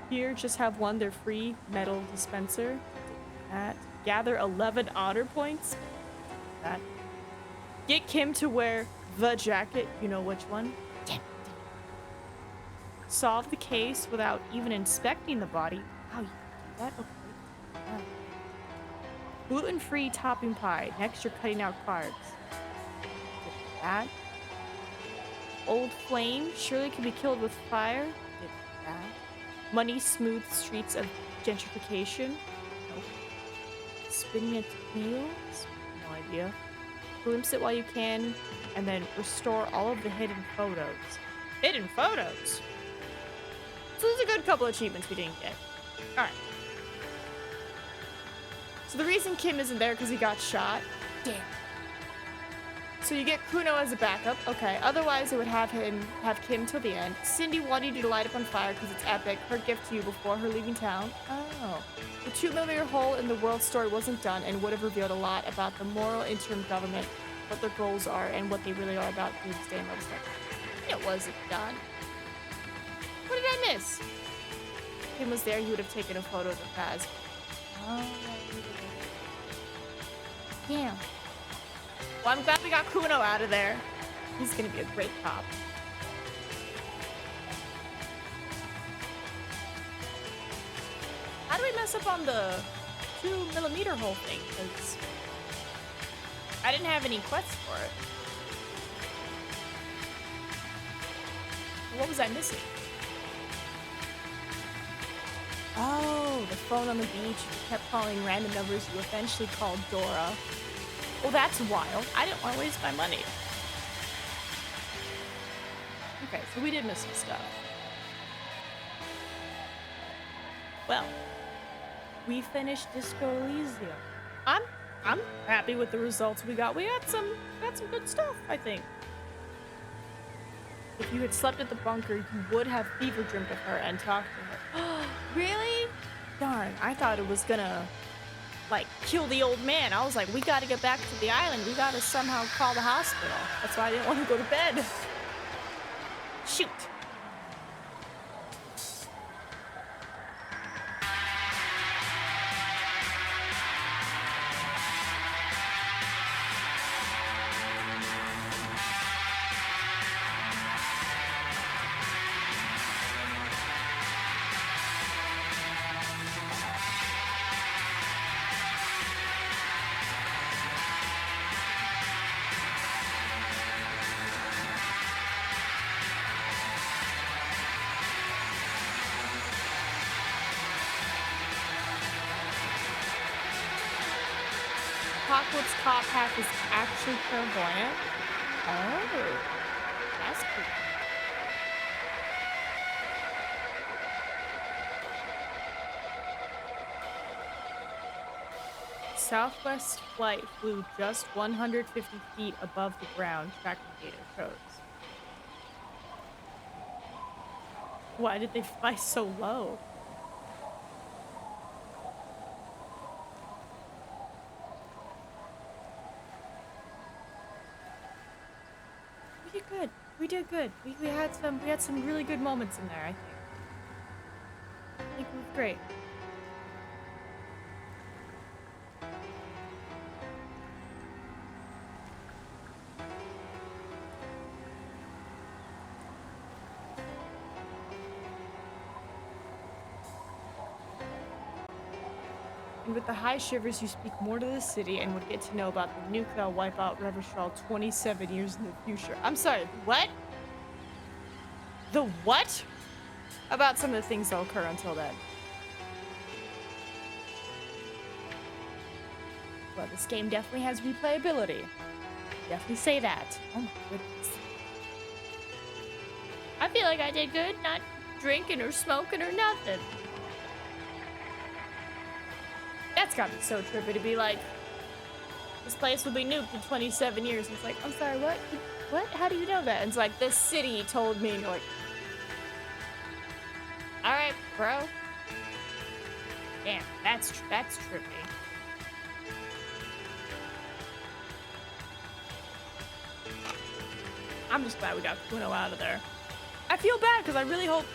Here, just have one. They're free. Metal dispenser. That. Gather 11 honor points. That. Get Kim to wear the jacket. You know which one. Damn. Solve the case without even inspecting the body. Wow, you can do that? Okay. Yeah. Gluten-free topping pie. Next, you're cutting out carbs. Get that. Old flame. Surely can be killed with fire. Get that. Money smooth streets of gentrification. Nope. Spinning at wheels. No idea. Glimpse it while you can, and then restore all of the hidden photos. Hidden photos? So there's a good couple achievements we didn't get. Alright. So the reason Kim isn't there because he got shot. Damn. So you get Kuno as a backup. Okay. Otherwise, it would have Kim till the end. Cindy wanted you to light up on fire because it's epic. Her gift to you before her leaving town. Oh. The 2 millimeter hole in the world story wasn't done and would have revealed a lot about the moral interim government, what their goals are, and what they really are about doomsday and other stuff. It wasn't done. What did I miss? If Kim was there, he would have taken a photo of the Paz. Oh. Yeah. Well, I'm glad we got Kuno out of there. He's gonna be a great cop. How do we mess up on the 2 millimeter hole thing? Because I didn't have any quests for it. What was I missing? Oh, the phone on the beach. You kept calling random numbers you eventually called Dora. Well, that's wild. I didn't want to waste my money. Okay, so we did miss some stuff. Well, we finished Disco Elysium. I'm happy with the results we got. We got some good stuff, I think. If you had slept at the bunker, you would have fever dreamt of her and talked to her. Really? Darn, I thought it was gonna, like, kill the old man. I was like, we gotta get back to the island. We gotta somehow call the hospital. That's why I didn't want to go to bed. Shoot. Apocalypse Top Hat is actually clairvoyant. Oh, that's cool. Southwest flight flew just 150 feet above the ground, tracking data shows. Why did they fly so low? did good. We did good. We had some really good moments in there, I think. I think it was great. And with the high shivers, you speak more to the city and would get to know about the nuke that'll wipe out Revachol 27 years in the future. I'm sorry, what? The what? About some of the things that'll occur until then. Well, this game definitely has replayability. Definitely say that. Oh my goodness. I feel like I did good, not drinking or smoking or nothing. That's gotta be so trippy to be like, this place will be nuked in 27 years. And it's like, I'm sorry, what? What? How do you know that? And it's like, this city told me. And you're like, all right, bro. Damn, that's trippy. I'm just glad we got Kuno out of there. I feel bad because I really hope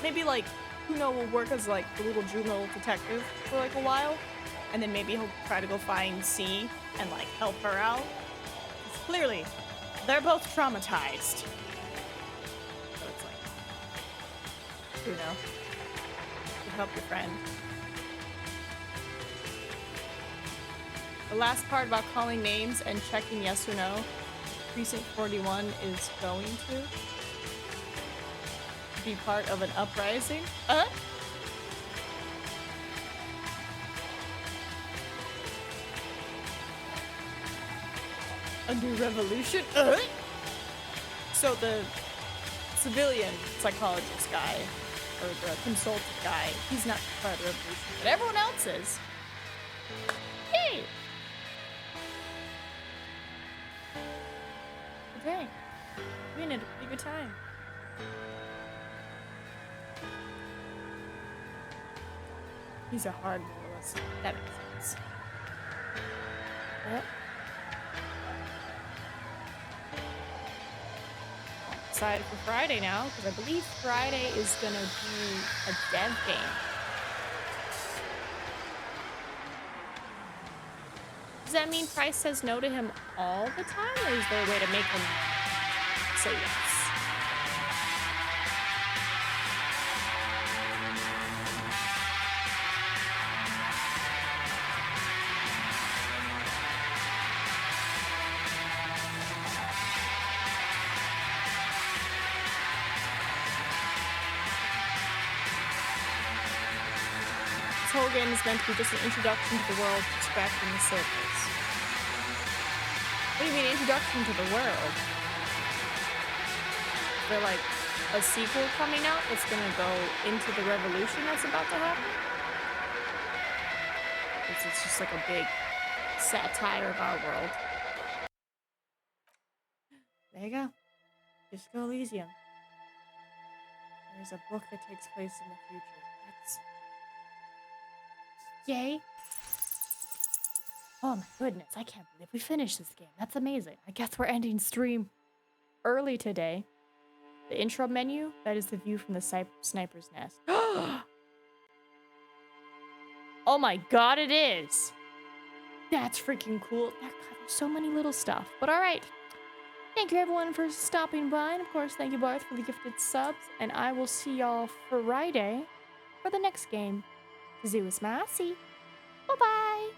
maybe like Kuno will work as like the little juvenile detective for like a while, and then maybe he'll try to go find C and like help her out. 'Cause clearly, they're both traumatized. So it's like, Kuno, you help your friend. The last part about calling names and checking yes or no, Precinct 41 is going to be part of an uprising. A new revolution. So the civilian psychologist guy, or the consultant guy, he's not part of the revolution, but everyone else is. Hey! Dang. We had a pretty good time. He's a hard realist. That makes sense. Yep. Excited for Friday now, because I believe Friday is gonna be a dev game. Does that mean Price says no to him all the time, or is there a way to make him say yes? This whole game is meant to be just an introduction to the world, scratching the surface. What do you mean, introduction to the world? Is there like a sequel coming out that's gonna go into the revolution that's about to happen? It's just like a big satire of our world. There you go. Just go Elysium. There's a book that takes place in the future. That's... Yay! Oh my goodness, I can't believe we finished this game. That's amazing. I guess we're ending stream early today. The intro menu, that is the view from the sniper's nest. Oh my god, it is! That's freaking cool. God, there's so many little stuff. But alright. Thank you everyone for stopping by. And of course, thank you Barth for the gifted subs. And I will see y'all Friday for the next game. Zoo is Massey. Bye-bye!